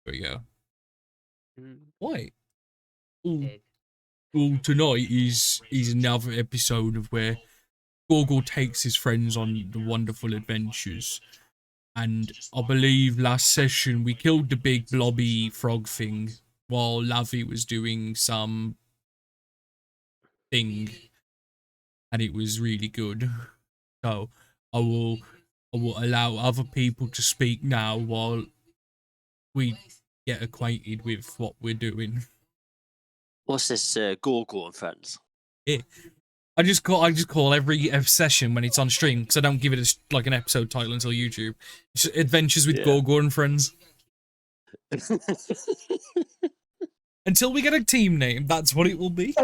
There we go. Mm. Wait. All, Egg. all tonight is another episode of where Gorgle takes his friends on the wonderful adventures. And I believe last session we killed the big blobby frog thing while Lavi was doing some thing. And it was really good. So I will allow other people to speak now while we get acquainted with what we're doing. What's this, Gorgle and Friends? Yeah. I just call every session when it's on stream because I don't give it like an episode title until YouTube. It's just Adventures with Gorgle and Friends. Until we get a team name, that's what it will be.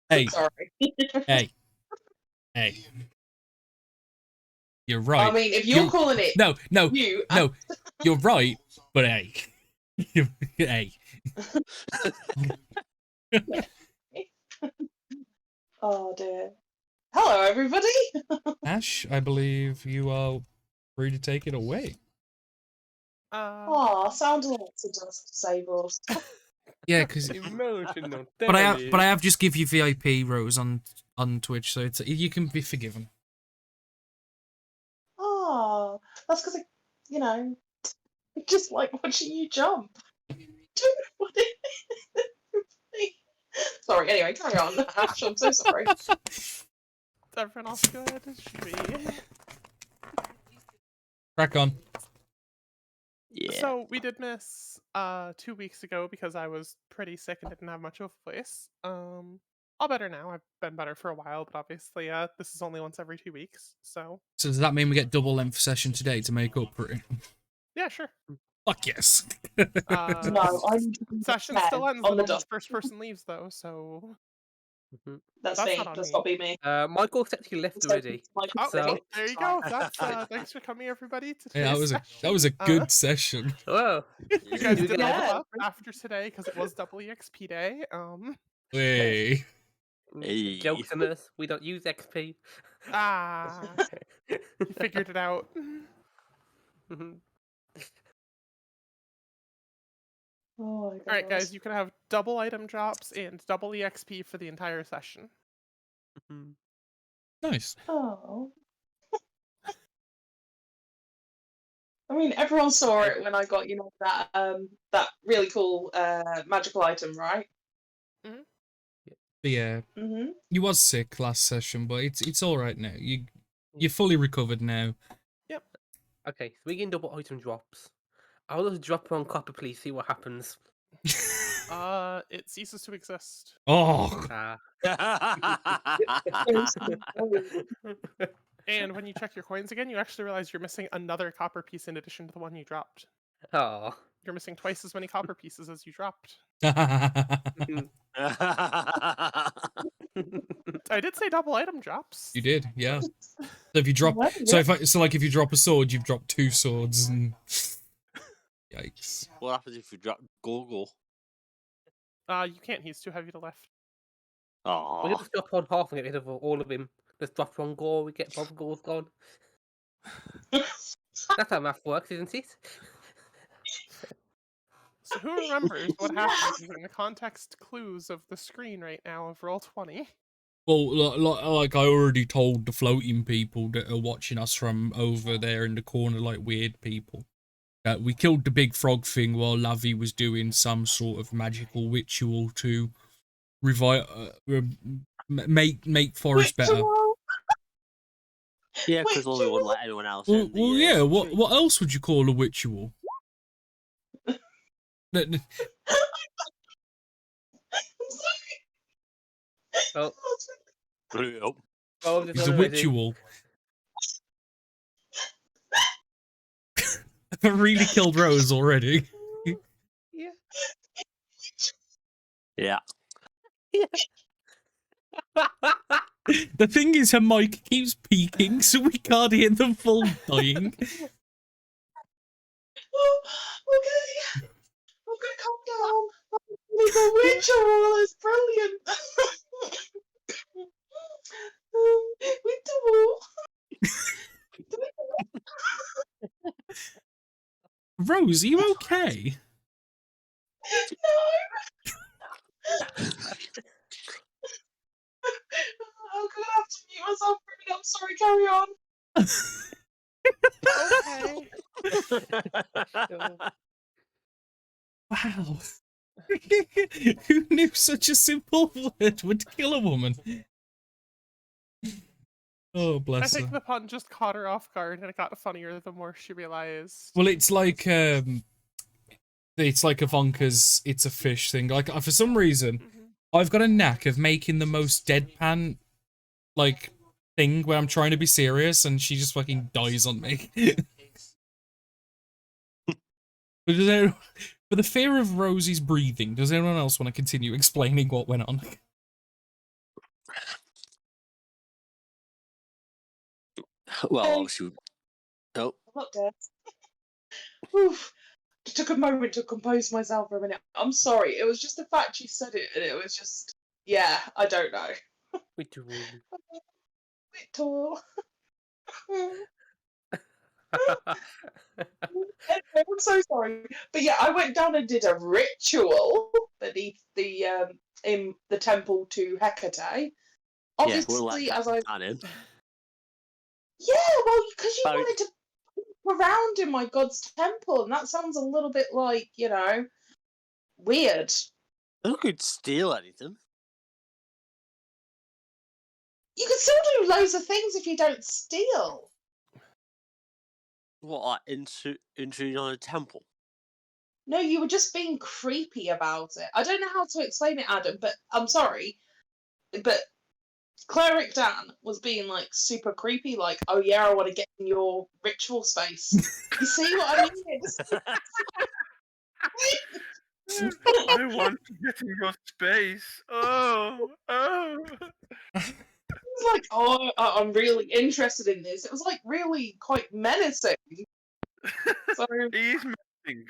Hey, sorry. Hey. You're right. I mean, if you're calling it, no, you, you're right, but hey, hey. Oh dear. Hello, everybody. Ash, I believe you are free to take it away. Oh, sound alerts are just disabled. Yeah, because but I have just give you VIP Rose on Twitch, so you can be forgiven. Oh, that's because I just like watching you jump. Sorry. Anyway, carry on. Ash, I'm so sorry. Everyone else good? It should be. Crack on. Yeah. So we did miss 2 weeks ago because I was pretty sick and didn't have much of a voice. All better now. I've been better for a while, but obviously this is only once every 2 weeks. So does that mean we get double length session today to make up for it? Yeah, sure. Fuck yes. No, session still ends on the when the dot. first person leaves, though. So That's me. That's got to be me. Michael's actually left already. Oh, So there you go. That's thanks for coming, everybody. To Yeah, that was a good session. Whoa. You guys did Yeah. level up after today because it was double EXP day. Hey. Hey. Jokes on us. We don't use XP. You figured it out. Oh my God. All right, guys, you can have double item drops and double EXP for the entire session. Nice. Oh. I mean, everyone saw it when I got that really cool magical item, right? Yeah. You was sick last session, but it's all right now. You're fully recovered now. Yep. Okay, so we get double item drops. I'll just drop one copper, please. See what happens. It ceases to exist. Oh. And when you check your coins again, you actually realize you're missing another copper piece in addition to the one you dropped. Oh. You're missing twice as many copper pieces as you dropped. I did say double item drops. You did, yeah. So if you drop, if you drop a sword, you've dropped 2 swords, and yikes. What happens if you drop Gorgle? You can't. He's too heavy to lift. Oh. We'll just drop on half and get rid of all of him. Just drop one gore, we get both goals gone. That's how math works, isn't it? So who remembers what happens in the context clues of the screen right now of Roll20? Well, like I already told the floating people that are watching us from over there in the corner, like weird people, that we killed the big frog thing while Lavi was doing some sort of magical ritual to revive, make forest better. Yeah, because we wouldn't let anyone else Well, in. yeah. What else would you call a ritual? Oh. It's a ritual. I've really killed Rose already. Yeah. The thing is, her mic keeps peaking, so we can't hear the full dying. Okay. I'm gonna calm down. The ritual is brilliant. Ritual. Rose, are you okay? No. I'm gonna have to mute myself for a minute. I'm sorry, carry on. Okay. Wow. Who knew such a simple word would kill a woman? Oh, I bless think her. the pun just caught her off guard, and it got funnier the more she realized. Well, it's like Ivanka's "it's a fish" thing. Like, for some reason, I've got a knack of making the most deadpan, like, thing where I'm trying to be serious, and she just fucking dies on me. But for the fear of Rosie's breathing, does anyone else want to continue explaining what went on? Well, Hey. obviously. Oh, I'm not dead. Oof. It took a moment to compose myself for a minute. I'm sorry. It was just the fact you said it, and it was just, yeah, I don't know. We do. Bit tall. Anyway, I'm so sorry. But yeah, I went down and did a ritual beneath the in the temple to Hecate. yeah, Obviously, we'll let as I that in. yeah, well, because you Oh. wanted to walk around in my god's temple, and that sounds a little bit like, you know, weird. Who could steal anything? You can still do loads of things if you don't steal. What, like intruding on a temple? No, you were just being creepy about it. I don't know how to explain it, Adam, but I'm sorry. But Cleric Dan was being like super creepy, like, oh yeah, I want to get in your ritual space. You see what I mean? I want to get in your space. Oh. It's like, oh, I'm really interested in this. It was like really quite menacing. So, and He is missing.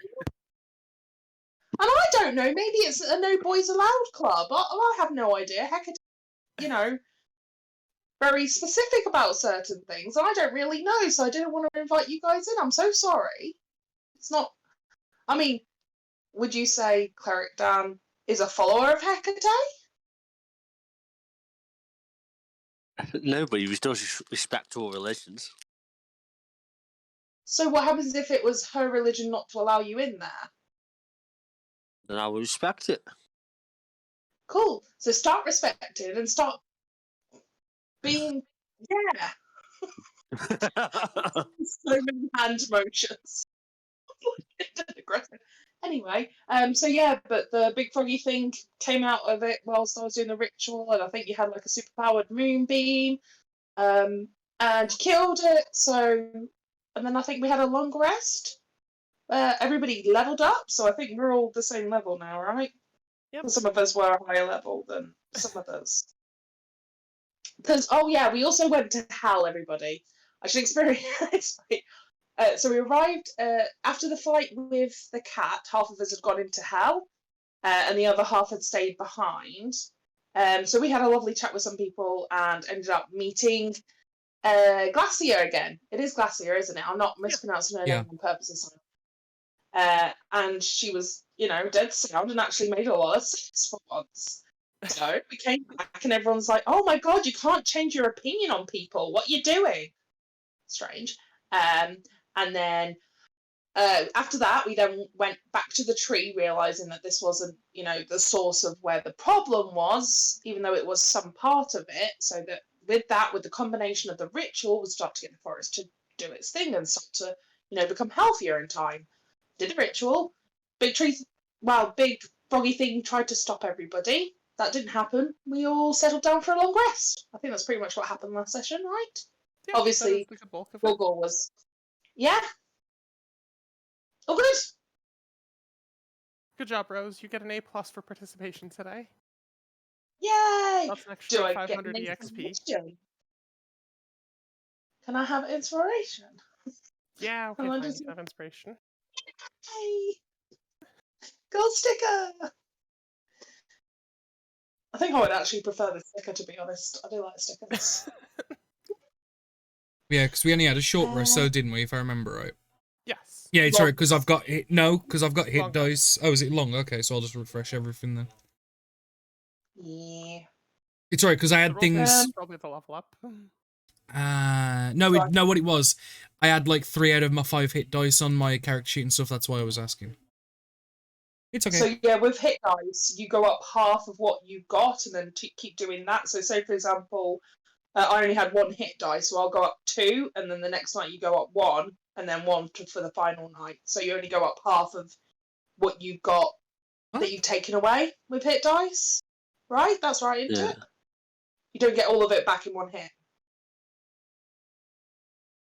I don't know, maybe it's a no boys allowed club. I have no idea. Heck, you know, very specific about certain things, and I don't really know, so I didn't want to invite you guys in. I'm so sorry. It's not. I mean, would you say Cleric Dan is a follower of Hecate? No, but you still respect all religions. So what happens if it was her religion not to allow you in there? Then I will respect it. Cool. So start respecting and start being, yeah. So many hand motions. Aggressive. Anyway, so yeah, but the big froggy thing came out of it whilst I was doing the ritual, and I think you had like a superpowered moonbeam, and killed it. So, and then I think we had a long rest. Everybody leveled up, so I think we're all the same level now, right? Yep. Some of us were a higher level than some others. Because, oh yeah, we also went to hell, everybody. I should experience. So we arrived after the fight with the cat. Half of us had gone into hell, and the other half had stayed behind. So we had a lovely chat with some people and ended up meeting Glacier again. It is Glacier, isn't it? I'm not mispronouncing her name on purpose this time. And she was, you know, dead sound and actually made a lot of sense for once. So we came back and everyone's like, oh my god, you can't change your opinion on people. What are you doing? Strange. And then after that, we then went back to the tree, realising that this wasn't, you know, the source of where the problem was, even though it was some part of it. So that with the combination of the ritual, we start to get the forest to do its thing and start to, you know, become healthier in time. Did the ritual. Big froggy thing tried to stop everybody. That didn't happen. We all settled down for a long rest. I think that's pretty much what happened last session, right? Yeah, Obviously, that is the bulk of it. Google was, yeah. Oh, good. Good job, Rose. You get an A+ for participation today. Yay! That's an Do extra I get 500 an EXP. inspiration? Can I have inspiration? Yeah, okay, Am I fine. just- You have inspiration. Hey! Gold sticker! I think I would actually prefer the sticker, to be honest. I do like stickers. Yeah, because we only had a short rest, so didn't we, if I remember right? Yes. Yeah, it's Long- alright, because I've got hit. No, because I've got hit Long dice. Oh, is it long? Okay, so I'll just refresh everything then. Yeah. It's alright, because I The had roll things. probably the level up. No, Sorry. no, what it was. I had like 3 out of my 5 hit dice on my character sheet and stuff. That's why I was asking. It's okay. So yeah, with hit dice, you go up half of what you got, and then keep doing that. So say for example, I only had 1 hit dice, so I'll go up 2, and then the next night you go up 1, and then 1 for the final night. So you only go up half of what you've got that you've taken away with hit dice, right? That's right, isn't Yeah. it? You don't get all of it back in 1 hit.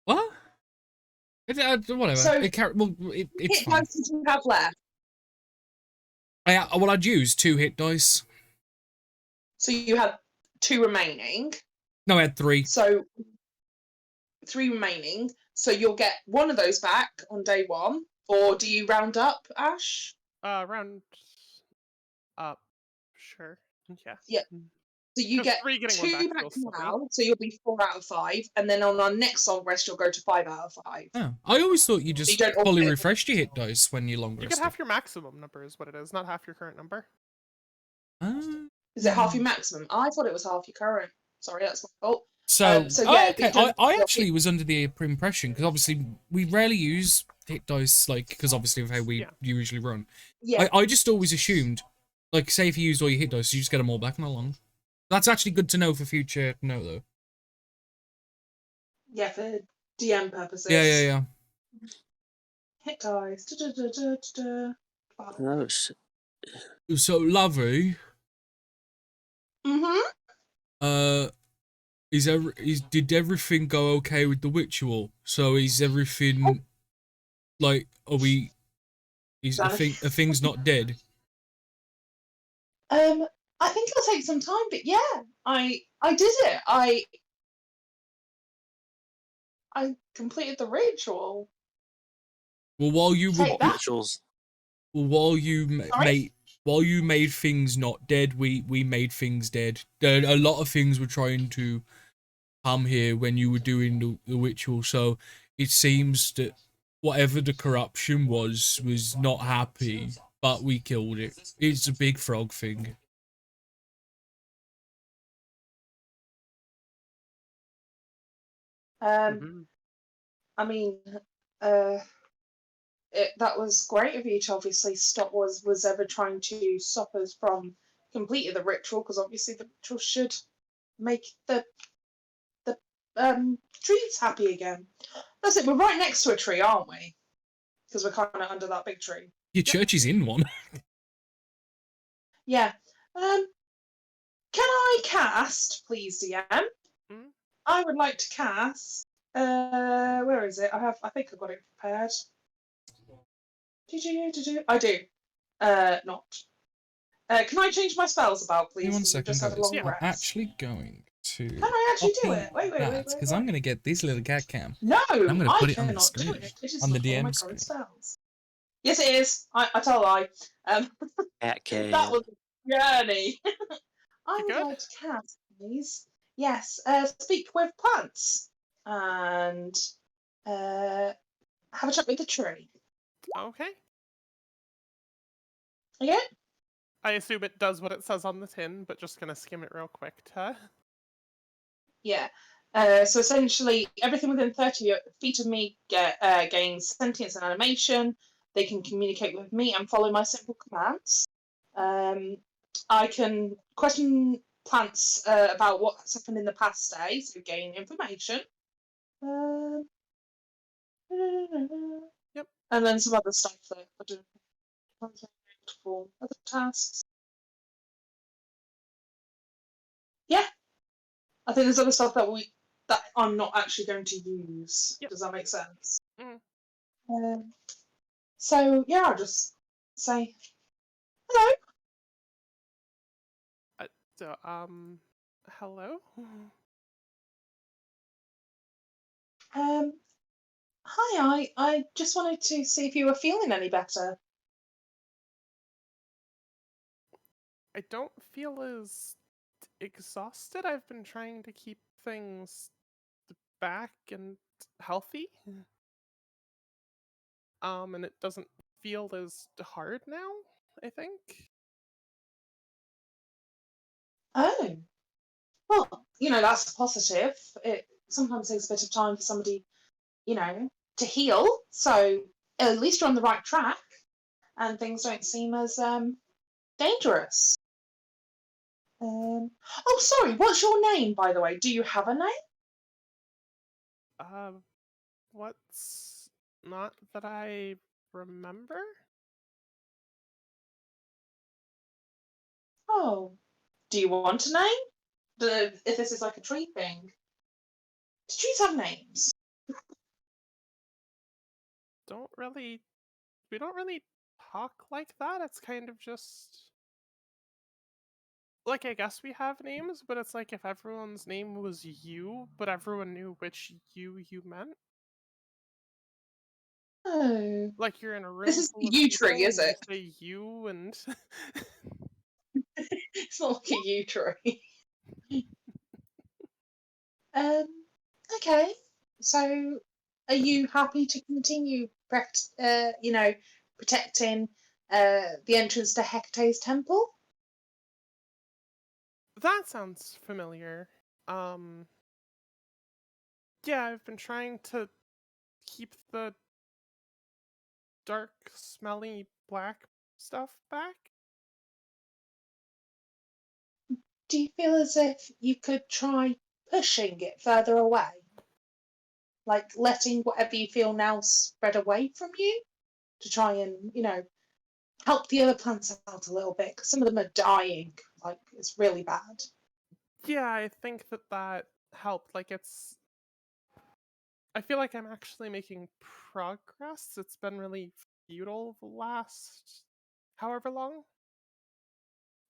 What? Whatever. So it's hit fine. dice that you have left. I'd use 2 hit dice. So you had 2 remaining. No, I had 3. So 3 remaining. So you'll get 1 of those back on day 1, or do you round up, Ash? Round up. Sure. Yeah. Yeah. So you 'Cause get 3 getting 1 2 back back feels silly. now, so you'll be 4 out of 5, and then on our next long rest you'll go to 5 out of 5. Oh, I always thought you just don't fully alternate. refreshed your hit dice when you long You get rested. half your maximum number is what it is, not half your current number. Is it half your maximum? I thought it was half your current. Sorry, that's my fault. So, So yeah, okay. because I you're actually was under the impression, because obviously we rarely use hit dice, like, because obviously of how we Yeah. usually run. Yeah, I just always assumed, like, say if you used all your hit dice, you just get them all back, not long. That's actually good to know for future note, though. yeah, for DM purposes. Yeah. Hit dice. No, it's So, Lovey, Mm-hmm. did everything go okay with the ritual? So is everything, like, are things not dead? I think it'll take some time, but yeah, I did it. I completed the ritual. Well, while you were, Take that. rituals. while you Sorry? made things not dead, we made things dead. A lot of things were trying to come here when you were doing the ritual, so it seems that whatever the corruption was not happy, but we killed it. It's a big frog thing. Mm-hmm. I mean, that was great of you to obviously stop was ever trying to stop us from completing the ritual, because obviously the ritual should make the trees happy again. That's it. We're right next to a tree, aren't we? Because we're kind of under that big tree. Your church is in one. Yeah. Can I cast, please, DM? Mhm. I would like to cast. Where is it? I think I've got it prepared. I do. Not. Can I change my spells about, please? Give me one 'Cause we've second, just had a guys. long I'm rest. actually going to Can I actually do copy it? Wait, because I'm going to get this little cat cam. No, I'm gonna I put it on the cannot do screen, it. It is on the not one of my DM current screen. spells. Yes, it is. I tell a lie. Cat cave. That was a journey. I You would good? like to cast, please. Yes, speak with plants and have a chat with the tree. Okay. Yeah. I assume it does what it says on the tin, but just gonna skim it real quick to... Yeah. So essentially, everything within 30 feet of me gains sentience and animation. They can communicate with me and follow my simple commands. I can question plants about what's happened in the past day, so gain information. Yep. And then some other stuff that I do for other tasks. Yeah. I think there's other stuff that I'm not actually going to use. Yep. Does that make sense? Mm. So yeah, I'll just say hello. Hello? Hi, I just wanted to see if you were feeling any better. I don't feel as exhausted. I've been trying to keep things back and healthy. and it doesn't feel as hard now, I think. Oh, well, that's positive. It sometimes takes a bit of time for somebody, to heal. So at least you're on the right track, and things don't seem as dangerous. Oh, sorry. What's your name, by the way? Do you have a name? What's not that I remember? Oh, do you want a name? If this is like a tree thing, do trees have names? We don't really talk like that. It's kind of just like, I guess we have names, but it's like if everyone's name was you, but everyone knew which you meant. Oh, Like you're in a room this is full the of yew people tree, is and it? you say you and It's not like a yew tree. Um, okay. So, are you happy to continue, protecting the entrance to Hecate's temple? that sounds familiar. Yeah, I've been trying to keep the dark, smelly, black stuff back. Do you feel as if you could try pushing it further away? Like letting whatever you feel now spread away from you to try and, help the other plants out a little bit, because some of them are dying. Like, it's really bad. Yeah, I think that helped. Like I feel like I'm actually making progress. It's been really futile the last however long,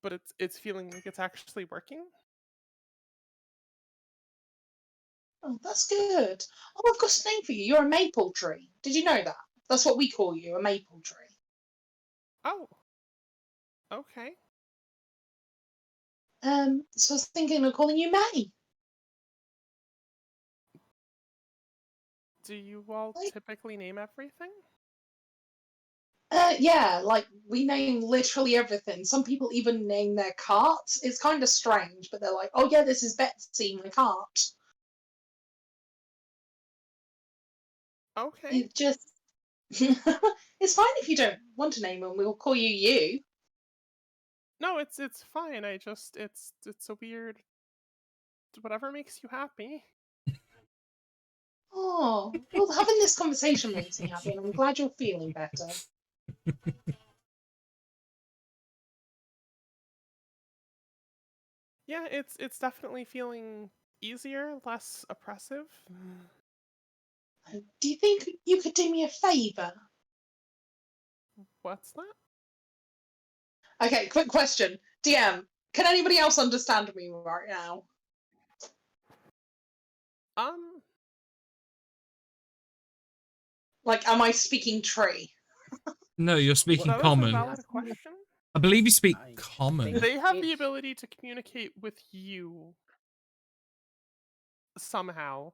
but it's feeling like it's actually working. Oh, that's good. Oh, I've got a name for you. You're a maple tree. Did you know that? That's what we call you, a maple tree. Oh, okay. So I was thinking of calling you May. Do you all Like, typically name everything? yeah, like we name literally everything. Some people even name their carts. It's kind of strange, but they're like, "Oh yeah, this is Betsy, my cart." Okay. It just, it's fine if you don't want to name them. We'll call you you. No, it's fine. I just it's a weird whatever makes you happy. Oh, well, having this conversation makes me happy, and I'm glad you're feeling better. Yeah, it's definitely feeling easier, less oppressive. Do you think you could do me a favour? What's that? Okay, quick question. DM, can anybody else understand me right now? Um, Like, am I speaking tree? No, you're speaking that is a common. valid question. I believe you speak I common. think- They have the It's- ability to communicate with you somehow.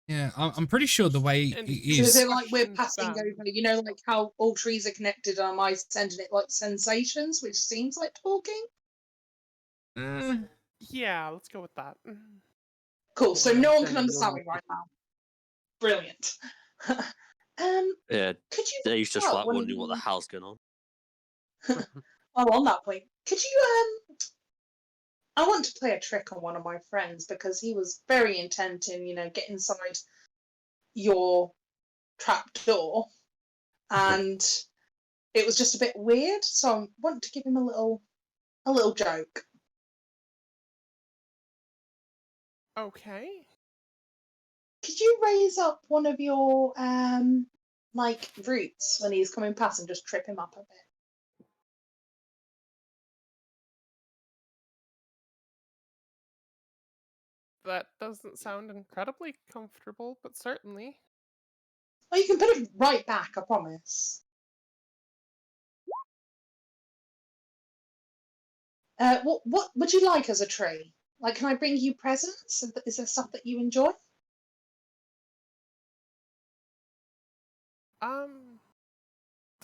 Yeah, I'm pretty sure the way And it So is is. it like we're questions passing them. over, like how all trees are connected and am I sending it like sensations, which seems like talking? Yeah, let's go with that. Cool, so Well, no one then can understand me you'll- right now. Brilliant. Yeah, Could you Dave's just tell like one of wondering what the you- hell's going on. Oh, on that point, could you I want to play a trick on one of my friends because he was very intent in, get inside your trap door, and it was just a bit weird. So I want to give him a little joke. Okay. Could you raise up one of your like roots when he's coming past and just trip him up a bit? That doesn't sound incredibly comfortable, but certainly. Oh, you can put it right back, I promise. What would you like as a tree? Like, can I bring you presents? Is there stuff that you enjoy?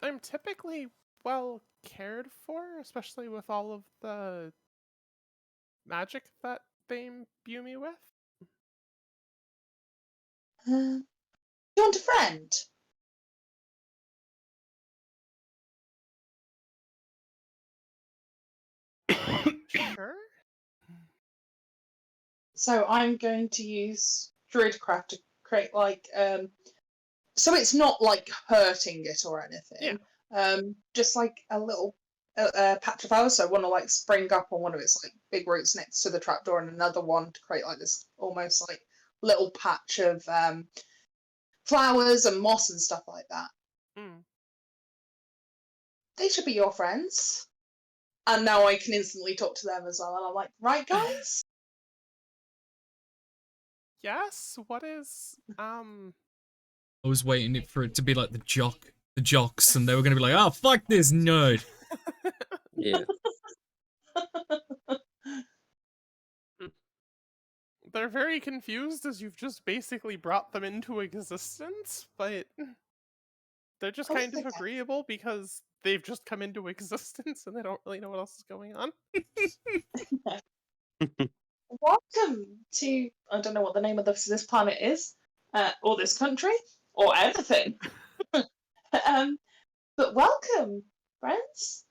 I'm typically well cared for, especially with all of the magic that they imbue me with. You want a friend? Sure. So I'm going to use Druidcraft to create like so it's not like hurting it or anything. Just like a little patch of flowers. So one will like spring up on one of its like big roots next to the trapdoor, and another one to create like this almost like little patch of flowers and moss and stuff like that. Mm. They should be your friends. And now I can instantly talk to them as well. And I'm like, right, guys? Yes. What is I was waiting for it to be like the jocks, and they were gonna be like, "Oh, fuck this nerd." Yeah. They're very confused as you've just basically brought them into existence, but they're just Oh, kind of okay. agreeable because they've just come into existence and they don't really know what else is going on. Welcome to, I don't know what the name of this planet is, or this country, or anything. But welcome, friends.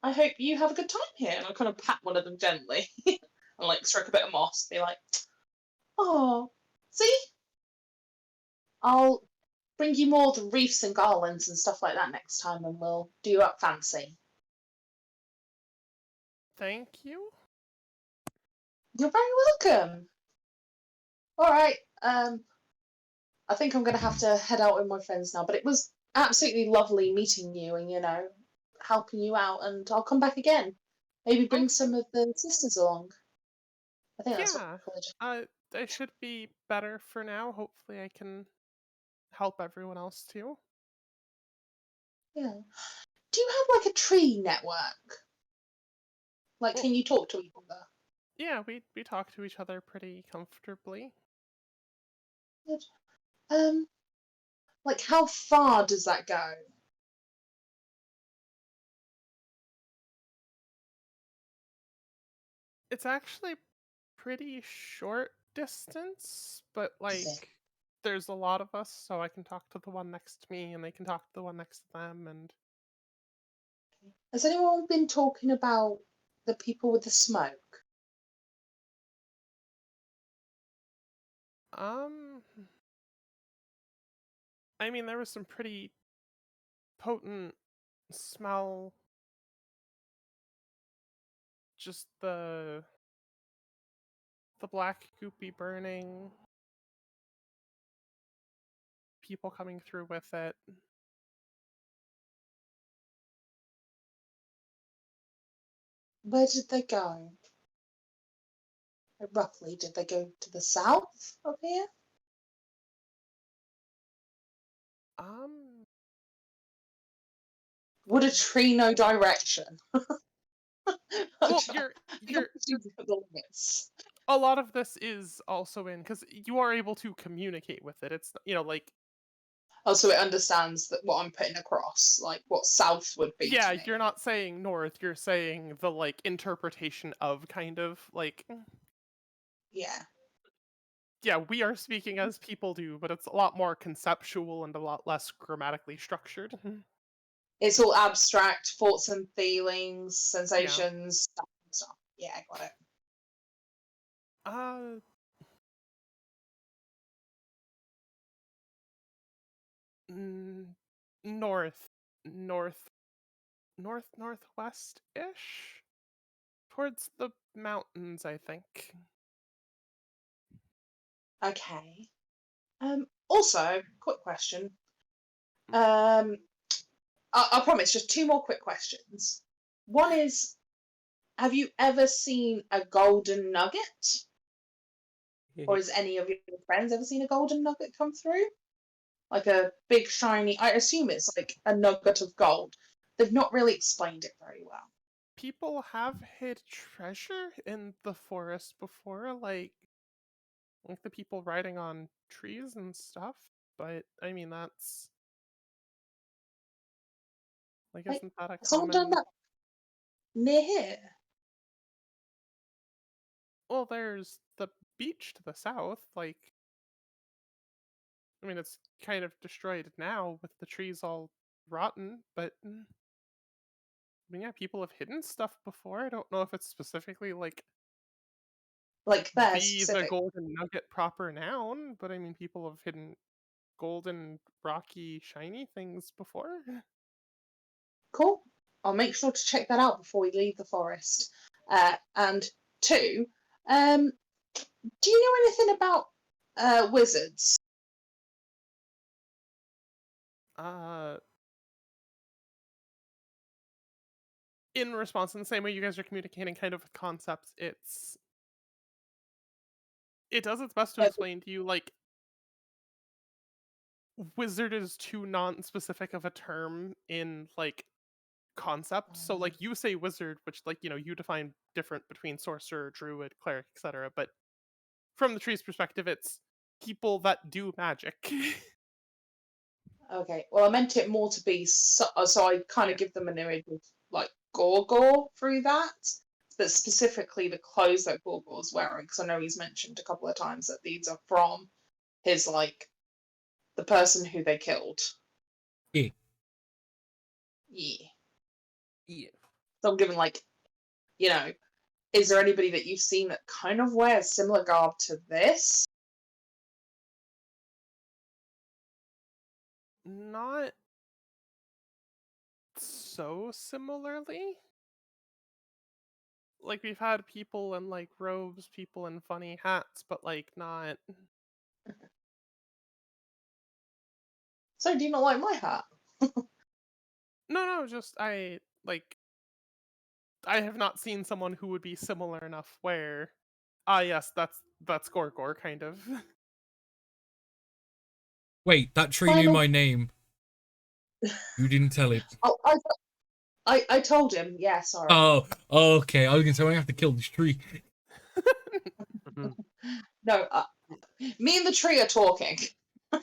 I hope you have a good time here. And I'll kind of pat one of them gently and like stroke a bit of moss, be like, oh, see? I'll bring you more the wreaths and garlands and stuff like that next time, and we'll do you up fancy. Thank you. You're very welcome. All right. I think I'm gonna have to head out with my friends now, but it was absolutely lovely meeting you and helping you out. And I'll come back again. Maybe bring some of the sisters along. I think that's what Yeah. we call it. I should be better for now. Hopefully I can help everyone else too. Yeah. Do you have like a tree network? Like, Well, can you talk to each other? yeah, we talk to each other pretty comfortably. Good. Like how far does that go? It's actually pretty short distance, but like there's a lot of us, so I can talk to the one next to me and they can talk to the one next to them. And Has anyone been talking about the people with the smoke? I mean, there was some pretty potent smell. Just the black goopy burning, people coming through with it. Where did they go? Roughly, did they go to the south of here? Would a tree know direction? Well, you're the limits. a lot of this is also in because you are able to communicate with it. It's like Oh, so it understands that what I'm putting across, like what south would be. yeah, to me. you're not saying north. You're saying the like interpretation of kind of like Yeah. yeah. We are speaking as people do, but it's a lot more conceptual and a lot less grammatically structured. It's all abstract thoughts and feelings, Yeah. sensations, stuff. Yeah, I got it. North, northwest-ish, towards the mountains, I think. Okay. Also, quick question. I promise, just two more quick questions. One is, have you ever seen a golden nugget? Or has any of your friends ever seen a golden nugget come through? Like a big shiny, I assume it's like a nugget of gold. They've not really explained it very well. People have hid treasure in the forest before, like the people riding on trees and stuff, but I mean, that's Like, Wait, isn't that a has someone done common? that near here? Well, there's the beach to the south. Like, I mean, it's kind of destroyed now with the trees all rotten, but I mean, yeah, people have hidden stuff before. I don't know if it's specifically like Like there, the specific. golden nugget proper noun, but I mean, people have hidden golden, rocky, shiny things before. Cool. I'll make sure to check that out before we leave the forest. And two, do you know anything about wizards? In response, in the same way you guys are communicating kind of with concepts, it does its best to Uh, explain to you, like, wizard is too non-specific of a term in, like, concepts. So, like, you say wizard, which, like, you define different between sorcerer, druid, cleric, etc. But from the tree's perspective, it's people that do magic. Okay. Well, I meant it more to be so I kind Yeah. of give them an image of like Gorgor through that, but specifically the clothes that Gorgor's wearing, because I know he's mentioned a couple of times that these are from his like the person who they killed. Yeah. Yeah. Yeah. So I'm giving like, is there anybody that you've seen that kind of wears similar garb to this? Not so similarly. Like, we've had people in, like, robes, people in funny hats, but, like, not... So do you not like my hat? No, just, I have not seen someone who would be similar enough where... yes, that's Gorgor, kind of. Wait, that tree knew Final. my name. You didn't tell it. Oh, I told him. Yeah, sorry. Oh, okay. I was gonna say I have to kill this tree. No, me and the tree are talking.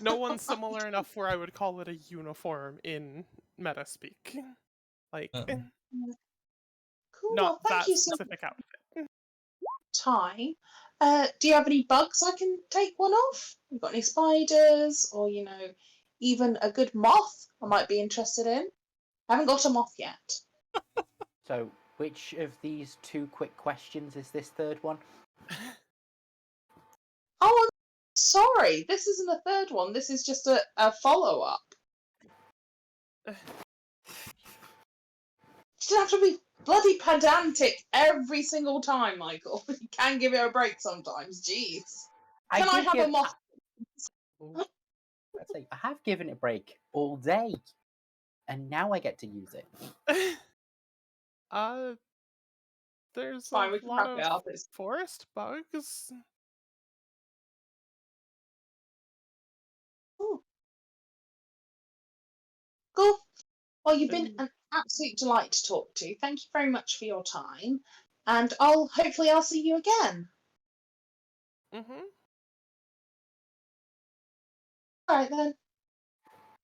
No one's similar enough where I would call it a uniform in meta speak. Like, Cool. not Thank that you so much specific outfit. for your time. Do you have any bugs I can take one off? You got any spiders, or even a good moth? I might be interested in. I haven't got a moth yet. So, which of these two quick questions is this third one? Oh, I'm sorry. This isn't a third one. This is just a follow-up. You don't have to be bloody pedantic every single time, Michael. You can give it a break sometimes. Jeez. Can I have a moth? Let's say I have given it a break all day, and now I get to use it. There's Fine, a we can lot wrap it of up. forest bugs. Ooh. Cool. Well, you've been an absolute delight to talk to. Thank you very much for your time, and hopefully I'll see you again. Mm-hmm. All right then.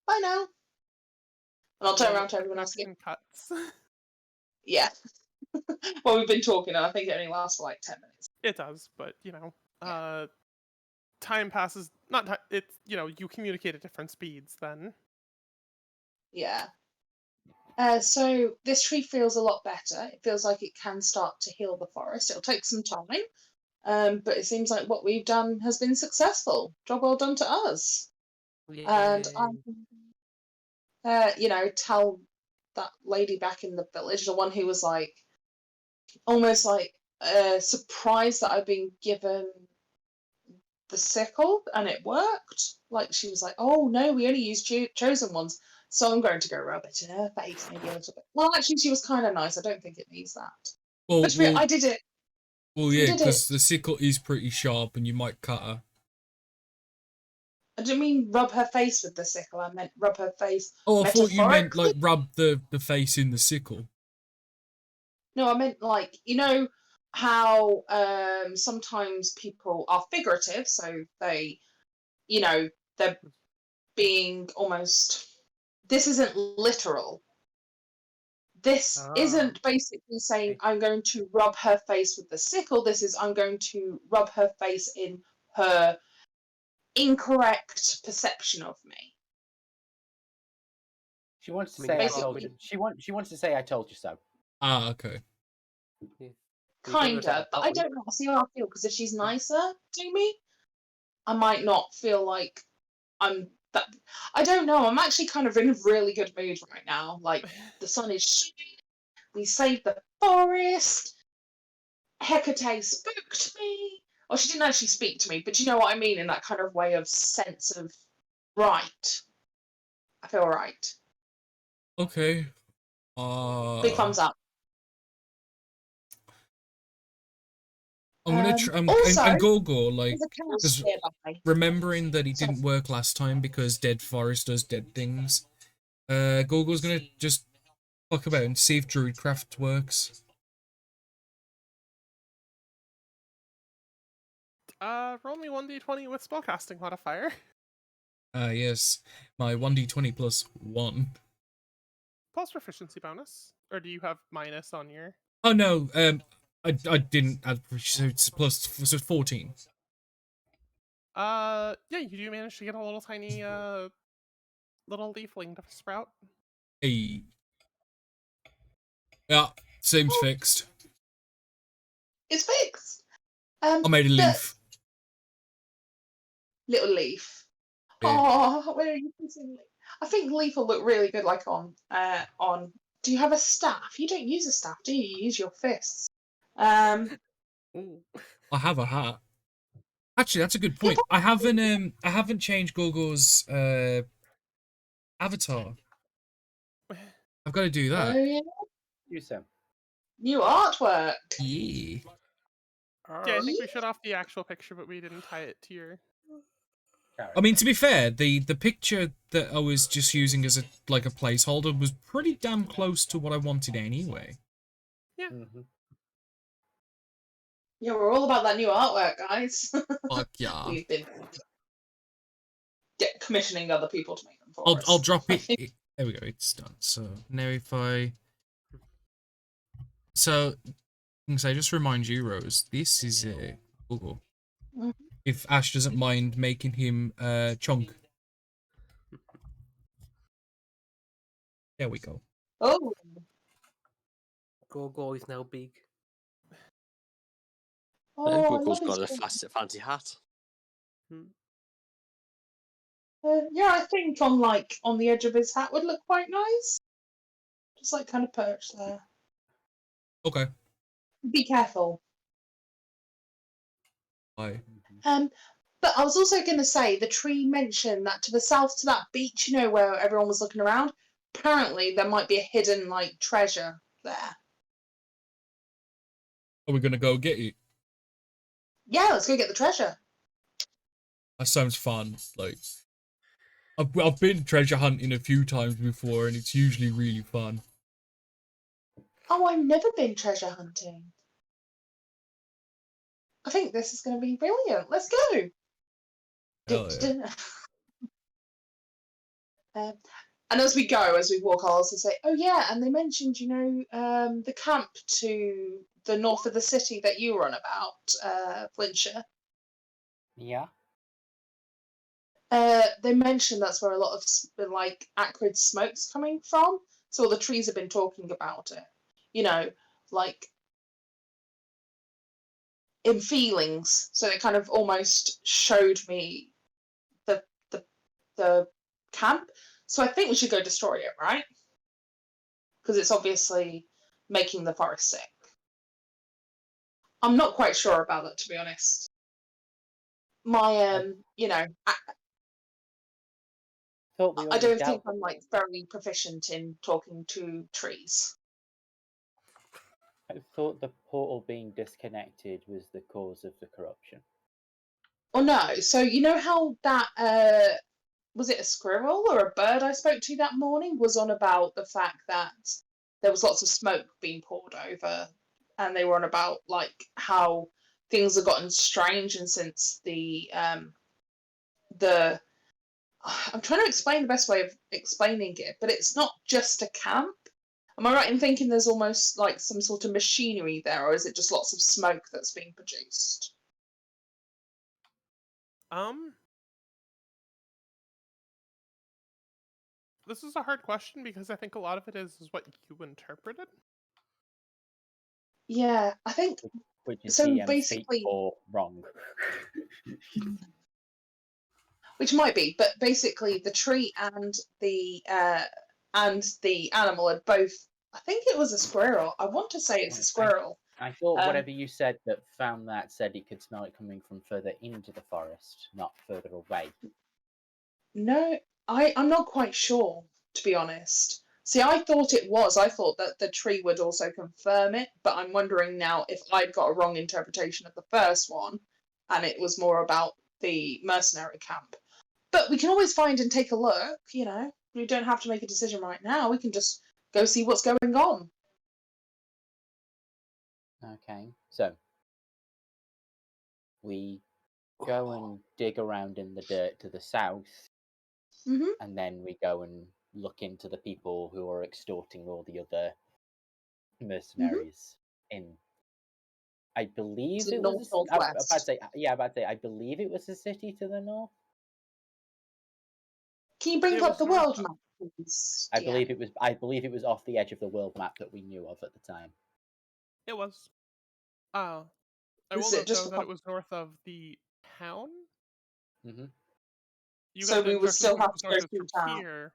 Bye now. And I'll turn around to everyone else again. Cuts. Yeah. Well, we've been talking, and I think it only lasts for like 10 minutes. It does, but time passes. Not time. It's you communicate at different speeds. Then. Yeah. So this tree feels a lot better. It feels like it can start to heal the forest. It'll take some time, but it seems like what we've done has been successful. Job well done to us. And I, tell that lady back in the village, the one who was like almost like surprised that I'd been given the sickle and it worked. Like she was like, "Oh no, we only use chosen ones." So I'm going to go rub it in her face, maybe a little bit. Well, actually, she was kind of nice. I don't think it needs that. Well, But I did it. Well, I yeah, did because it. the sickle is pretty sharp, and you might cut her. I didn't mean rub her face with the sickle. I meant rub her face. Oh, I thought you meant metaphorically. like rub the face in the sickle. No, I meant like how sometimes people are figurative, so they, they're being almost. This isn't literal. This Ah. isn't basically saying I'm going to rub her face with the sickle. This is I'm going to rub her face in her incorrect perception of me. She wants to I mean, say I Basically- told you. She wants to say I told you so. Ah, okay. Kinda, but I don't know. I'll see how I feel, because if she's nicer to me, I might not feel like I'm that. I don't know. I'm actually kind of in a really good mood right now. Like, the sun is shining. We saved the forest. Hecate spoke to me. Well, she didn't actually speak to me, but you know what I mean, in that kind of way of sense of right. I feel right. Okay. Big thumbs up. I'm gonna try. Also, and Gorgor, like, there's a cash just nearby. remembering that he Sorry. didn't work last time because Dead Forest does dead things. Gorgor's gonna just fuck about and see if Druidcraft works. Roll me 1d20 with spellcasting modifier. Yes. My 1d20 plus 1. Plus proficiency bonus. Or do you have minus on your... Oh no, I didn't add, so it's plus, so 14. Yeah, you do manage to get a little tiny, little leafling to sprout. Hey. Yeah, seems Oh. fixed. It's fixed. I made a the leaf. little leaf. Yeah. Oh, where are you putting leaf? I think leaf will look really good, like on. Do you have a staff? You don't use a staff, do you? You use your fists. Ooh. I have a hat. Actually, that's a good point. I haven't changed Gorgor's avatar. I've got to do that. Oh yeah, You so. new artwork. Yeah. Yeah, I think we showed off the actual picture, but we didn't tie it to your... I mean, to be fair, the picture that I was just using as a placeholder was pretty damn close to what I wanted anyway. Mhm. Yeah, we're all about that new artwork, guys. Fuck yeah. We've been commissioning other people to make them for us. I'll drop it. There we go. It's done. So now if I just remind you, Rose, this is Google. Mhm. If Ash doesn't mind making him chunk. There we go. Oh, Gorgo is now big. oh, I love Google's his got a face. fancy hat. Yeah, I think on the edge of his hat would look quite nice. Just like kind of perched there. Okay. Be careful. Bye. But I was also going to say the tree mentioned that to the south, to that beach, you know, where everyone was looking around. Apparently, there might be a hidden treasure there. Are we gonna go get it? Yeah, let's go get the treasure. That sounds fun. Like, I've been treasure hunting a few times before, and it's usually really fun. Oh, I've never been treasure hunting. I think this is going to be brilliant. Let's go. Hell yeah. And as we walk, I'll also say, oh yeah, and they mentioned, the camp to the north of the city that you were on about, Flintshire. Yeah. They mentioned that's where a lot of acrid smoke's coming from. So all the trees have been talking about it. In feelings. So it kind of almost showed me the camp. So I think we should go destroy it, right? Because it's obviously making the forest sick. I'm not quite sure about that, to be honest. My, I don't think I'm very proficient in talking to trees. I thought the portal being disconnected was the cause of the corruption. Oh no, so you know how that was it a squirrel or a bird I spoke to that morning was on about the fact that there was lots of smoke being poured over, and they were on about how things have gotten strange, and since I'm trying to explain the best way of explaining it, but it's not just a camp. Am I right in thinking there's almost like some sort of machinery there, or is it just lots of smoke that's being produced? This is a hard question because I think a lot of it is what you interpreted. Yeah, I think Which is so. DM's Basically, feet or wrong. which might be, but basically, the tree and the animal are both. I think it was a squirrel. I want to say it's a squirrel. I thought Um, whatever you said that found that said he could smell it coming from further into the forest, not further away. No, I'm not quite sure, to be honest. See, I thought it was. I thought that the tree would also confirm it, but I'm wondering now if I'd got a wrong interpretation of the first one, and it was more about the mercenary camp. But we can always find and take a look, you know. We don't have to make a decision right now. We can just go see what's going on. Okay, so we go and dig around in the dirt to the south, Mm-hmm. and then we go and look into the people who are extorting all the other mercenaries in. I believe To the it was. north, I'm about to northwest. say, yeah, about to say. I believe it was a city to the north. Can you bring It up was the north world of- map, please? I DM? believe it was. I believe it was off the edge of the world map that we knew of at the time. It was. I Is will it note just though a that it was north of the town. Mm-hmm. You So guys we are would north, still have was to north go is through from town. here.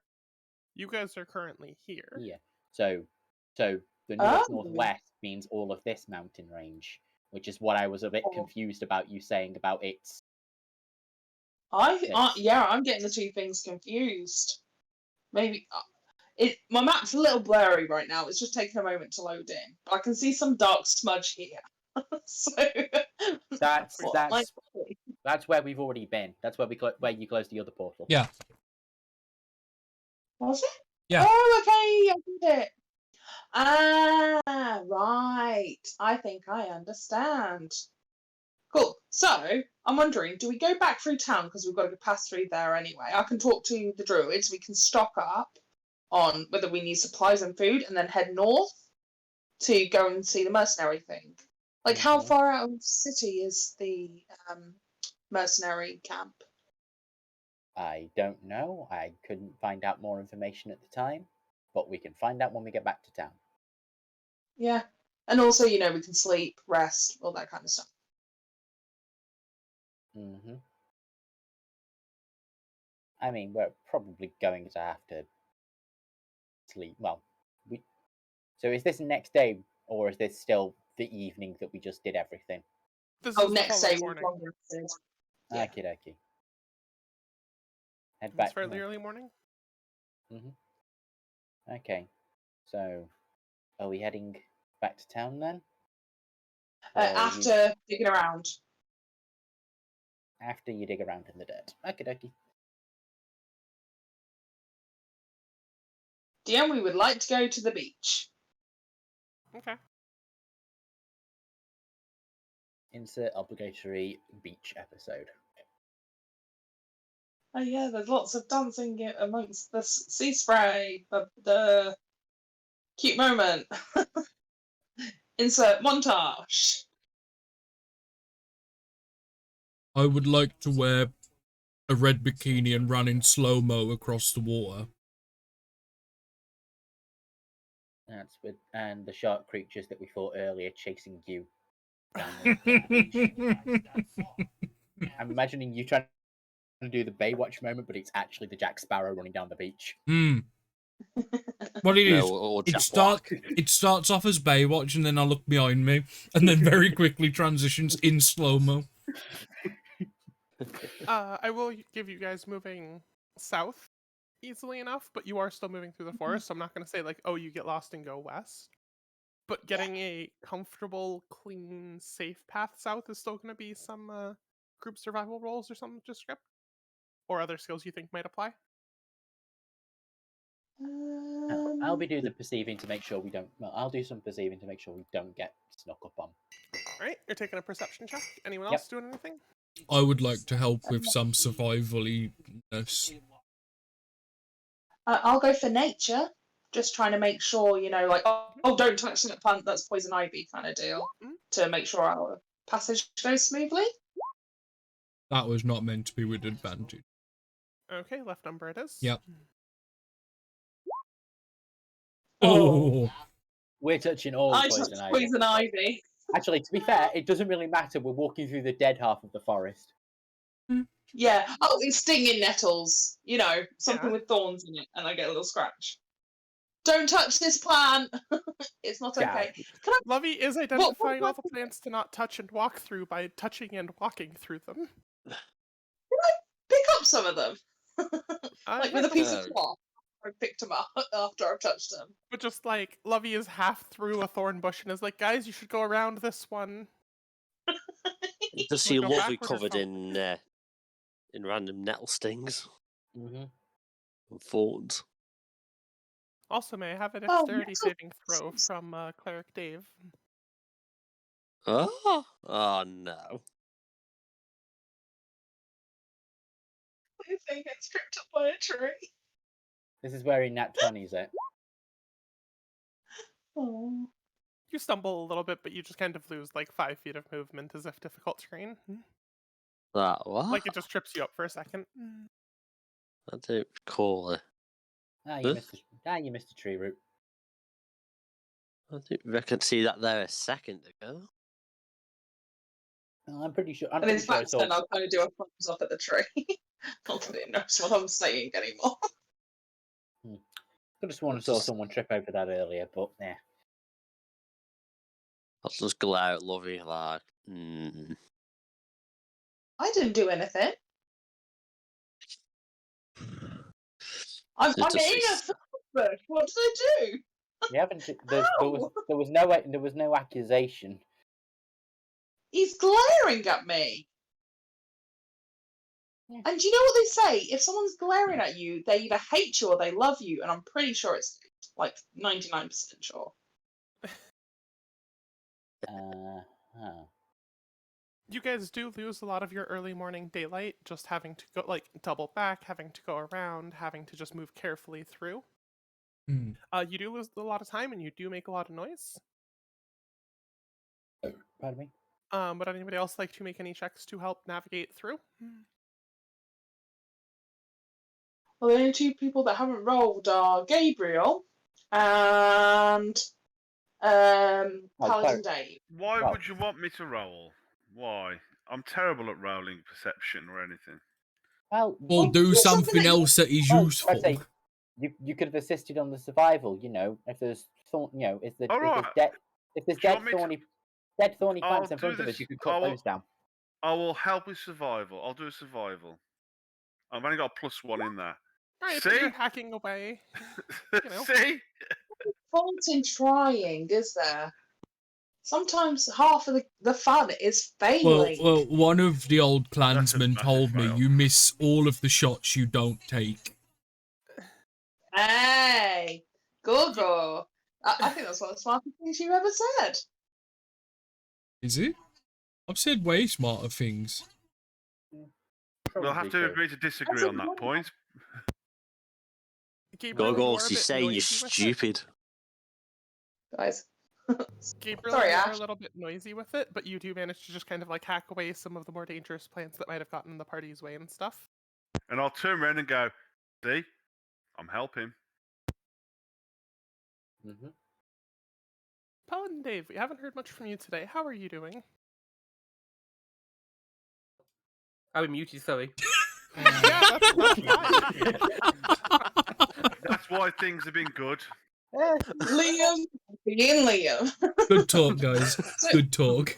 You guys are currently here. Yeah. So the Oh. northwest means all of this mountain range, which is what I was a bit Oh. confused about you saying about its. Yeah, I'm getting the two things confused. Maybe my map's a little blurry right now. It's just taking a moment to load in, but I can see some dark smudge here. So That's what might be? that's where we've already been. That's where where you closed the other portal. Yeah. Was it? Yeah. Oh, okay, I did it. Ah, right. I think I understand. Cool. So I'm wondering, do we go back through town because we've got to pass through there anyway? I can talk to the druids. We can stock up on whether we need supplies and food, and then head north to go and see the mercenary thing. Like, how Mhm. far out of the city is the mercenary camp? I don't know. I couldn't find out more information at the time, but we can find out when we get back to town. Yeah, and also, you know, we can sleep, rest, all that kind of stuff. Mm-hmm. I mean, we're probably going to have to sleep. Well, so is this next day, or is this still the evening that we just did everything? This Oh, is the next following day morning. longer. Yeah. Okie dokie. Head It's back. fairly early morning. Okay. So, are we heading back to town then? Or After digging around. after you dig around in the dirt. Okie dokie. DM, we would like to go to the beach. Okay. Insert obligatory beach episode. Oh yeah, there's lots of dancing amongst the sea spray. The cute moment. Insert montage. I would like to wear a red bikini and run in slow-mo across the water. That's with and the shark creatures that we fought earlier chasing you down the beach. I'm imagining you trying to do the Baywatch moment, but it's actually the Jack Sparrow running down the beach. What it is, No, or it Jack starts off as Baywatch, and then I look behind me, and then very quickly transitions in slow-mo. I will give you guys moving south easily enough, but you are still moving through the forest, so I'm not going to say, like, oh, you get lost and go west. But getting a comfortable, clean, safe path south is still going to be some group survival roles or something to script, or other skills you think might apply. I'll be doing the perceiving to make sure we don't. Well, I'll do some perceiving to make sure we don't get snuck up on. Alright, you're taking a perception check. Anyone Yep. else doing anything? I would like to help with some survival-ness. I'll go for nature. just trying to make sure, like, oh, don't touch that plant, that's poison ivy kind of deal, to make sure our passage goes smoothly. That was not meant to be with advantage. Okay, left number it is. Yep. Oh. We're touching all I poison touched ivy. poison ivy. Actually, to be fair, it doesn't really matter. We're walking through the dead half of the forest. Yeah. Oh, it's stinging nettles. Something Yeah. with thorns in it, and I get a little scratch. Don't touch this plant. It's not Yeah. okay. Can I Lovey is identifying all the plants to not touch and walk through by touching and walking through them. pick up some of them? Like with a piece Yeah. of cloth. I picked them up after I've touched them. But just like, Lovey is half through a thorn bush and is like, guys, you should go around this one. You just see Go Lovely backward or covered in random nettle stings Mm-hmm. and thorns. Also, may I have a Oh, dexterity yes. saving throw from Cleric Dave? Oh no. I think it's tripped up by a tree. This is where he nat 20s it. Oh. You stumble a little bit, but you just kind of lose like 5 feet of movement as if difficult terrain. That what? Like it just trips you up for a second. I don't recall it. You missed a tree root. I didn't reckon see that there a second ago. Well, I'm pretty sure. And in fact, then I'll kind of do a thumbs up at the tree. Not that it knows what I'm saying anymore. I just want to saw someone trip over that earlier, but yeah. I'll just glare at Lovey like, I didn't do anything. I'm in a bush. What did I do? You haven't. There was no accusation. He's glaring at me. Yeah. And do you know what they say? If someone's glaring at you, they either hate you or they love you. And I'm pretty sure it's like 99% sure. You guys do lose a lot of your early morning daylight, just having to go like double back, having to go around, having to just move carefully through. You do lose a lot of time, and you do make a lot of noise. Pardon me. Would anybody else like to make any checks to help navigate through? Well, the only two people that haven't rolled are Gabriel and Paladin Dave. Why Well- would you want me to roll? Why? I'm terrible at rolling perception or anything. Well, Or do it's something something that you- else that is Well, useful. I'd say you could have assisted on the survival. If there's if there's Do you want me to- dead thorny I'll plants in do front of this- us, you could cut I will- those down. I will help with survival. I'll do a survival. I've only got a +1 in there. Alright, but you're See? hacking away. know. See? Point in trying, is there? Sometimes half of the fun is failing. Well, one of the old clansmen massive told me fail. you miss all of the shots you don't take. Hey, go. I think that's one of the smartest things you've ever said. Is it? I've said way smarter things. We'll have to agree to disagree on that point. Gabriel, you are a Gorgos, you're bit saying you're noisy with it. stupid. Guys. Gabriel, Sorry, you are Ash. a little bit noisy with it, but you do manage to just kind of like hack away some of the more dangerous plants that might have gotten in the party's way and stuff. And I'll turn around and go, see? I'm helping. Mm-hmm. Paladin Dave, we haven't heard much from you today. How are you doing? I muted, sorry. Yeah, that's fine. That's why things have been good. Liam being Liam. Good talk, guys. Good talk.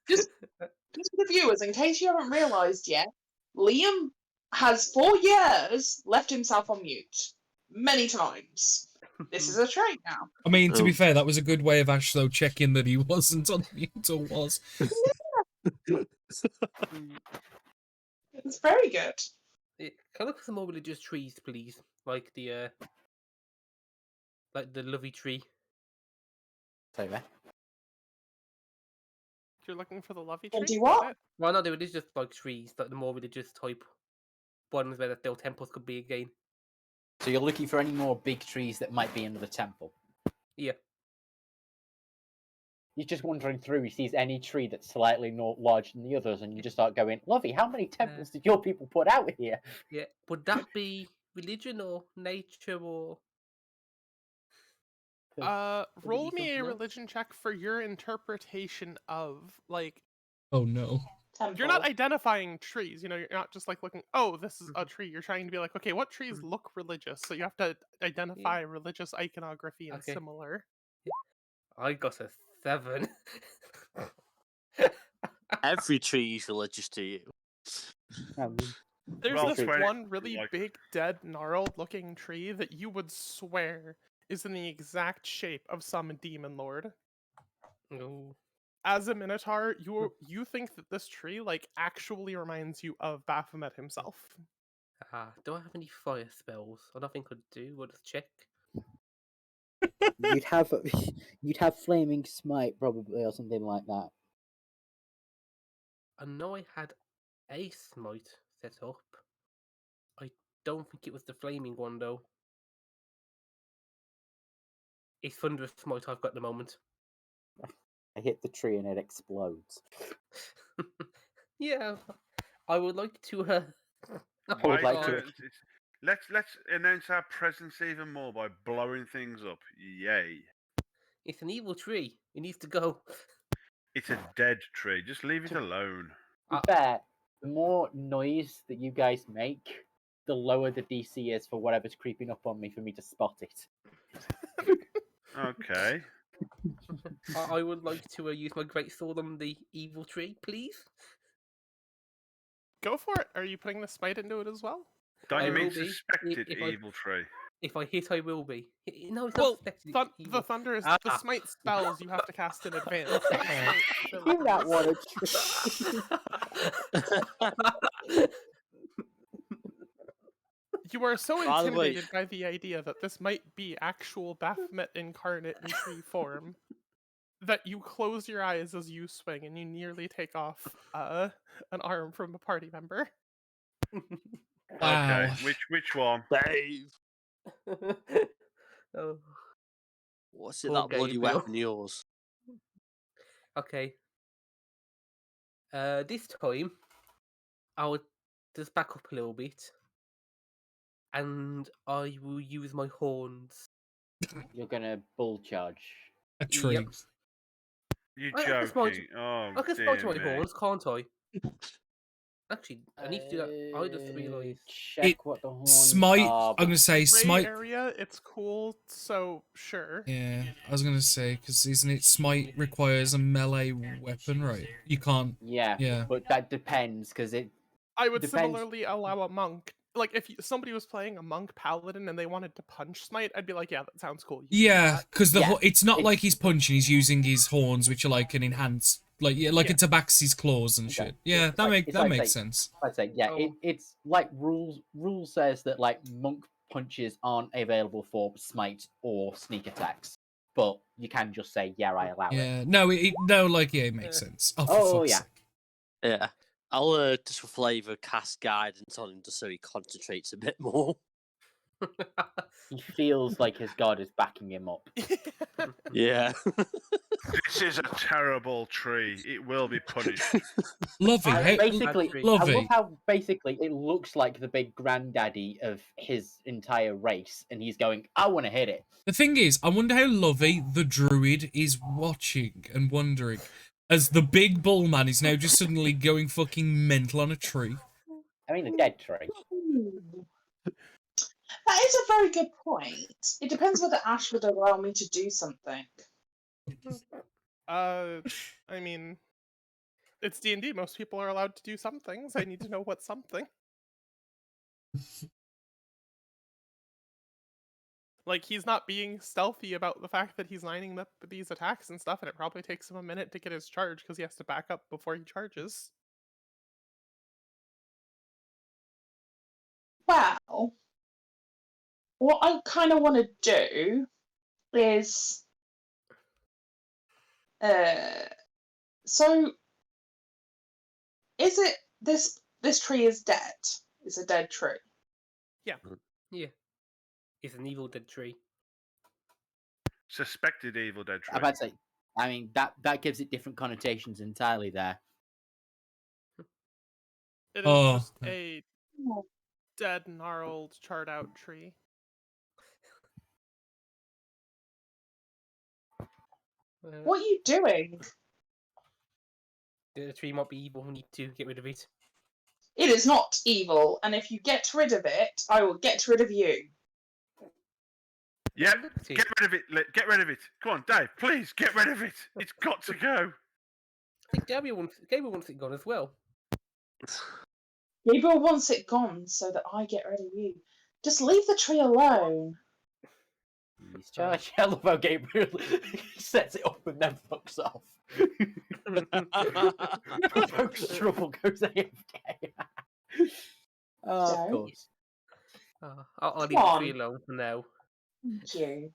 Just for the viewers, in case you haven't realised yet, Liam has 4 years left himself on mute. Many times. This is a trait now. I mean, to be Oh. fair, that was a good way of Ash, though, checking that he wasn't on mute or was. It's very good. Can I look for some more religious trees, please? Like the lovely tree. Sorry, man. You're looking for the lovey Well, tree? do Is what? that it? Well, not the religious like trees, like the more religious type ones where the temples could be again. So you're looking for any more big trees that might be under the temple. Yeah. You're just wandering through, he sees any tree that's slightly more larger than the others, and you just start going, Lovey, how many temples did your people put out here? Yeah. Would that be religion or nature or? Roll need me a something else? religion check for your interpretation of, like, Oh no. you're not Temple. identifying trees, you're not just like looking, oh, this is a tree. You're trying to be like, okay, what trees look religious? So you have to identify religious iconography and Okay. similar. I got a 7. Every tree is religious to you. There's Well, this 20, one really like- big, dead, gnarled looking tree that you would swear is in the exact shape of some demon lord. No. As a Minotaur, you think that this tree like actually reminds you of Baphomet himself. Do I have any fire spells? I don't think I do. I'll just check. You'd have flaming smite probably or something like that. I know I had a smite set up. I don't think it was the flaming one though. It's thunderous smite I've got at the moment. I hit the tree and it explodes. Yeah, I would like to. I would Wait, like to- let's announce our presence even more by blowing things up. Yay! It's an evil tree. It needs to go. It's a dead tree. Just leave it alone. To be fair, the more noise that you guys make, the lower the DC is for whatever's creeping up on me for me to spot it. Okay. I would like to use my great sword on the evil tree, please. Go for it. Are you putting the smite into it as well? Don't I you mean will be, suspected if I- evil tree? If I hit, I will be. No, it's Well, not suspected. It's the evil. thunder is the Ah. smite spells you have to cast in advance. You not want to. You are so By the way- intimidated by the idea that this might be actual Baphomet incarnate in tree form that you close your eyes as you swing and you nearly take off an arm from a party member. Wow. Okay. Which one? Dave, Oh, what's it? Poor That bloody Gabriel. weapon of yours? okay. This time, I would just back up a little bit, and I will use my horns. You're gonna bull charge. A tree. Yep. You I can smite- joking? Oh, I can dear spot my me. horns, can't I? Actually, I need to do that. I just realised. Check It- what the horns Smite. are. I'm gonna say Gray smite. area, it's cool, so sure. Yeah, I was gonna say because isn't it smite requires a melee weapon, right? You can't. Yeah, Yeah. but that depends because it. I would Depends. similarly allow a monk. Like, if somebody was playing a monk paladin and they wanted to punch smite, I'd be like, yeah, that sounds cool. You can do Yeah, that. because Yeah, it's not it's- like he's punching; he's using his horns, which are like an enhanced, like Yeah. a tabaxi's claws and Okay. shit. Yeah, It's that like- it's makes like, sense. I'd say, yeah, Oh. it's like rule says that like monk punches aren't available for smite or sneak attacks, but you can just say, yeah, I allow it. Yeah, no, it makes sense. Oh, for Oh, fuck's yeah. sake. Yeah. I'll just for flavour cast guidance on him just so he concentrates a bit more. He feels like his god is backing him up. Yeah. This is a terrible tree. It will be punished. Lovey, hey, Basically, I love Lovey. how basically it looks like the big granddaddy of his entire race, and he's going, I want to hit it. The thing is, I wonder how Lovey, the druid, is watching and wondering as the big bull man is now just suddenly going fucking mental on a tree. I mean, a dead tree. That is a very good point. It depends whether Ash would allow me to do something. I mean, it's D&D. Most people are allowed to do some things. I need to know what something. Like, he's not being stealthy about the fact that he's lining up these attacks and stuff, and it probably takes him a minute to get his charge because he has to back up before he charges. Well, what I kind of want to do is, so is it this tree is dead? It's a dead tree. Yeah. It's an evil dead tree. Suspected Evil Dead I'm tree. about to say, I mean, that gives it different connotations entirely there. It is Oh. just a dead, gnarled, charred out tree. What are you doing? The tree might be evil. We need to get rid of it. It is not evil, and if you get rid of it, I will get rid of you. Yeah, Look at it. get rid of it. Get rid of it. Come on, Dave, please get rid of it. It's got to go. I think Gabriel wants it gone as well. Gabriel wants it gone so that I get rid of you. Just leave the tree alone. He's charged. I love how Gabriel sets it up and then fucks off. Provokes trouble, goes AFK. Of Don't. course. I'll leave Come the on. tree alone for now. Thank you.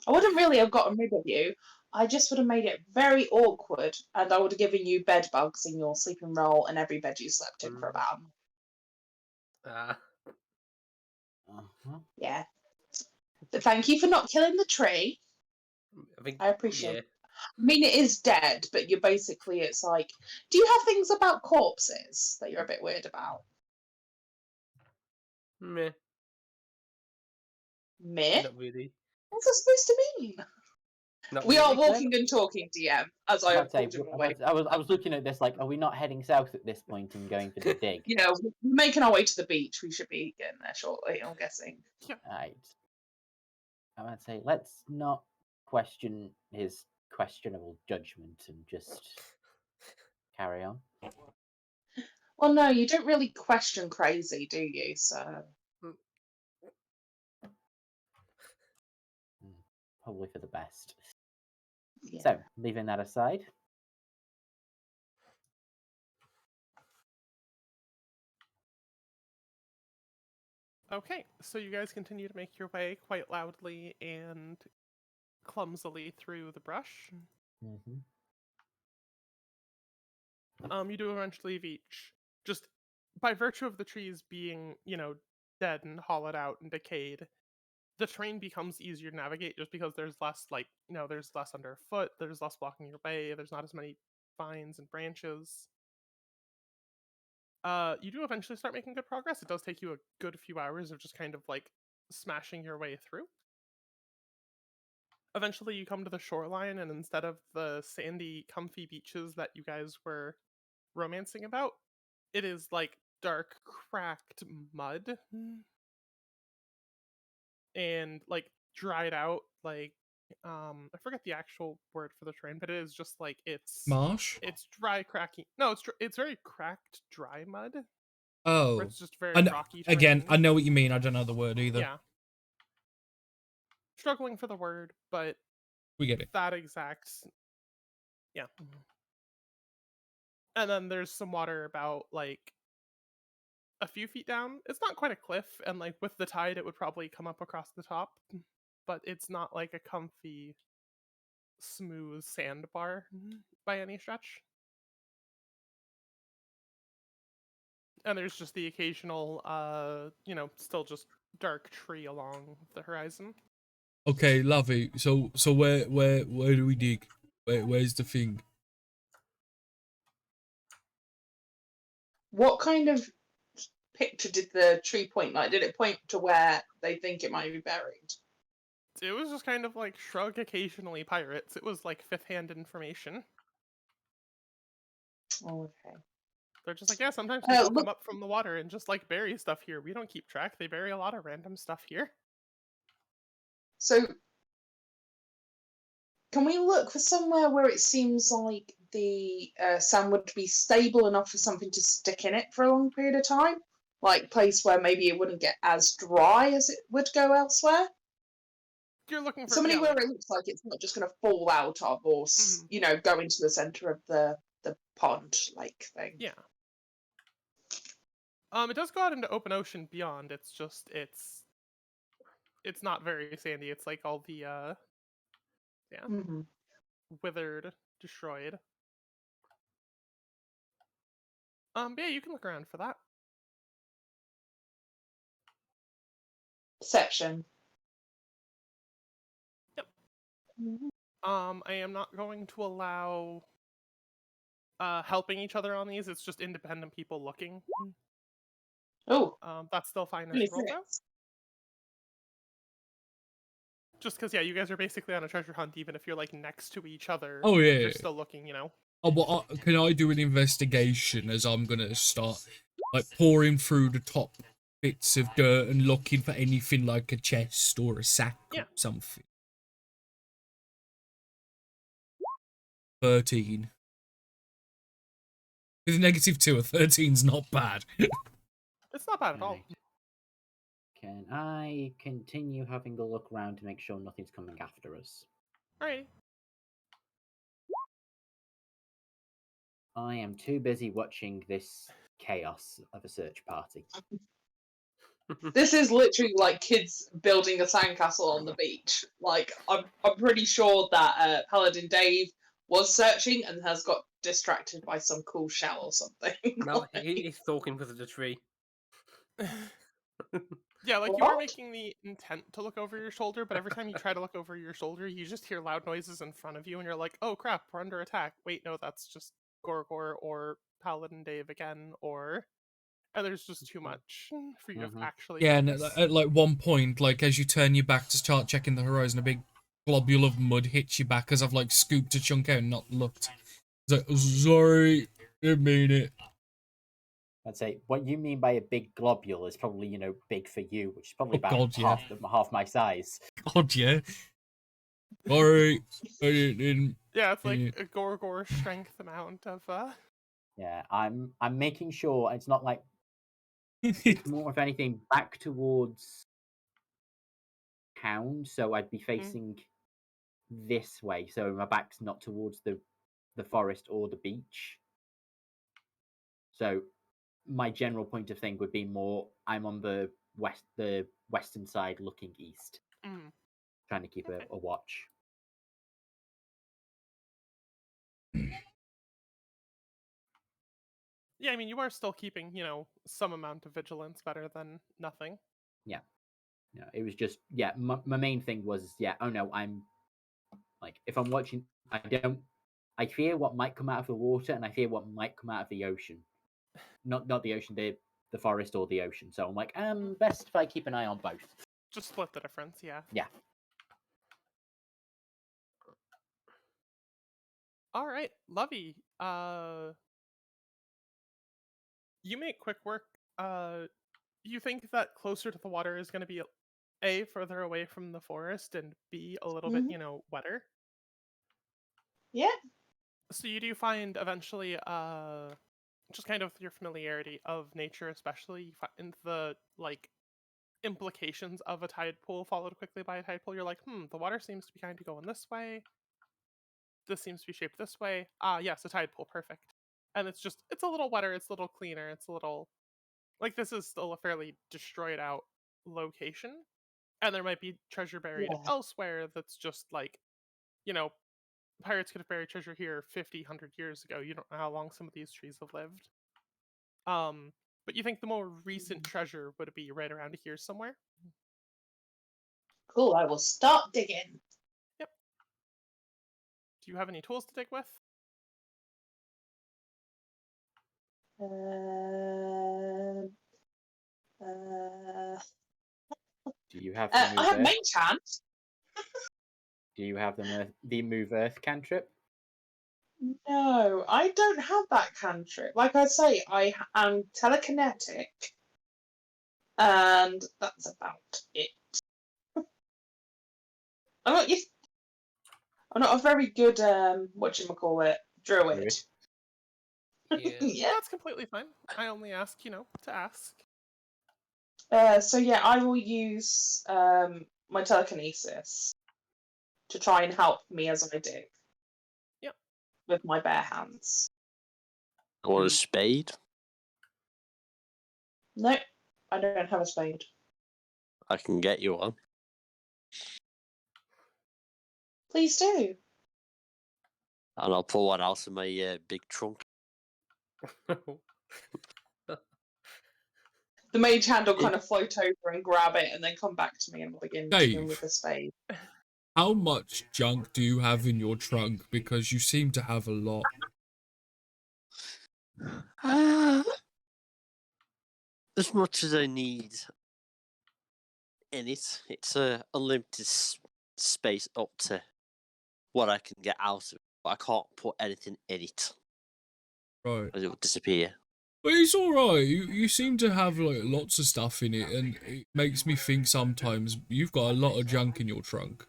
I wouldn't really have gotten rid of you. I just would have made it very awkward, and I would have given you bed bugs in your sleeping roll and every bed you slept in for about a month. Uh-huh. Yeah. But thank you for not killing the tree. I think. I appreciate Yeah. it. I mean, it is dead, but you're basically, it's like, do you have things about corpses that you're a bit weird about? Meh. Meh? Not really. What's that supposed to mean? Not We really. are walking and talking, DM, as I have pulled him away. I was looking at this like, are we not heading south at this point and going for the dig? You know, we're making our way to the beach. We should be getting there shortly, I'm guessing. Right. I would say let's not question his questionable judgment and just carry on. Well, no, you don't really question crazy, do you? So, Probably for the best. yeah. So, leaving that aside. Okay, so you guys continue to make your way quite loudly and clumsily through the brush. Mm-hmm. You do eventually reach, just by virtue of the trees being, dead and hollowed out and decayed, the terrain becomes easier to navigate just because there's less, there's less underfoot, there's less blocking your way, there's not as many vines and branches. You do eventually start making good progress. It does take you a good few hours of just kind of smashing your way through. Eventually you come to the shoreline, and instead of the sandy, comfy beaches that you guys were romancing about, it is dark, cracked mud. And dried out, I forget the actual word for the terrain, but it is just it's Marsh? it's dry, cracky. No, it's very cracked, dry mud. Oh. Where it's just very I know, rocky again, terrain. I know what you mean. I don't know the word either. Yeah. Struggling for the word, but We get it. that exact. Yeah. And then there's some water about a few feet down. It's not quite a cliff, and with the tide it would probably come up across the top, but it's not a comfy, smooth sandbar by any stretch. And there's just the occasional still just dark tree along the horizon. Okay, lovely. So where do we dig? Where's the thing? What kind of picture did the tree point like? Did it point to where they think it might be buried? It was just kind of shrug occasionally pirates. It was fifth hand information. Oh, okay. They're just yeah, sometimes people look- come up from the water and just bury stuff here. We don't keep track. They bury a lot of random stuff here. So, can we look for somewhere where it seems like the sand would be stable enough for something to stick in it for a long period of time? Like place where maybe it wouldn't get as dry as it would go elsewhere? You're looking for Somebody where it looks like it's not just going to fall out of or, go into the center of the pond like thing. Yeah. It does go out into open ocean beyond. It's just it's not very sandy. It's all the withered, destroyed. But yeah, you can look around for that. Perception. Yep. Mhm. I am not going to allow helping each other on these. It's just independent people looking. Oh, That's still fine as 26. roll though. Just because, yeah, you guys are basically on a treasure hunt, even if you're like next to each other. Oh, yeah. You're still looking, you know. Oh, well, can I do an investigation as I'm gonna start, like, pouring through the top bits of dirt and looking for anything like a chest or a sack Yeah. or something? 13. With a -2, a 13's not bad. It's not bad at all. Right. Can I continue having a look around to make sure nothing's coming after us? Alrighty. I am too busy watching this chaos of a search party. This is literally like kids building a sandcastle on the beach. Like, I'm pretty sure that Paladin Dave was searching and has got distracted by some cool shell or something. No, he's talking because of the tree. Yeah, like you are What? making the intent to look over your shoulder, but every time you try to look over your shoulder, you just hear loud noises in front of you, and you're like, "Oh crap, we're under attack!" Wait, no, that's just Gorgor or Paladin Dave again, or and there's just too much for you to actually. Yeah, and focus. at like one point, like as you turn your back to start checking the horizon, a big globule of mud hits you back as I've like scooped a chunk out and not looked. It's like, sorry, didn't mean it. I'd say what you mean by a big globule is probably, big for you, which is probably Oh, about God, yeah. half my size. God, yeah. Sorry, I didn't. Yeah, it's like Yeah. a Gorgor strength amount of. Yeah, I'm making sure it's not like it's more, if anything, back towards town. So I'd be facing this way, so my back's not towards the forest or the beach. So my general point of thing would be more I'm on the western side looking east, trying to keep a watch. Yeah, I mean, you are still keeping, some amount of vigilance, better than nothing. Yeah, it was just my main thing was oh no, I'm like, if I'm watching, I fear what might come out of the water, and I fear what might come out of the ocean. Not the ocean, the forest or the ocean. So I'm like, best if I keep an eye on both. Just split the difference, yeah. Yeah. All right, Lovey. You make quick work. You think that closer to the water is going to be A, further away from the forest, and B, a little bit, wetter. Yeah. So you do find eventually, just kind of your familiarity of nature, especially, you find the implications of a tide pool followed quickly by a tide pool. You're like, the water seems to be kind of going this way. This seems to be shaped this way. Yes, a tide pool, perfect. And it's a little wetter, it's a little cleaner, it's a little this is still a fairly destroyed out location. And there might be treasure buried elsewhere that's just pirates could have buried treasure here 50, 100 years ago. You don't know how long some of these trees have lived. But you think the more recent treasure would be right around here somewhere? Cool, I will start digging. Yep. Do you have any tools to dig with? Do you have I have mage hand. Do you have the move earth cantrip? No, I don't have that cantrip. Like I say, I am telekinetic, and that's about it. I'm not a very good whatchamacallit, druid. Yeah. That's completely fine. I only ask, to ask. So yeah, I will use my telekinesis to try and help me as I dig. Yep. With my bare hands. Or a spade? No, I don't have a spade. I can get you one. Please do. And I'll pull one out of my big trunk. The mage hand will kind of float over and grab it and then come back to me and I'll begin Dave. with the spade. How much junk do you have in your trunk? Because you seem to have a lot. As much as I need in it. It's a unlimited space up to what I can get out of it, but I can't put anything in it, Right. or it will disappear. But it's alright. You seem to have like lots of stuff in it, and it makes me think sometimes you've got a lot of junk in your trunk.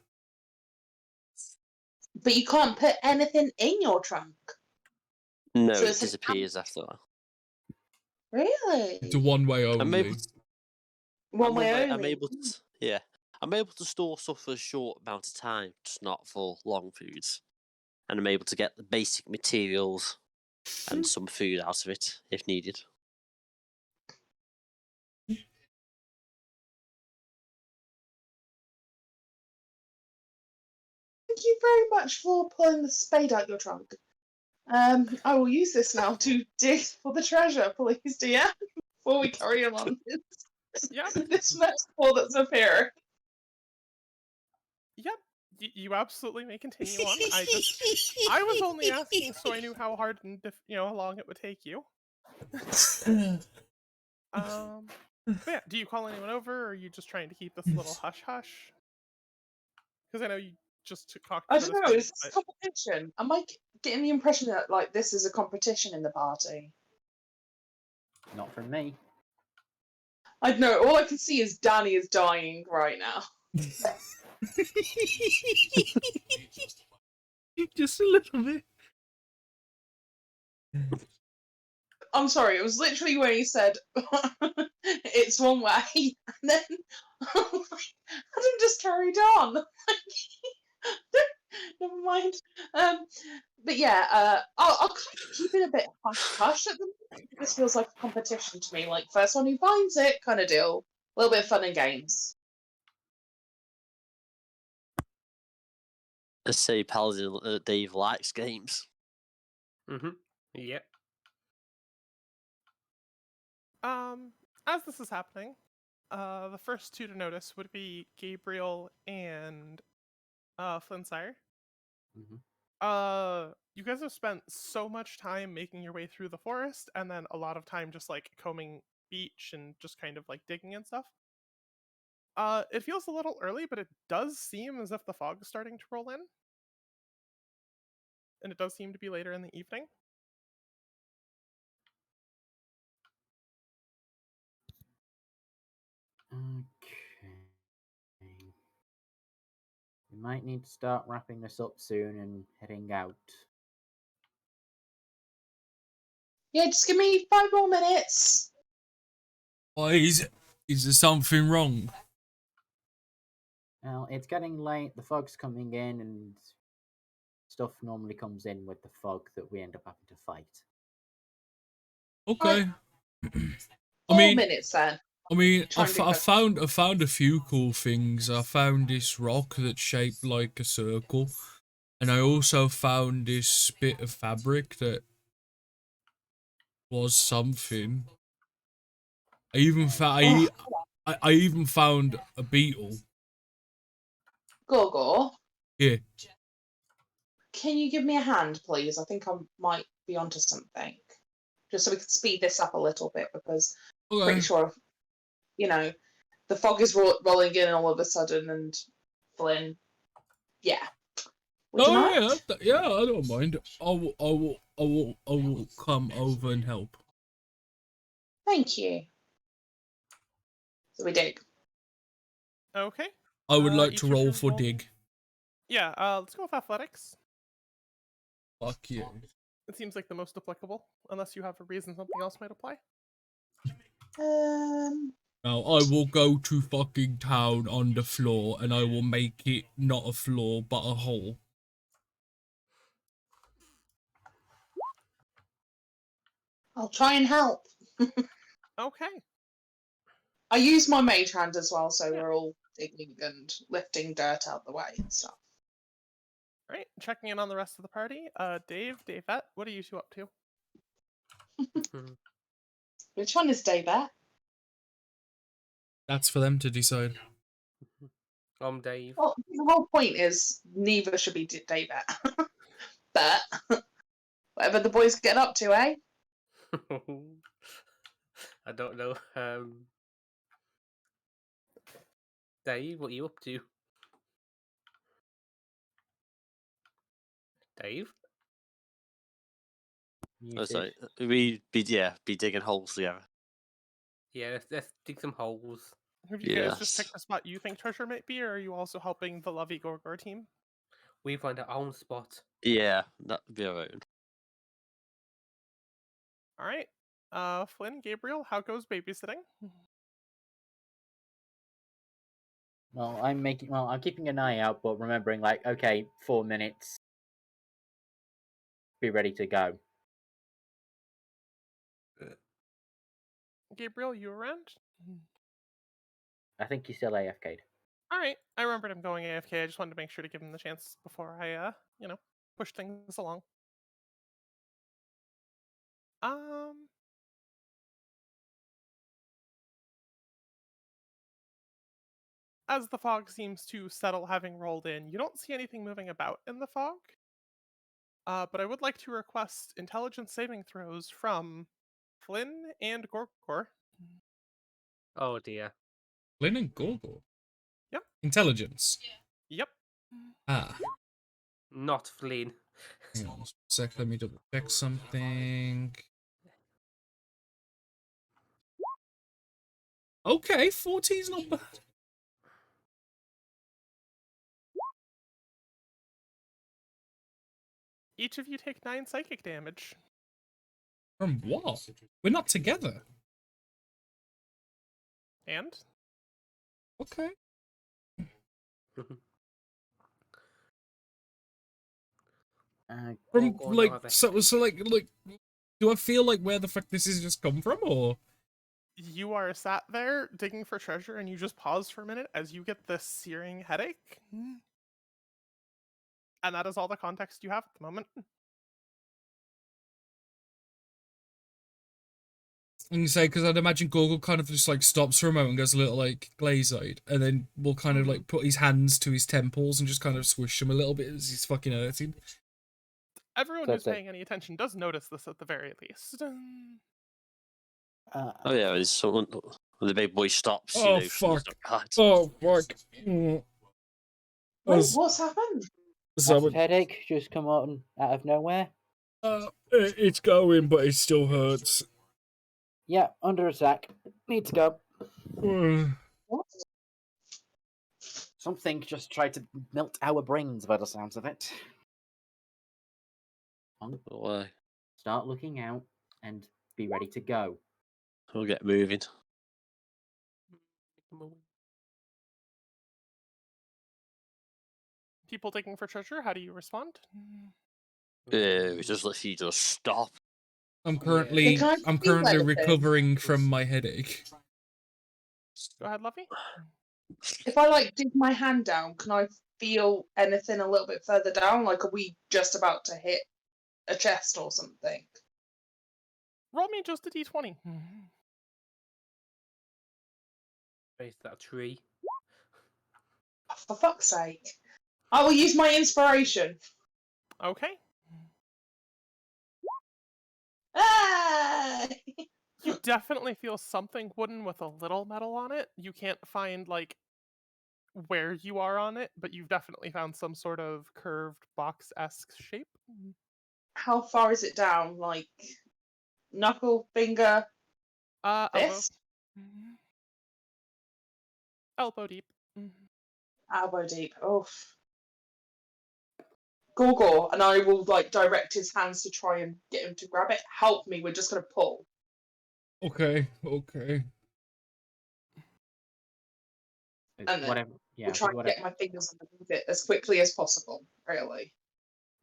But you can't put anything in your trunk. No, So it it's an disappears after that. Really? It's a one-way I'm able only. to, One way only. I'm able to, yeah. I'm able to store stuff for a short amount of time, just not for long foods. And I'm able to get the basic materials and some food out of it if needed. Thank you very much for pulling the spade out your trunk. I will use this now to dig for the treasure, please, dear. Before we carry on Yep. this metaphor that's up here. Yep. You absolutely may continue on. I was only asking so I knew how hard and how long it would take you. But yeah, do you call anyone over, or are you just trying to keep this a little hush hush? Because I know you just talked. I don't know. Is this a competition? Am I getting the impression that like this is a competition in the party? Not from me. I don't know. All I can see is Danny is dying right now. Just a little bit. I'm sorry, it was literally when he said it's one way, and then Adam just carried on. Never mind. But yeah, I'll kind of keep it a bit hush at the moment. This feels like a competition to me, like first one who finds it kind of deal. A little bit of fun and games. Let's say Paladin Dave likes games. Yep. As this is happening, the first two to notice would be Gabriel and Flintsire. Mm-hmm. You guys have spent so much time making your way through the forest, and then a lot of time just like combing beach and just kind of like digging and stuff. It feels a little early, but it does seem as if the fog is starting to roll in. And it does seem to be later in the evening. Okay. We might need to start wrapping this up soon and heading out. Yeah, just give me 5 more minutes. Why is there something wrong? Well, it's getting late, the fog's coming in, and stuff normally comes in with the fog that we end up having to fight. Okay. 4 minutes then. I found a few cool things. I found this rock that's shaped like a circle, and I also found this bit of fabric that was something. I even found a beetle. Gorgor, Yeah. can you give me a hand, please? I think I might be onto something. Just so we can speed this up a little bit, because I'm pretty sure, the fog is rolling in all of a sudden, and Flynn, yeah. Would you mind? Yeah, I don't mind. I will come over and help. Thank you. So we dig. Okay. I would like each to of roll you for dig. Yeah, let's go with athletics. Fuck you. It seems like the most applicable, unless you have a reason something else might apply. Now I will go to fucking town on the floor, and I will make it not a floor but a hole. I'll try and help. Okay. I use my mage hand as well, so we're all digging and lifting dirt out the way and stuff. Right, checking in on the rest of the party. Davette, what are you two up to? Which one is Davette? That's for them to decide. I'm Dave. Well, the whole point is neither should be David. But whatever the boys get up to, eh? I don't know. Dave, what are you up to? Dave? That's Muted. right. We'd be digging holes together. Yeah, let's dig some holes. Have you guys just Yes. picked the spot you think treasure might be, or are you also helping the Lovey Gorgor team? We find our own spot. Yeah, that'd be around. All right. Flynn, Gabriel, how goes babysitting? Well, I'm keeping an eye out, but remembering, like, okay, 4 minutes. Be ready to go. Gabriel, you around? I think he's still AFK'd. All right. I remembered him going AFK. I just wanted to make sure to give him the chance before I, push things along. As the fog seems to settle, having rolled in, you don't see anything moving about in the fog. But I would like to request intelligence saving throws from Flynn and Gorgor. Oh dear. Flynn and Gorgor. Yep. Intelligence. Yep. Ah. Not Flynn. Hang on a sec, let me double check something. Okay, 14's not bad. Each of you take 9 psychic damage. From what? We're not together. And? Okay. From Gorgor like, not have so like, do I feel like where the fuck this has just come from, or? You are sat there digging for treasure and you just pause for a minute as you get this searing headache. And that is all the context you have at the moment. And you say, because I'd imagine Gorgor kind of just like stops for a moment and goes a little like glaze-eyed, and then will kind of like put his hands to his temples and just kind of swish him a little bit as he's fucking hurting. Everyone So who's it's paying any attention does notice this at the very least. Oh yeah, there's someone when the big boy stops. Oh, you know, fuck. God. Oh fuck. Wait, Was- what's happened? Massive headache just come out of nowhere. It's going, but it still hurts. Yeah, under attack. Need to go. What? Something just tried to melt our brains by the sounds of it. Why? Start looking out and be ready to go. We'll get moving. People digging for treasure, how do you respond? We just literally just stop. I'm currently Can I I'm feel currently anything? recovering from my headache. Go ahead, Lovey. If I like dig my hand down, can I feel anything a little bit further down? Like, are we just about to hit a chest or something? Roll me just a d20. Face that tree. For fuck's sake. I will use my inspiration. Okay. Ah! You definitely feel something wooden with a little metal on it. You can't find, like, where you are on it, but you've definitely found some sort of curved box-esque shape. How far is it down? Like, knuckle, finger, Elbow. fist? Elbow deep. Elbow deep. Oof. Gorgor, and I will like direct his hands to try and get him to grab it. Help me, we're just gonna pull. Okay. And then Whatever. Yeah, we'll try and whatever. get my fingers underneath it as quickly as possible, really.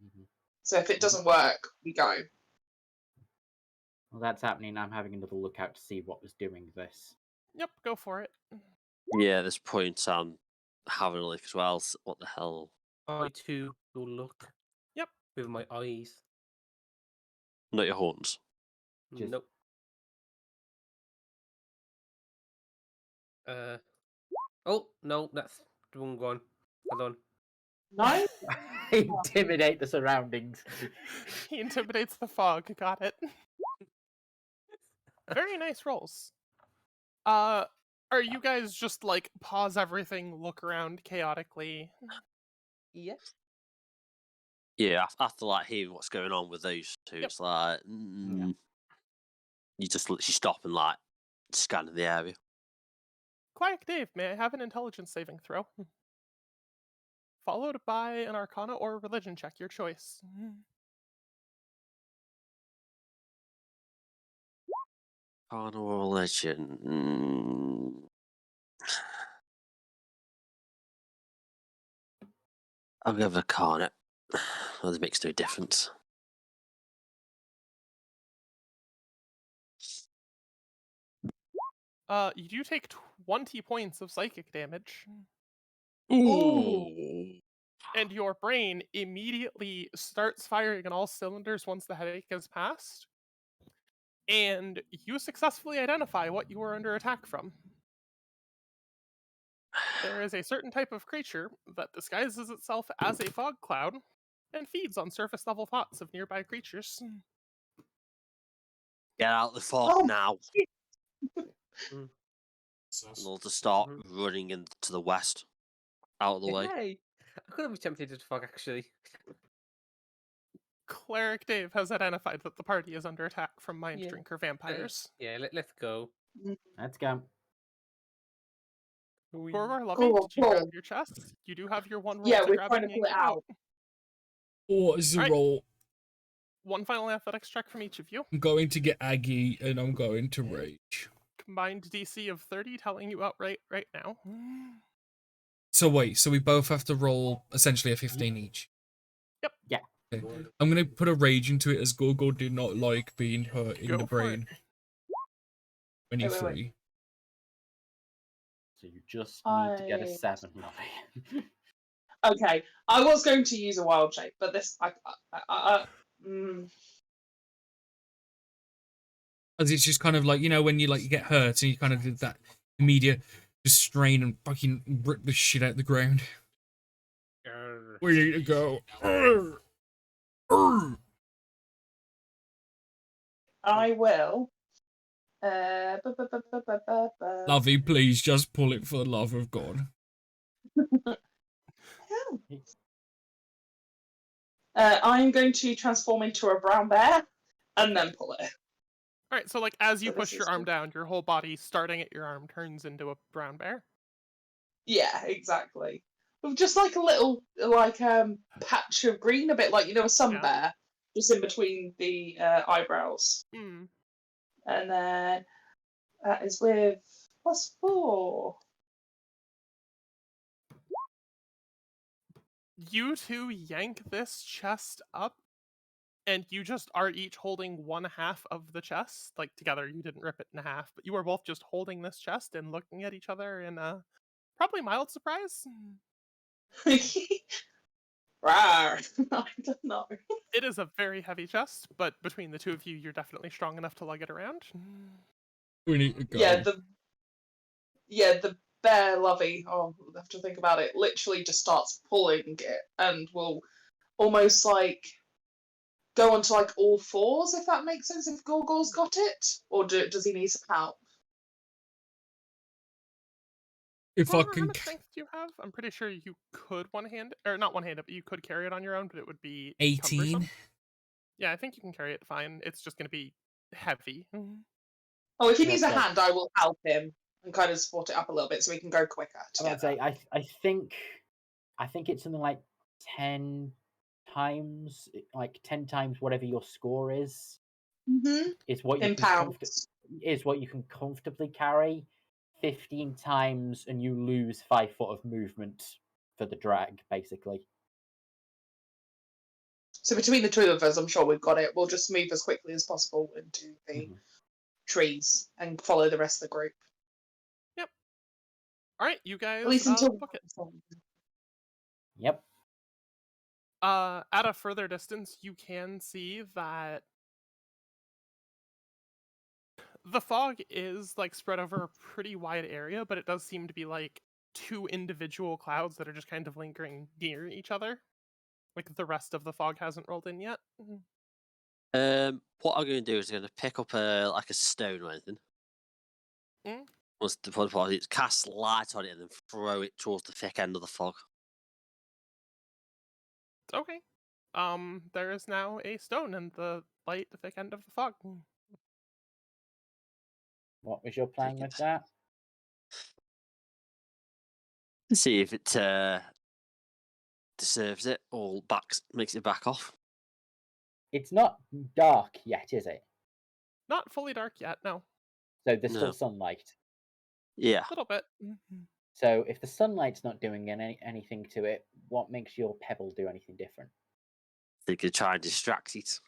Mhm. So if it doesn't work, we go. Well, that's happening. I'm having another look out to see what was doing this. Yep, go for it. Yeah, at this point I'm having a look as well. What the hell? I too will look. Yep. With my eyes. Not your horns. Just- Nope. Oh no, that's the wrong one. Hold on. No? Intimidate the surroundings. He intimidates the fog. Got it. Very nice rolls. Are you guys just like pause everything, look around chaotically? Yeah. Yeah, after like hearing what's going on with those two, Yep. it's like you just literally stop and like scan the area. Quiet Dave, may I have an intelligence saving throw? Followed by an Arcana or Religion check, your choice. Carnal religion. I'll go with Carnot. Well, it makes no difference. You do take 20 points of psychic damage, Ooh. and your brain immediately starts firing on all cylinders once the headache has passed, and you successfully identify what you were under attack from. There is a certain type of creature that disguises itself as a fog cloud and feeds on surface level thoughts of nearby creatures. Get out the fog Oh, now. shit. And they'll just start running into the west. Out of the way. Hey, I could have attempted to fog actually. Cleric Dave has identified that the party is under attack from mind Yeah. drinker vampires. Yeah, let's go. Let's go. Gorgor Lovey, Cool, did you grab cool. your chest? You do have your one roll Yeah, to we're grab trying it to and pull it get out. What is the Alright. roll? One final athletics check from each of you. I'm going to get Aggie and I'm going to rage. Combined DC of 30, telling you outright right now. So wait, so we both have to roll essentially a 15 each. Yep. Yeah. Okay. I'm gonna put a rage into it as Gorgor did not like being hurt in Go the for it. brain. 23. Wait. So you just need to get a I- 7, Lovey. Okay, I was going to use a wild shape, but this, As it's just kind of like, you know, when you like you get hurt and you kind of did that immediate just strain and fucking rip the shit out the ground. We need to go. Urgh. Urgh. I will. Lovey, please just pull it for the love of God. I'm going to transform into a brown bear and then pull it. Alright, so like as you So this push your is arm good. down, your whole body starting at your arm turns into a brown bear. Yeah, exactly. With just like a little patch of green, a bit like a sun Yeah. bear, just in between the eyebrows. Mm. And then that is with +4. You two yank this chest up, and you just are each holding one half of the chest. Like together, you didn't rip it in half, but you are both just holding this chest and looking at each other in a probably mild surprise. Rawr. I don't know. It is a very heavy chest, but between the two of you, you're definitely strong enough to lug it around. We need to go. Yeah, the bear Lovey, oh, we'll have to think about it, literally just starts pulling it and will almost like go onto like all fours, if that makes sense, if Gorgor's got it? Or does he need some help? If I How can. much strength do you have? I'm pretty sure you could one-hand, or not one-hand, but you could carry it on your own, but it would be 18. cumbersome. Yeah, I think you can carry it fine. It's just going to be heavy. Oh, if he Yeah, needs a so- hand, I will help him and kind of support it up a little bit so we can go quicker I would together. say I think it's something like 10 times, like 10 times whatever your score is Mm-hmm. what you In can pounds. is what you can comfortably carry. 15 times and you lose 5 foot of movement for the drag, basically. So between the two of us, I'm sure we've got it. We'll just move as quickly as possible into the trees and follow the rest of the group. Yep. All right, you guys. At least until. book it. Yep. At a further distance, you can see that The fog is like spread over a pretty wide area, but it does seem to be like two individual clouds that are just kind of lingering near each other. Like the rest of the fog hasn't rolled in yet. What I'm going to do is I'm going to pick up a stone or anything. Mm. Once the body, cast light on it and then throw it towards the thick end of the fog. Okay. There is now a stone in the light, the thick end of the fog. What was your plan Take with it. that? See if it deserves it or makes it back off. It's not dark yet, is it? Not fully dark yet, no. So there's No. still sunlight. Yeah. A little bit. So if the sunlight's not doing anything to it, what makes your pebble do anything different? They could try and distract it.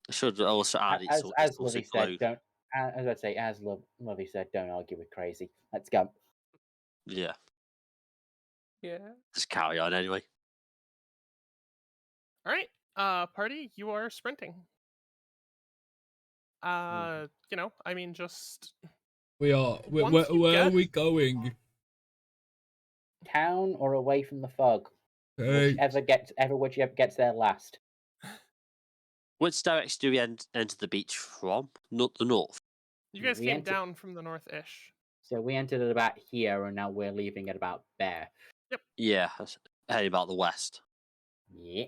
I should also add it so As it's also Lovey said, glowed. don't. As I'd say, as Lovey said, don't argue with crazy. Let's go. Yeah. Yeah. Just carry on anyway. All right. Party, you are sprinting. You know, I mean, just We are. Once you Where are get- we going? Town or away from the fog? Hey, Whichever gets there last. Which direction do we enter the beach from? Not the north. you guys We came entered- down from the north-ish. So we entered at about here, and now we're leaving at about there. Yeah, heading about the west. Yeah.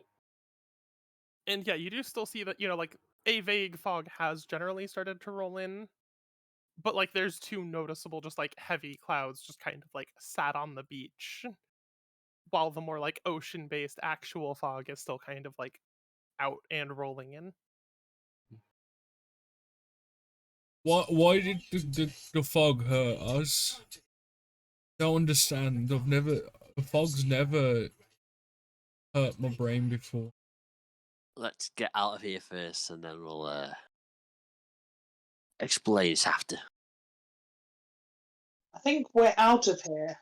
And yeah, you do still see that, you know, like a vague fog has generally started to roll in. But like there's two noticeable just like heavy clouds just kind of like sat on the beach. While the more like ocean-based actual fog is still kind of like out and rolling in. why did the fog hurt us? Don't understand. The fog's never hurt my brain before. Let's get out of here first, and then we'll explain it after. I think we're out of here.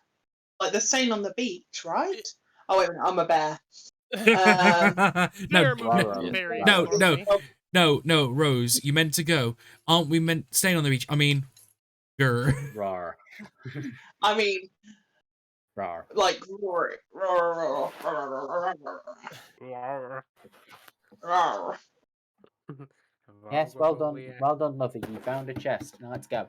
Like they're staying on the beach, right? Oh wait a minute, I'm a bear. They're no, moving very no, slowly. no, Rose, you meant to go. Aren't we meant staying on the beach? I mean, grr. Rawr. I mean, Rawr. like roar, roar, roar, roar, roar, roar. Yes, well done. Well done, Lovey. You found a chest. Now let's go.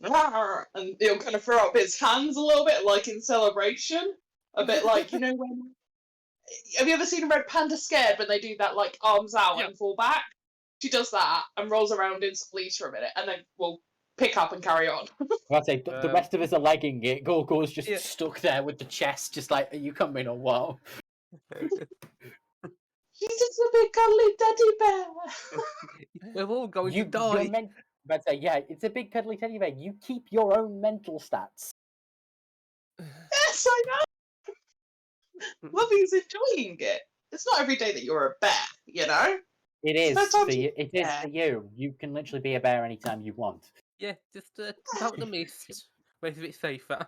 Roar. And he'll kind of throw up his hands a little bit, like in celebration. A bit like, you know, when. Have you ever seen a red panda scared when they do that, like arms out Yeah. and fall back? She does that and rolls around in some leaves for a minute, and then we'll pick up and carry on. I'd say the rest of us are legging it. Gorgo's just Yeah. stuck there with the chest, just like, are you coming or what? He's just a big cuddly teddy bear. We're all going to You're die. I'd say, yeah, it's a big cuddly teddy bear. You keep your own mental stats. Yes, I know. Lovey's enjoying it. It's not every day that you're a bear, you know? It is That's for on you. It is yeah. for you. You can literally be a bear anytime you want. Yeah, just out the mist. Where's it safer?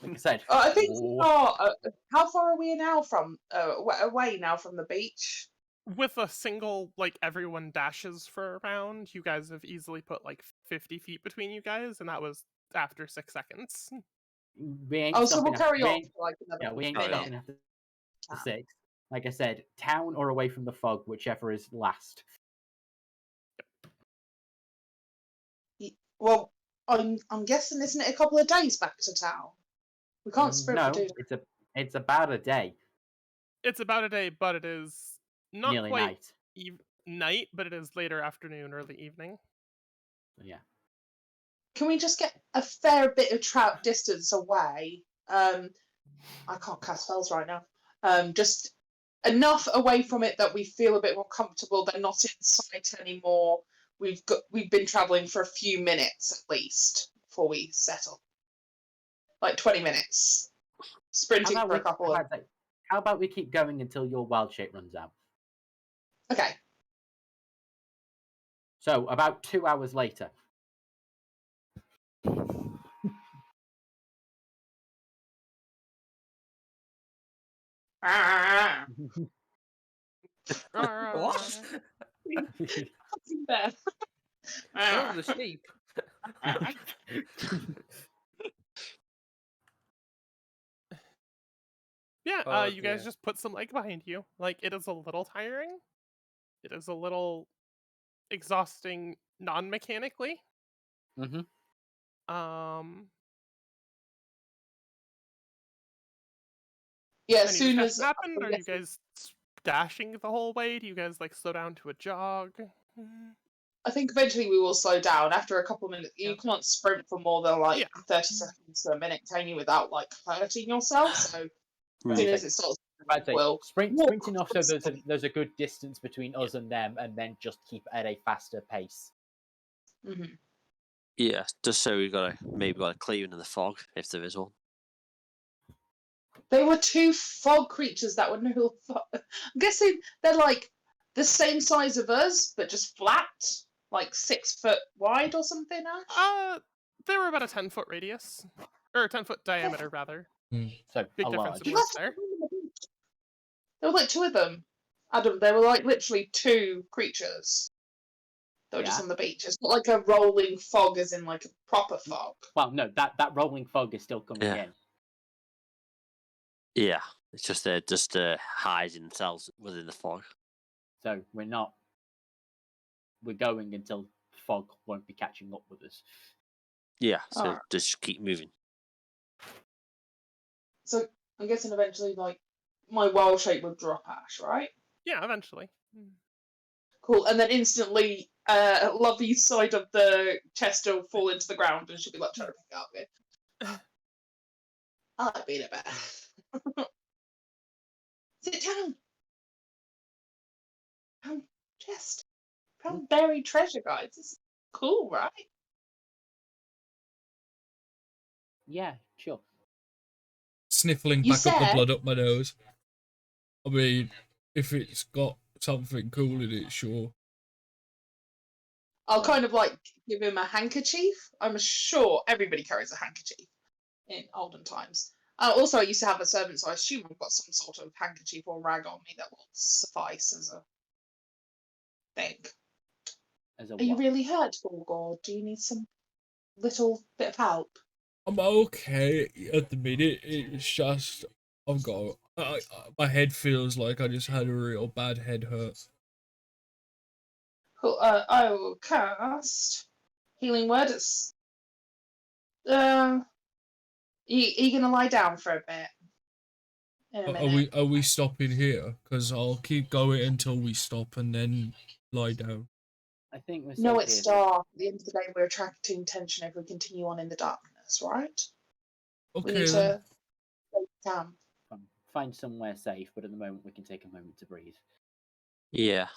Like I said, I think we oh, are. How far are we now from away now from the beach? With a single, like, everyone dashes for a round, you guys have easily put, like, 50 feet between you guys, and that was after 6 seconds. we ain't Oh, so stopping we'll carry we on ain't- for like another. Yeah, we ain't Carry on. stopping after 6. Like I said, town or away from the fog, whichever is last. Well, I'm guessing, isn't it a couple of days back to town? We can't sprint No, for 2 it's about a day, It's about a day, but it is not nearly quite night. night, but it is later afternoon, early evening. Yeah. Can we just get a fair bit of trout distance away? I can't cast spells right now. Just enough away from it that we feel a bit more comfortable. They're not in sight anymore. We've been traveling for a few minutes at least before we settle. Like 20 minutes. Sprinting for a couple of. How about we keep going until your wild shape runs out? Okay. So about 2 hours later. Ah, What? fucking bear. Oh, the sheep. Yeah, Oh, you guys dear. just put some leg behind you. Like, it is a little tiring. It is a little exhausting non-mechanically. Mhm. Yeah, as Any soon discussion as happened? I'm Are you guessing- guys dashing the whole way? Do you guys like slow down to a jog? I think eventually we will slow down after a couple of minutes. You Yeah. can't sprint for more than like Yeah. 30 seconds to a minute, can you, without like hurting yourself? So as soon as it starts, I'd say we'll sprint walk enough so there's a good distance between us and them, and then just keep at a faster pace. Mhm. Yeah, just so we maybe got a clearing in the fog if there is one. They were two fog creatures that were no. I'm guessing they're like the same size of us, but just flat, like 6 foot wide or something. Ash? They were about a 10-foot radius, or 10-foot diameter rather. So Big a difference large. in You width guys there. there were like two of them. Adam, they were like literally two creatures. They were just Yeah. on the beach. It's not like a rolling fog, as in like a proper fog. Well, no, that rolling fog is still coming Yeah. in. Yeah, it's just hiding themselves within the fog. So we're going until fog won't be catching up with us. Yeah, so Alright. just keep moving. So I'm guessing eventually, like, my wild shape would drop Ash, right? Yeah, eventually. Cool. And then instantly, Lovey's side of the chest will fall into the ground, and she'll be like trying to pick it up again. I like being a bear. Sit down. Found chest. Found buried treasure, guys. This is cool, right? Yeah, sure. Sniffling You back up the said- blood up my nose. I mean, if it's got something cool in it, sure. I'll kind of like give him a handkerchief. I'm sure everybody carries a handkerchief in olden times. Also, I used to have a servant, so I assume I've got some sort of handkerchief or rag on me that will suffice as a thing. As a Are you what? really hurt, Gorgor? Do you need some little bit of help? I'm okay at the minute. It's just I've got my head feels like I just had a real bad head hurt. Cool. I will cast Healing Word. It's you gonna lie down for a bit? In a minute. Are we stopping here? Because I'll keep going until we stop and then lie down. I think we're No, safe it's here. dark. At the end of the day, we're attracting attention if we continue on in the darkness, right? We Okay need then. to stay calm. Find somewhere safe, but at the moment we can take a moment to breathe. Yeah,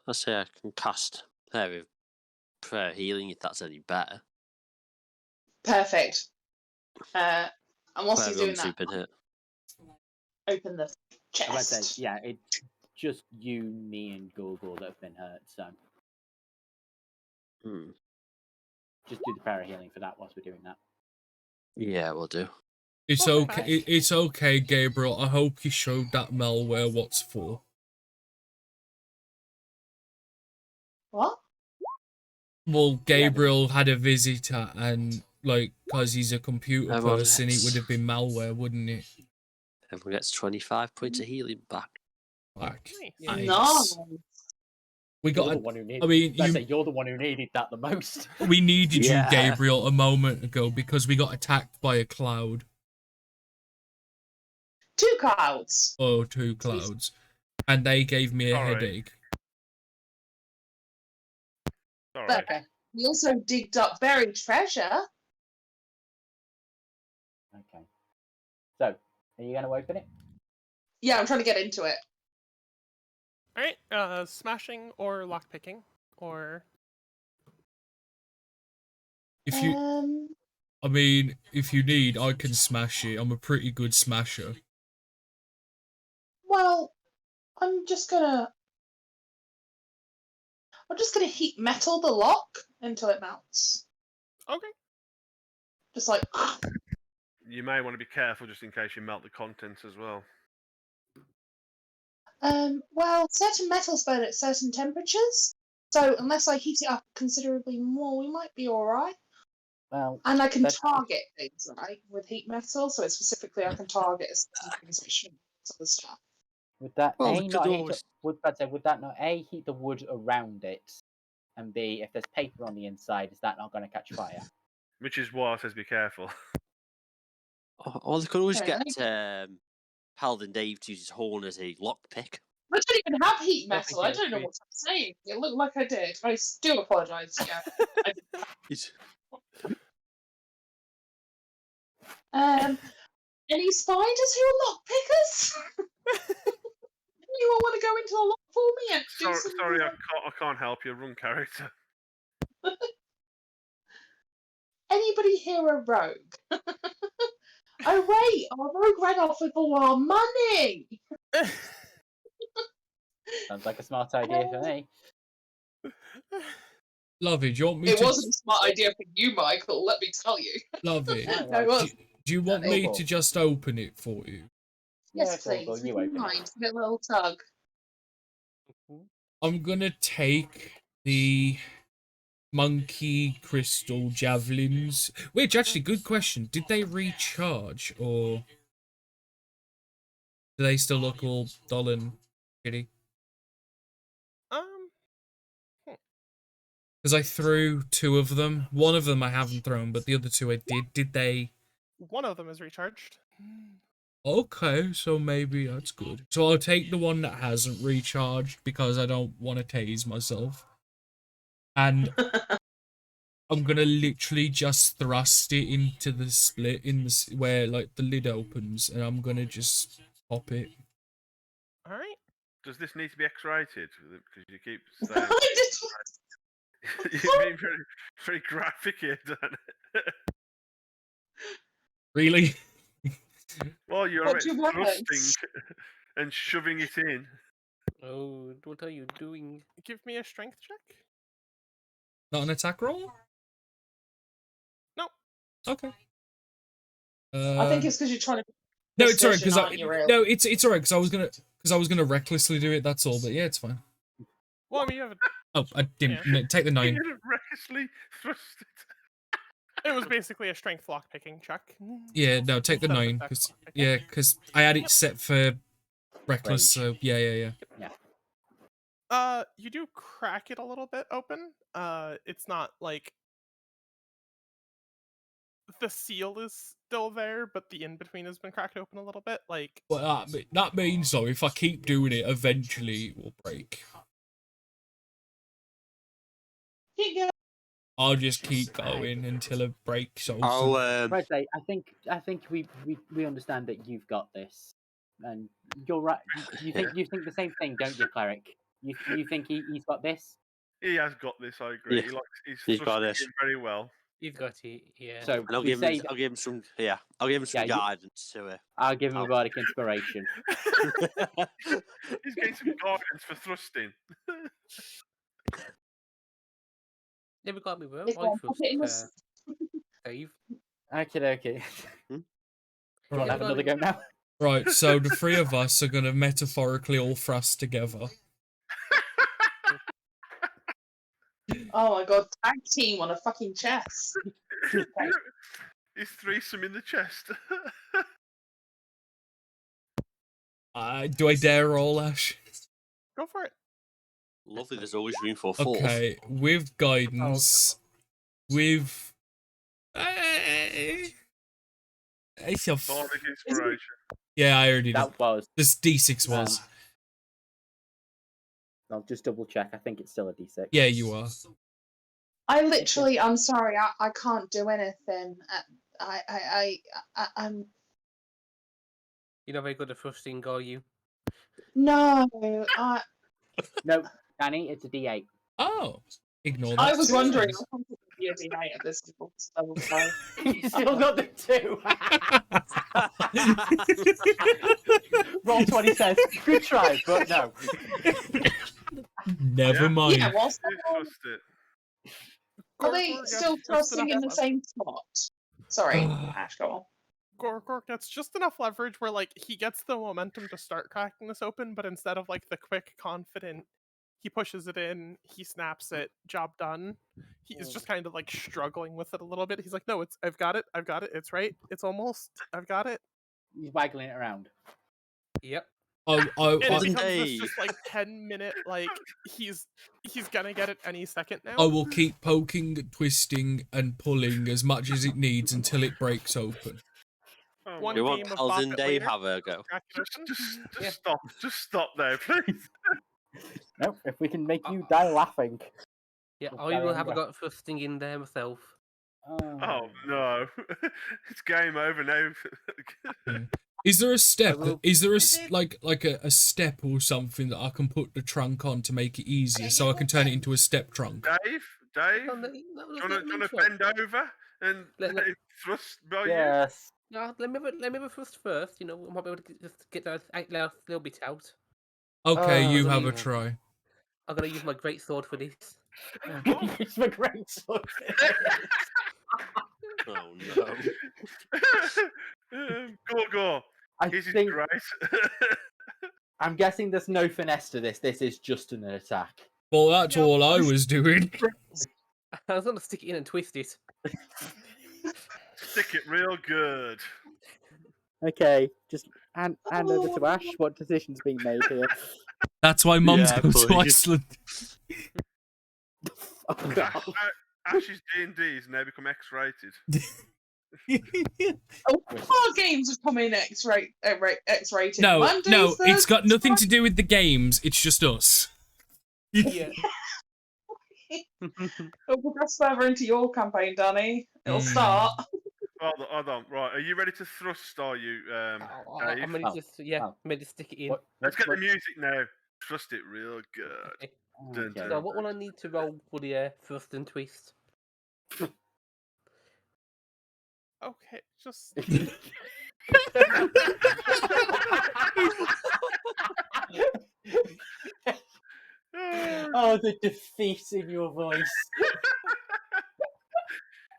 I say I can cast prayer healing if that's any better. Perfect. And whilst he's doing Everyone's that, been hit. open the I would chest. say, yeah, it's just you, me, and Gorgor that have been hurt, so Hmm. just do the para healing for that whilst we're doing that. Yeah, we'll do. It's Okay. okay. It's okay, Gabriel. I hope you showed that malware what's for. What? Well, Gabriel had a visitor, and like, cause he's a computer Everyone person, it gets- would have been malware, wouldn't it? Everyone gets 25 points of healing back. Like, Nice. nice. No. We You're the got. one who needed. I mean, I say you're the one who needed that the most. we needed Yeah. you, Gabriel, a moment ago because we got attacked by a cloud. 2 clouds. Oh, two clouds, and they gave me a Alright. headache. All But right. we also digged up buried treasure. Okay. So, are you going to open it? Yeah, I'm trying to get into it. Alright, smashing or lockpicking, or If you, I mean, if you need, I can smash it. I'm a pretty good smasher. Well, I'm just gonna heat metal the lock until it melts. okay. Just like You may want to be careful just in case you melt the contents as well. Well, certain metals burn at certain temperatures, so unless I heat it up considerably more, we might be alright. Well, And I can that- target things, right, with heat metal, so it's specifically I can target certain things which shouldn't, other stuff. would that Well, A we could not heat always- it, would that not A heat the wood around it, and B, if there's paper on the inside, is that not going to catch fire? Which is why I says be careful. Or they could always Okay, get Paladin Dave to use his horn as a lockpick. I don't even have heat No, metal. thank I you, don't know please. what I'm saying. It looked like I did. I do apologise. Yeah. Any spiders who are lockpickers? Anyone want to go into a lock for me and do some? Sorry, I can't help you. Wrong character. Anybody here a rogue? Oh wait, our rogue ran off with all our money. Sounds like a smart idea for me. Lovey, do you want me It to? wasn't a smart idea for you, Michael. Let me tell you. Lovey, Right, No, it right. was. do you want me Cool. to just open it for you? Yes, Yeah, cool, please. cool, you Would you open it. mind? Give it a little tug. I'm gonna take the monkey crystal javelins. Which actually, good question. Did they recharge or do they still look all dull and shitty? Because I threw 2 of them. One of them I haven't thrown, but the other 2 I did. Did they? One of them is recharged. Okay, so maybe that's good. So I'll take the one that hasn't recharged because I don't want to tase myself. And I'm gonna literally just thrust it into the split in the where like the lid opens, and I'm gonna just pop it. All right. Does this need to be X-rated? Because you keep saying Just- you're being very graphic here, don't it? Really? Well, you're What do you want? thrusting and shoving it in. Oh, what are you doing? Give me a strength check. Not an attack roll? No. Okay. I think it's because you're trying to. no, it's alright precision, because aren't you, really? no, it's alright because I was gonna recklessly do it. That's all. But yeah, it's fine. Well, I mean, you have Oh, I didn't. Yeah. No, take the 9. You recklessly thrust it. it was basically a strength lock picking check. Yeah, no, take the Instead of 9 attack because lockpicking. yeah, because I had it set for reckless. Rage. So yeah. You do crack it a little bit open. It's not like the seal is still there, but the in between has been cracked open a little bit. Like, Well, that means though, if I keep doing it, eventually it will break. Keep going. I'll just keep going until it breaks open. Right, I think we understand that you've got this, and you're right. You think the same thing, don't you, cleric? You think he's got this? He has got this. I agree. Yeah, He's he's got thrusting this. in very well. You've got it, yeah. So And I'll we give say him. I'll give him some. Yeah, I'll give him some Yeah, you- guidance to it. I'll give him a bardic inspiration. He's getting some guidance for thrusting. Never got me wrong. It's I like, put it in the trust Dave. Okay. Right. Have another go now. Right, so the 3 of us are gonna metaphorically all thrust together. Oh my god, tag team on a fucking chest. He's threesome in the chest. Do I dare roll, Ash? go for it. Lovely. There's always room for 4. Okay, with guidance, with it's a Bardic inspiration. yeah, I already did. That was. This D6 was. I'll just double check. I think it's still a D6. Yeah, you are. I'm sorry, I can't do anything. I'm You're not very good at thrusting, are you? no. No, Danny, it's a D8. Oh, ignore that. I was wondering. I can't be a D8 at this level 5. You still got the 2. Roll 20 says, good try, but no. Never Yeah. mind. Yeah, whilst Who thrust it? are they Gorgor still gets thrusting in the enough. same spot? Sorry, Ash, go on. Gorgork gets just enough leverage where like he gets the momentum to start cracking this open, but instead of like the quick, confident, he pushes it in, he snaps it, job done. He is just kind of like struggling with it a little bit. He's like, no, I've got it, it's right, it's almost, I've got it. He's waggling it around. Yep. And it Golden becomes this Day. just like 10-minute like he's gonna get it any second now. I will keep poking, twisting, and pulling as much as it needs until it breaks open. Oh, One You my- want game of Golden Bop It Day later, have a go? crack it open. Just stop. Just stop there, please. Nope, if we can make you die laughing. Yeah, We'll I carry will on have going. got thrusting in there myself. Oh no, it's game over now. Is there a step? will- Is there a step or something that I can put the trunk on to make it easier, so I can turn it into a step trunk? Dave, Oh, no, do no, you let want me to try. bend over and Let- thrust by Yes. No, let me have a thrust first. You know, we might be able to just get that last little bit out. Okay, Oh, you have a yeah. try. I'm gonna use my great sword for this. It's a great sword. Oh no. you? Go. I This is think great. I'm guessing there's no finesse to this. This is just an attack. Well, that's Yeah, all I was doing. I was gonna stick it in and twist it. Stick it real good. Okay, just hand over to Ash. What decision's being made here? That's why Mum's Yeah, go to please. Iceland. Oh, God. Ash's D&D's now become X-rated. Our games are coming X-rated. No, Mondays, no, it's got Thursdays, nothing to do with the games. It's just us. Yeah. We'll progress further into your campaign, Danny. It'll Mm. start. Hold on. Right, are you ready to thrust? Are you, Dave? I'm ready I'm ready to stick it in. Let's get the music now. Trust it real good. Okay. Dun, Okay. dun. So what will I need to roll for the thrust and twist? Okay, just Oh, the defeat in your voice.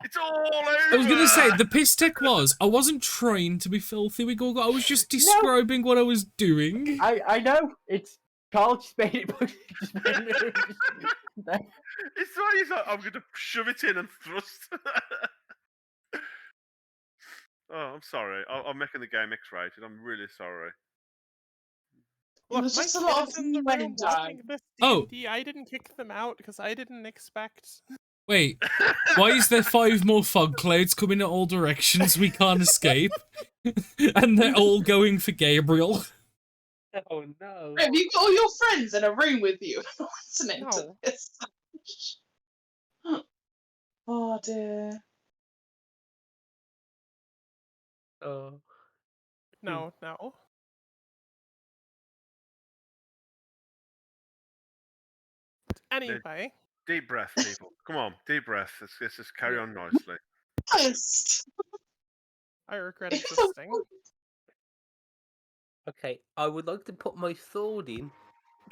It's all over. I was gonna say the piss tech was. I wasn't trying to be filthy with Gorgo. I was just describing what I was doing. I know. It's Carl just made it. Just made it It's like he's like, I'm going to shove it in and thrust. Oh, I'm sorry. I'm making the game X-rated. I'm really sorry. It was just a lot of kids in the room innuendo. watching this Oh. D&D, I didn't kick them out because I didn't expect. Wait, why is there 5 more fog clouds coming in all directions we can't escape? And they're all going for Gabriel. Oh no. Have you got all your friends in a room with you listening to No. this? Oh dear. Oh. No. Anyway, Deep breath, people. Come on, deep breath. Let's just carry on nicely. Honest. I regret existing. Okay, I would like to put my sword in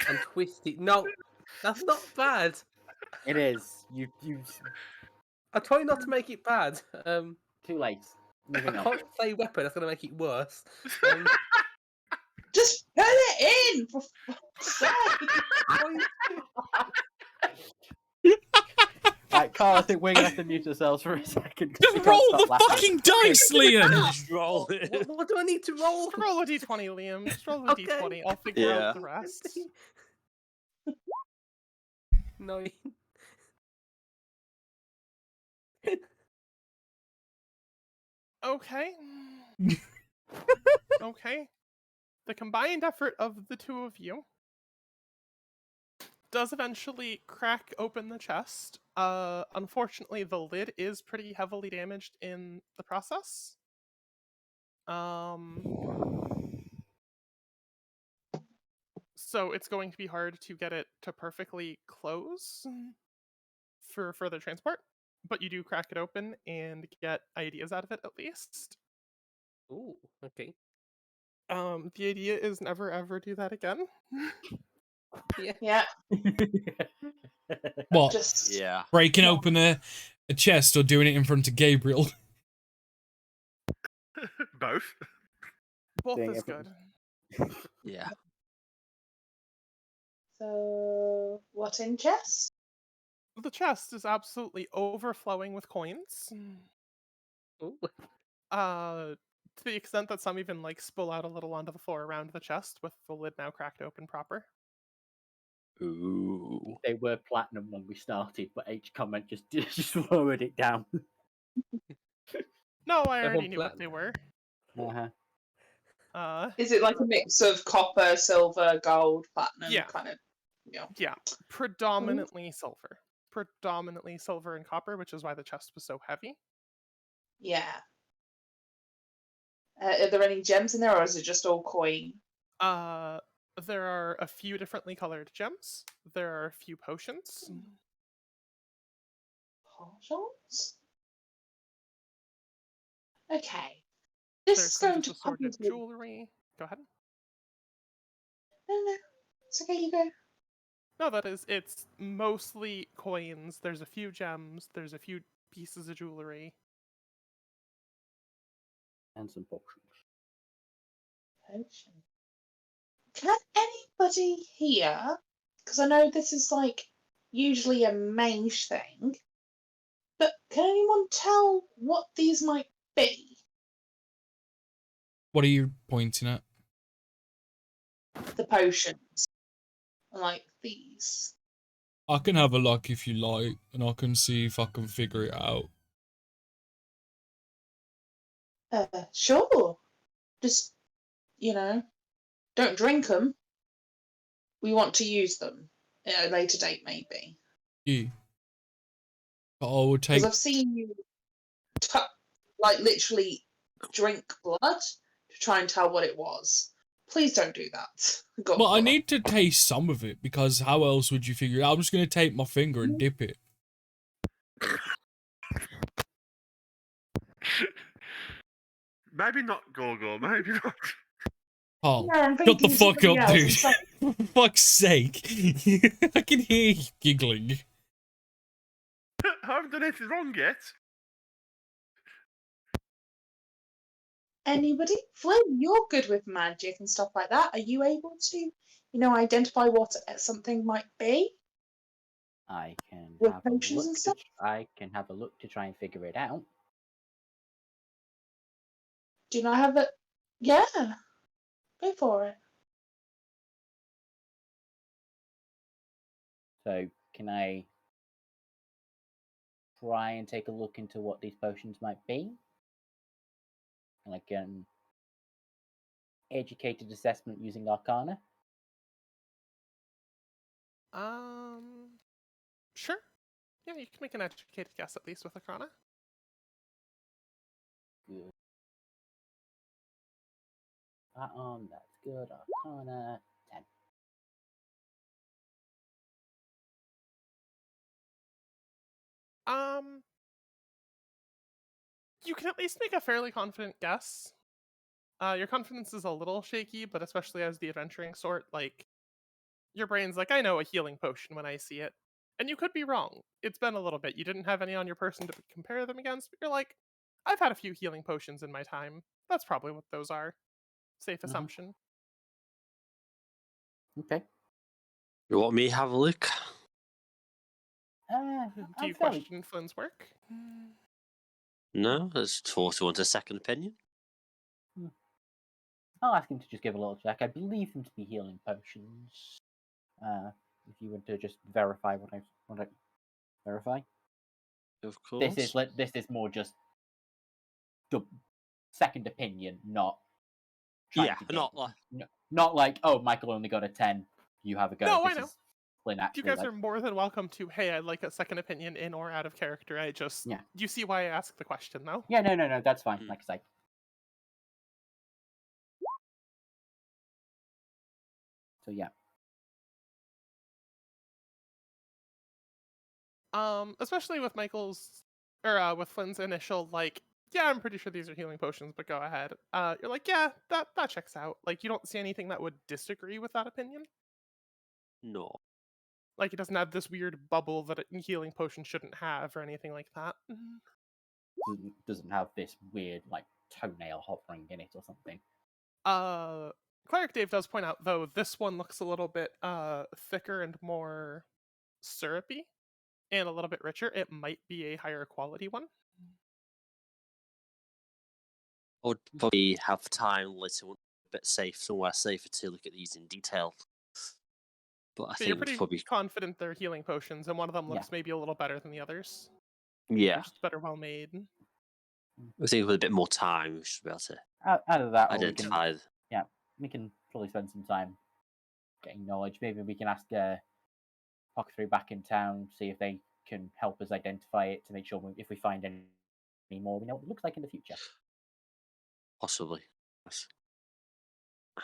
and twist it. No, that's not bad. It is. You. I try not to make it bad. Too late. I Moving on. can't say weapon. That's gonna make it worse. Just put it in for fuck's sake. Right, Carl, I think we're gonna have to mute ourselves for a second. 'cause we Just can't roll stop the laughing. fucking dice, Liam! Just roll it. What do I need to roll? Just roll a d20, Liam. Just roll a Okay. d20. I'll figure Yeah. out the rest. 9. Okay. Okay. The combined effort of the two of you does eventually crack open the chest. Unfortunately, the lid is pretty heavily damaged in the process. So it's going to be hard to get it to perfectly close for further transport. But you do crack it open and get ideas out of it at least. Ooh, okay. The idea is never ever do that again. Yeah, What? just Yeah. Breaking open a chest or doing it in front of Gabriel? both. Both Doing is everything. good. Yeah. So, what in chest? The chest is absolutely overflowing with coins. Ooh. To the extent that some even like spill out a little onto the floor around the chest, with the lid now cracked open proper. Ooh. They were platinum when we started, but H comment just lowered it down. No, I They're already on knew what they were. Uh-huh. Is it like a mix of copper, silver, gold, platinum Yeah. kind of? Yeah. Yeah, predominantly silver. Predominantly silver and copper, which is why the chest was so heavy. Yeah. Are there any gems in there, or is it just all coin? There are a few differently colored gems. There are a few potions. Potions? Okay. There's This is some going just to assorted probably... jewelry. Go ahead. No, it's okay, you go. No, it's mostly coins. There's a few gems. There's a few pieces of jewelry. And some potions. Potion. Can anybody here, because I know this is like usually a mage thing, but can anyone tell what these might be? What are you pointing at? The potions. Like these. I can have a look if you like, and I can see if I can figure it out. Sure. Just, don't drink them. We want to use them at a later date, maybe. Yeah. But I will take. Because I've seen you, literally drink blood to try and tell what it was. Please don't do that. God, But I need to taste some of it, because how else would you figure it out? I'm just going to take my finger and dip it. Maybe not Gorgor, maybe not. Oh, Yeah, I'm shut the thinking fuck something up, else. dude. It's like, For fuck's sake. I can hear you giggling. I haven't done anything wrong yet. anybody? Flynn, you're good with magic and stuff like that. Are you able to, identify what something might be? I can With have a potions and look. stuff? I can have a look to try and figure it out. Do you not have it? Yeah. Go for it. So, can I try and take a look into what these potions might be? Like an educated assessment using Arcana? Sure. Yeah, you can make an educated guess at least with Arcana. Good. That on, that's good. Arcana, 10. You can at least make a fairly confident guess. Your confidence is a little shaky, but especially as the adventuring sort, like, your brain's like, I know a healing potion when I see it. And you could be wrong. It's been a little bit. You didn't have any on your person to compare them against, but you're like, I've had a few healing potions in my time. That's probably what those are. Safe assumption. Okay. You want me to have a look? Do I'm you fairly... question Flynn's work? No, I just thought you want a second opinion. I'll ask him to just give a little check. I believe them to be healing potions. If you want to just verify what I verify. Of course. This is more just the second opinion, not trying Yeah, to get, not like... not like, oh, Michael only got a 10. You have a go. No, This I know. is Flynn actually. You guys like, are more than welcome to, hey, I'd like a second opinion in or out of character. I just, Yeah. You see why I asked the question, though? Yeah, no, that's fine. Like I say. So yeah. Especially with with Flynn's initial, like, yeah, I'm pretty sure these are healing potions, but go ahead. You're like, yeah, that checks out. Like, you don't see anything that would disagree with that opinion. No. Like, it doesn't have this weird bubble that a healing potion shouldn't have or anything like that. Doesn't have this weird, like, toenail hovering in it or something. Cleric Dave does point out, though, this one looks a little bit thicker and more syrupy and a little bit richer. It might be a higher quality one. I would probably have time later, a bit somewhere safer to look at these in detail. But I But think you're we'd pretty probably, confident they're healing potions, and one of them looks Yeah. maybe a little better than the others. yeah, They're just better well made. I think with a bit more time, we should be able to Either that, or we can, identify. we can probably spend some time getting knowledge. Maybe we can ask Pocketry back in town, see if they can help us identify it to make sure if we find any more, we know what it looks like in the future. Possibly. Yes.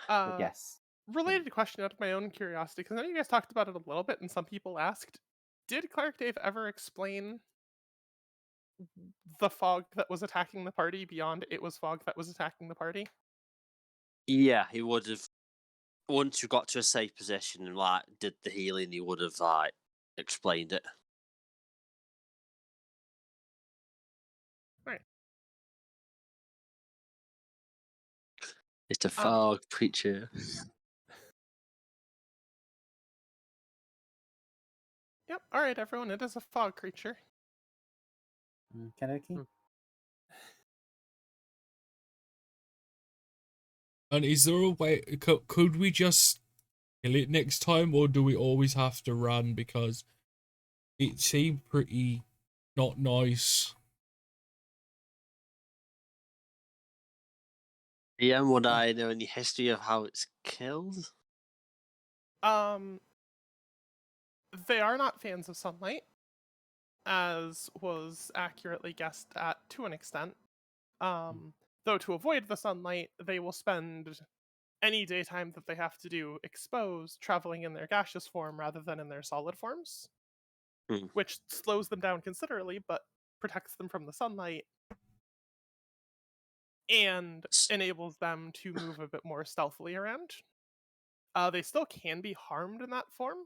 But yes, Related question out of my own curiosity, because I know you guys talked about it a little bit, and some people asked, did Cleric Dave ever explain the fog that was attacking the party beyond it was fog that was attacking the party? Yeah, he would have. Once you got to a safe position and did the healing, he would have explained it. Right. It's a fog creature. Yep, alright everyone, it is a fog creature. Kenoki? Hmm. And is there a way? Could we just kill it next time, or do we always have to run? Because it seemed pretty not nice. Yeah, would I know any history of how it's killed? They are not fans of sunlight, as was accurately guessed at to an extent. Though to avoid the sunlight, they will spend any daytime that they have to do exposed, traveling in their gaseous form rather than in their solid forms, which slows them down considerably, but protects them from the sunlight and enables them to move a bit more stealthily around. They still can be harmed in that form,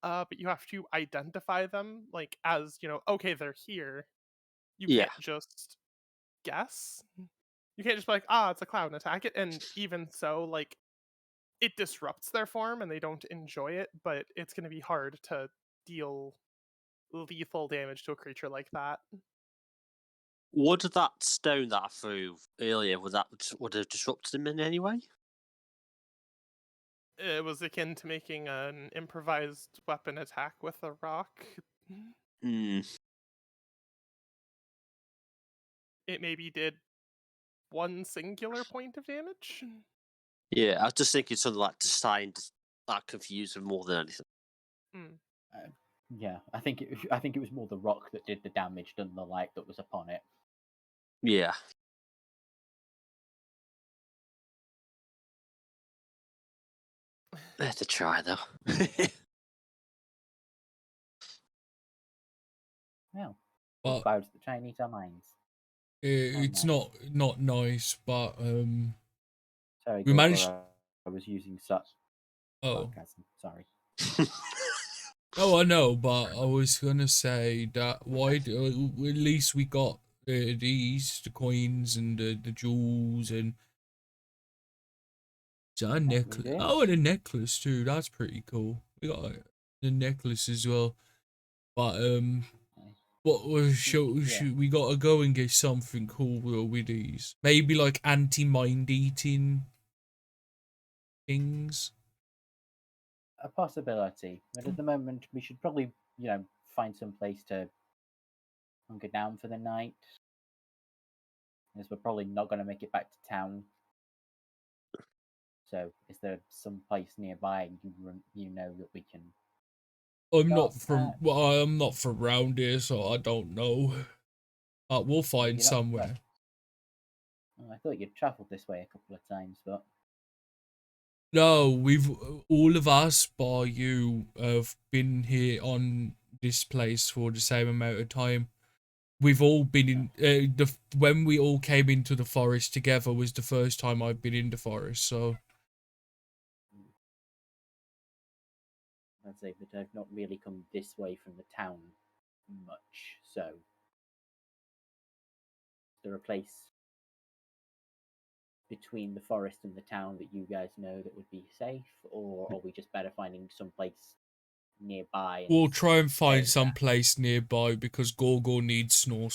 but you have to identify them, like, as, okay, they're here. You Yeah. can't just guess. You can't just be like, it's a cloud and attack it. And even so, like, it disrupts their form and they don't enjoy it, but it's going to be hard to deal lethal damage to a creature like that. Would that stone that I threw earlier, would have disrupted him in any way? It was akin to making an improvised weapon attack with a rock. It maybe did one singular point of damage. Yeah, I was just thinking something like to confuse him more than anything. Yeah, I think it was more the rock that did the damage than the light that was upon it. Yeah. Let's try though. Well, But clouds that try and eat our minds. it's nice. not nice. But Sorry, we managed. I was using such sarcasm. Sorry. Oh, I know, but I was gonna say that at least we got the coins and the jewels and a necklace. Oh, and a necklace too. That's pretty cool. We got the necklace as well. But should we gotta go and get something cool with these? Maybe like anti-mind eating things. A possibility, but at the moment we should probably, find some place to hunker down for the night, as we're probably not going to make it back to town. So, is there some place nearby you know that we can? I'm not from around here, so I don't know. But we'll find somewhere. I thought you'd travelled this way a couple of times, but no, all of us, bar you, have been here on this place for the same amount of time. We've all been in when we all came into the forest together was the first time I've been in the forest. So I'd say that I've not really come this way from the town much. So, is there a place between the forest and the town that you guys know that would be safe, or are we just better finding some place nearby? And We'll try and find staying some there? place nearby because Gorgor needs snore.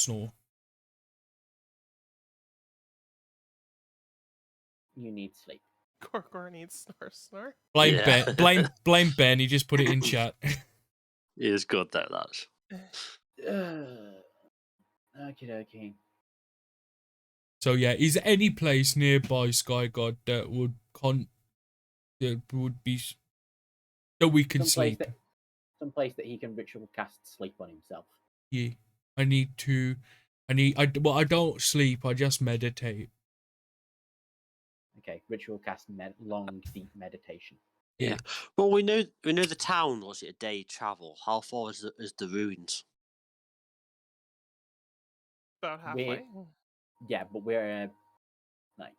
You need sleep. Gorgor needs snore. Blame Yeah. Ben. Blame Ben. He just put it in chat. It is good though. That's Okay. So yeah, is there any place nearby Sky God that would be that we can sleep? Some place that he can ritual cast sleep on himself. Yeah, I don't sleep. I just meditate. Okay, ritual cast long deep meditation. yeah. Well, we know the town was it a day travel. How far is the ruins? About halfway. Yeah, but we're like,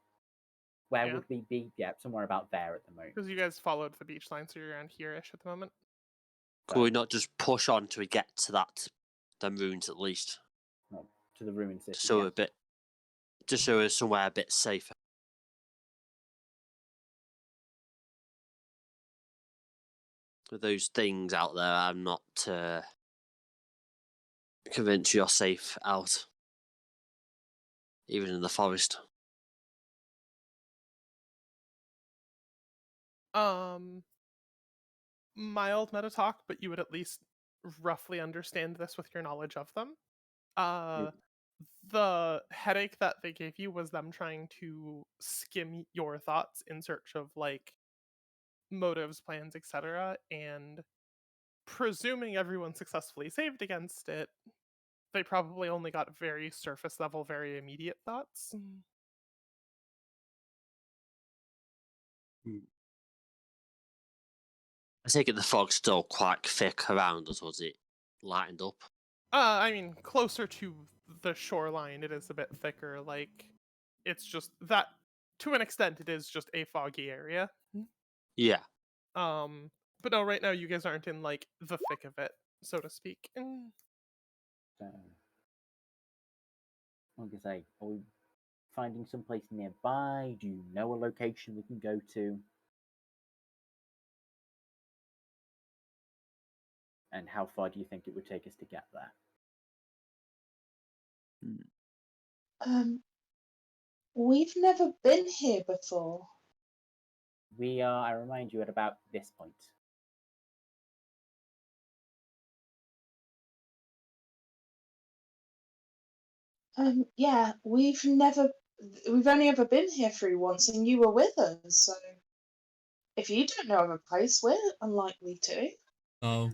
where Yeah. would we be? Yeah, somewhere about there at the moment. Because you guys followed the beach line, so you're around here-ish at the moment. Could we not just push on till we get to them ruins at least? No, to the ruin city. So yeah. just so we're somewhere a bit safer. With those things out there, I'm not convinced you're safe out, even in the forest. Mild meta talk, but you would at least roughly understand this with your knowledge of them. The headache that they gave you was them trying to skim your thoughts in search of like motives, plans, etc. And presuming everyone successfully saved against it, they probably only got very surface level, very immediate thoughts. I take it the fog's still quite thick around us, was it lightened up? I mean, closer to the shoreline, it is a bit thicker. Like, it's just that, to an extent, it is just a foggy area. Yeah. But no, right now you guys aren't in like the thick of it, so to speak. So, like I say, are we finding some place nearby? Do you know a location we can go to? And how far do you think it would take us to get there? We've never been here before. We are, I remind you, at about this point. Yeah, we've only ever been here through once, and you were with us. So, if you don't know of a place, we're unlikely to. Oh.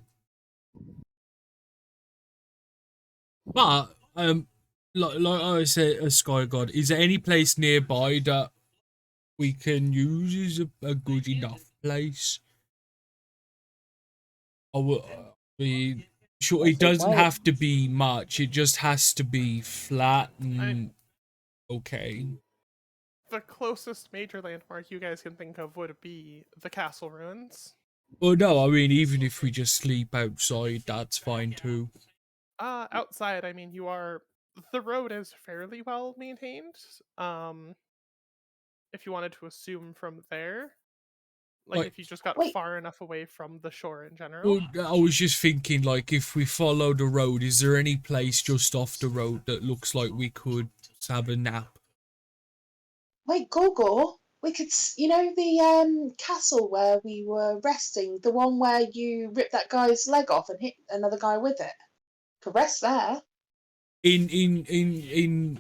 But like I said, Sky God, is there any place nearby that we can use as a good enough place? I mean, sure, it doesn't have to be much. It just has to be flat and okay. The closest major landmark you guys can think of would be the castle ruins. Well, no, I mean, even if we just sleep outside, that's fine too. Outside, I mean, the road is fairly well maintained. If you wanted to assume from there, like if you just got far enough away from the shore in general. Well, I was just thinking, like, if we follow the road, is there any place just off the road that looks like we could have a nap? Wait, Gorgor, we could, the castle where we were resting, the one where you ripped that guy's leg off and hit another guy with it. Could rest there. In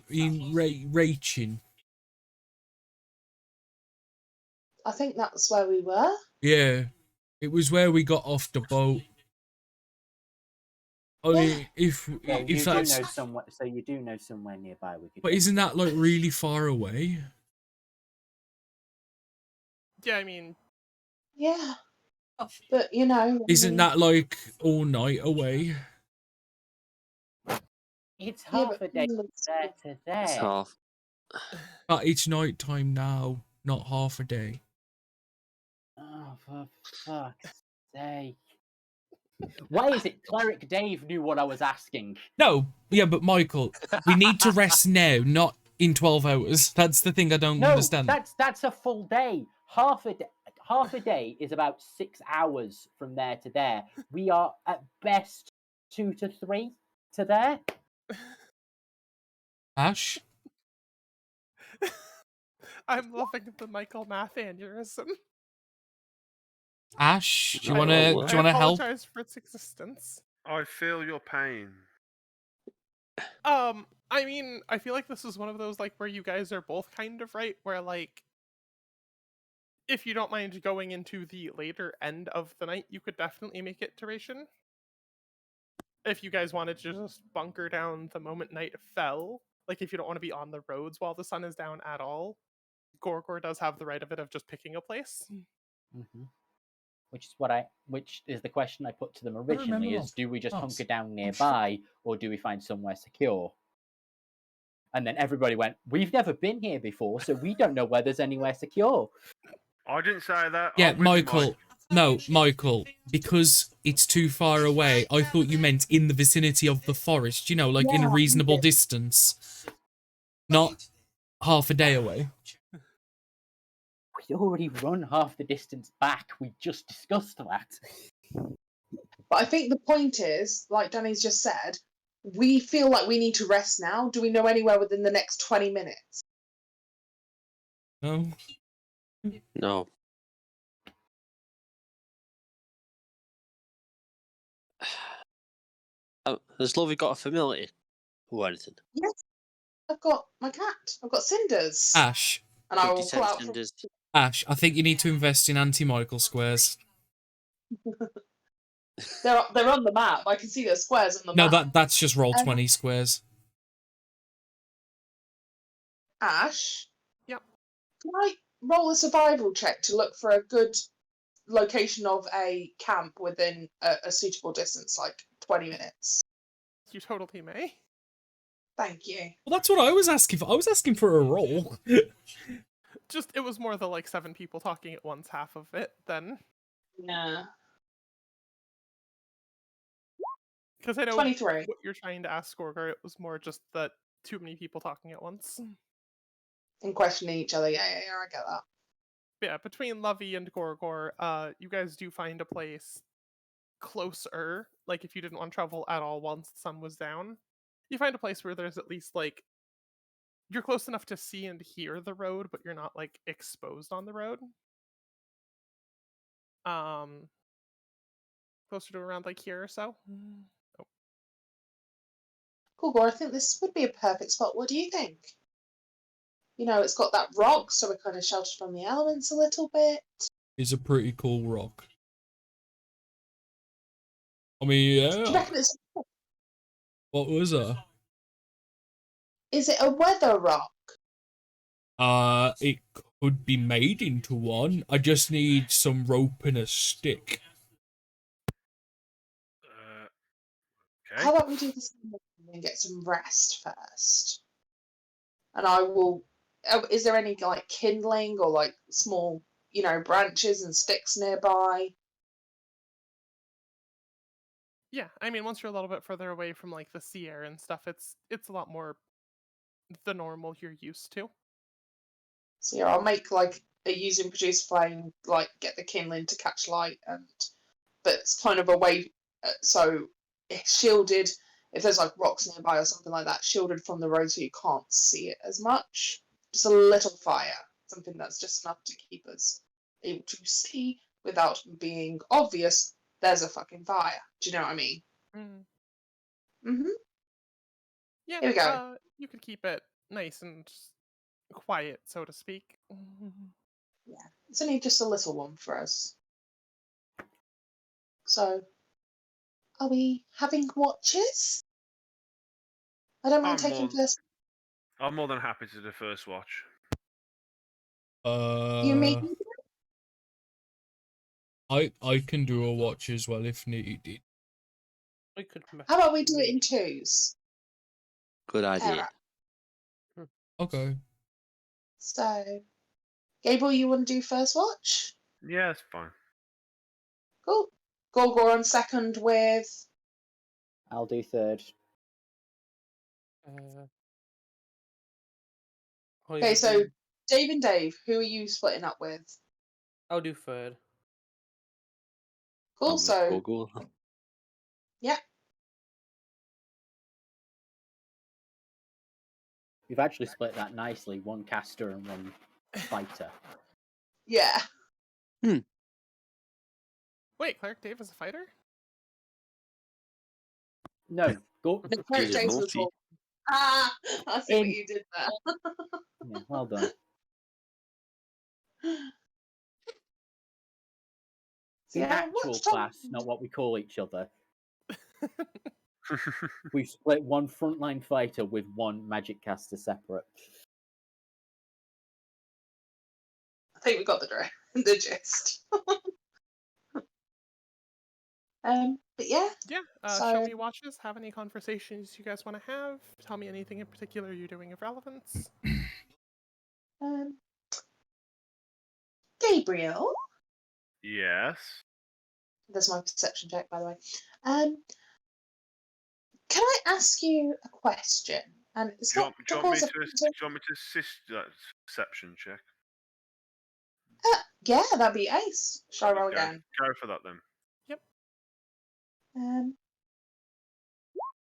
Rachin. I think that's where we were. Yeah, it was where we got off the boat. I mean, if that's So you do know somewhere nearby we could. But isn't that like really far away? Yeah, I mean. Yeah. But Isn't that like all night away? It's half a day there to there. It's half. But it's night time now, not half a day. Oh, for fuck's sake. Why is it Cleric Dave knew what I was asking? No, yeah, but Michael, we need to rest now, not in 12 hours. That's the thing I don't No, understand. that's a full day. Half a day is about 6 hours from there to there. We are at best 2 to 3 to there. Ash? I'm loving the Michael math aneurysm. Ash, do you Right, wanna well, do you wanna I help? apologize for its existence. I feel your pain. I mean, I feel like this is one of those like where you guys are both kind of right, where like if you don't mind going into the later end of the night, you could definitely make it duration. If you guys wanted to just bunker down the moment night fell, like if you don't want to be on the roads while the sun is down at all, Gorgor does have the right of it of just picking a place. Mm-hmm. Which is the question I put to them remember originally: is of. do we just Nice. hunker down nearby, or do we find somewhere secure? And then everybody went, "We've never been here before, so we don't know where there's anywhere secure." I didn't say that. Yeah, I'm with you, Michael. Mike. No, Michael. Because it's too far away, I thought you meant in the vicinity of the forest, you know, like in a Yeah, reasonable yeah. distance. Not half a day away. We already run half the distance back. We just discussed that. But I think the point is, like Danny's just said, we feel like we need to rest now. Do we know anywhere within the next 20 minutes? No? No. Has Lovey got a familiar or anything? Yes, I've got my cat. I've got Cinders. Ash. And I Good will pull out from... detectives. Ash, I think you need to invest in anti-Michael squares. They're on the map. I can see those squares on the No, map. that's just roll 20 squares. Ash? Yep. Can I roll a survival check to look for a good location of a camp within a suitable distance, like 20 minutes? You totally may. Thank you. Well, that's what I was asking for. I was asking for a roll. Just it was more the like 7 people talking at once half of it then. Yeah. Because I know 23. what you're trying to ask Gorgor, it was more just that too many people talking at once. And questioning each other. Yeah, I get that. Yeah, between Lovey and Gorgor, you guys do find a place closer, like if you didn't want to travel at all once the sun was down. You find a place where there's at least like you're close enough to see and hear the road, but you're not like exposed on the road. Closer to around like here or so. Oh. Cool, Gore. I think this would be a perfect spot. What do you think? You know, it's got that rock, so we're kind of sheltered from the elements a little bit. It's a pretty cool rock. I mean, Do you yeah. reckon it's... What was that? Is it a weather rock? It could be made into one. I just need some rope and a stick. Okay. How about we do this and get some rest first? And I will... Is there any, like, kindling or, like, small, you know, branches and sticks nearby? Yeah, I mean once you're a little bit further away from like the sea air and stuff, it's a lot more the normal you're used to. So yeah, I'll make like a using produce flame, like get the kindling to catch light, but it's kind of away, so it's shielded. If there's like rocks nearby or something like that, shielded from the road so you can't see it as much. Just a little fire, something that's just enough to keep us able to see without being obvious. There's a fucking fire. Do you know what I mean? Mhm. Yeah, Here we go. you could keep it nice and quiet, so to speak. Yeah, it's only just a little one for us. So, are we having watches? I don't mind taking first. I'm more than happy to do first watch. You mean? I can do a watch as well if needed. We could. How about we do it in twos? Good idea. Okay. So, Gabriel, you want to do first watch? Yeah, that's fine. Cool. Gorgor on second with... I'll do third. Okay, so Dave and Dave, who are you splitting up with? I'll do third. I'm Cool. with So Google. yeah, We've actually split that nicely. One caster and one fighter. yeah. Wait, Cleric Dave is a fighter? No, go. The Cleric He's a Dave's was multi. all. Ah, I see what In- you did there. Yeah, well done. So In yeah, actual what's class, not what we call each other. We've split one frontline fighter with one magic caster separate. I think we got the gist. But yeah, Yeah. So- Show me watches. Have any conversations you guys want to have? Tell me anything in particular you're doing of relevance. Gabriel. Yes. There's my perception check, by the way. Can I ask you a question? And it's Do you not want, to do you want me cause a to, do you want me to assist that perception check? yeah, that'd be ace. Shall I roll Go, again? go for that then.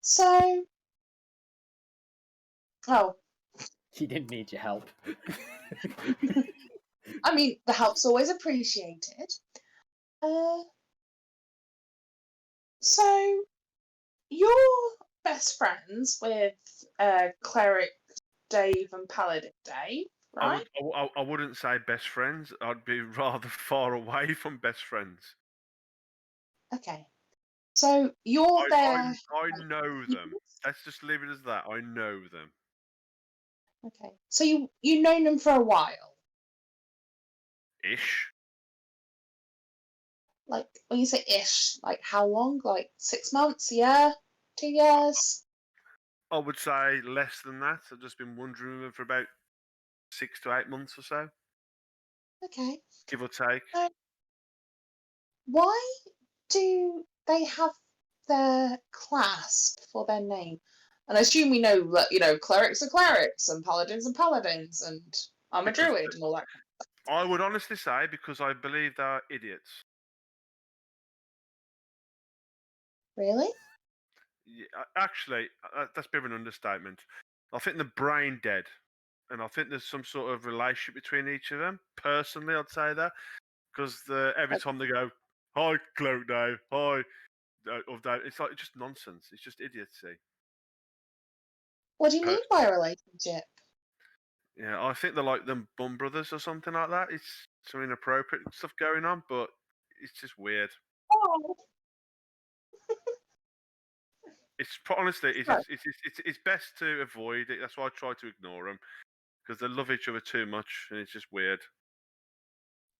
So, oh, She didn't need your help. I mean, the help's always appreciated. So you're best friends with Cleric Dave and Paladin Dave, right? I wouldn't say best friends. I'd be rather far away from best friends. Okay. So you're there. I know them. Let's just leave it as that. I know them. Okay. So you known them for a while. Ish. Like when you say ish, like how long? Like 6 months, a year, 2 years? I would say less than that. I've just been wondering them for about 6 to 8 months or so, Okay. give or take. Why do they have their class for their name? And I assume we know that, clerics are clerics and paladins are paladins and I'm a Because druid and all that. I would honestly say because I believe they're idiots. Really? Yeah, actually, that's a bit of an understatement. I think they're brain dead, and I think there's some sort of relationship between each of them. Personally, I'd say that because every time they go, "Hi, Cloak Dave," "Hi," of that, it's like just nonsense. It's just idiocy. What do you mean by a relationship? Yeah, I think they're like them bum brothers or something like that. It's some inappropriate stuff going on, but it's just weird. Oh, Honestly, Right. it's best to avoid it. That's why I try to ignore them because they love each other too much, and it's just weird.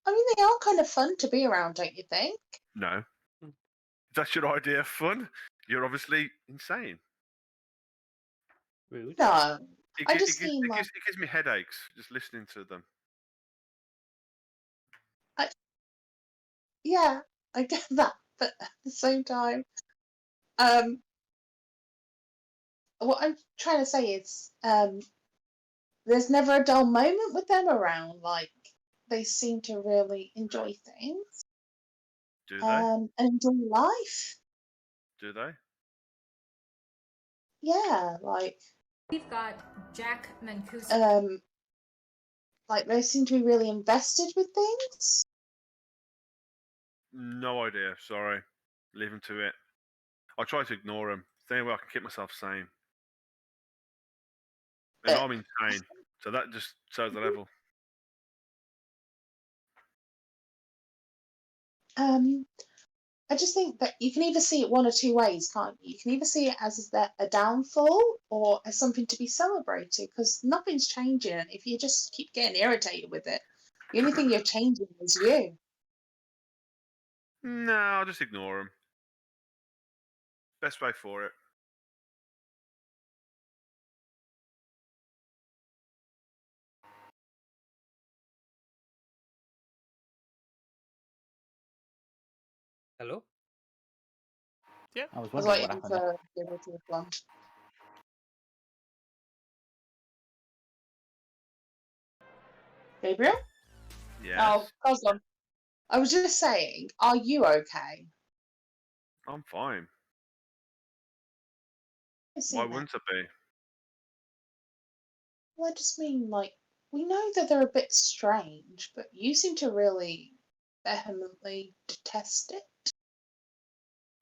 I mean, they are kind of fun to be around, don't you think? No, if that's your idea of fun, you're obviously insane. Rude. No. It, I gi- just it, gives, mean it, like, gives, it gives me headaches just listening to them. yeah, I get that, but at the same time, um, what I'm trying to say is, there's never a dull moment with them around. Like they seem to really enjoy things, Do they? and enjoy life. Do they? Yeah, like We've got Jack Mancuso. like they seem to be really invested with things. No idea. Sorry. Leave them to it. I try to ignore them. It's the only way I can keep myself sane. And I'm insane, so that just shows the level. I just think that you can either see it one or two ways, can't you? You can either see it as a downfall or as something to be celebrated because nothing's changing. And if you just keep getting irritated with it, the only thing you're changing is you. No, I'll just ignore them. Best way for it. Hello? I was I was wondering what waiting happened. for people to respond. Gabriel? Yes. Oh, Cosmo. I was just saying, are you okay? I'm fine. I see Why that. wouldn't I be? Well, I just mean, like, we know that they're a bit strange, but you seem to really vehemently detest it.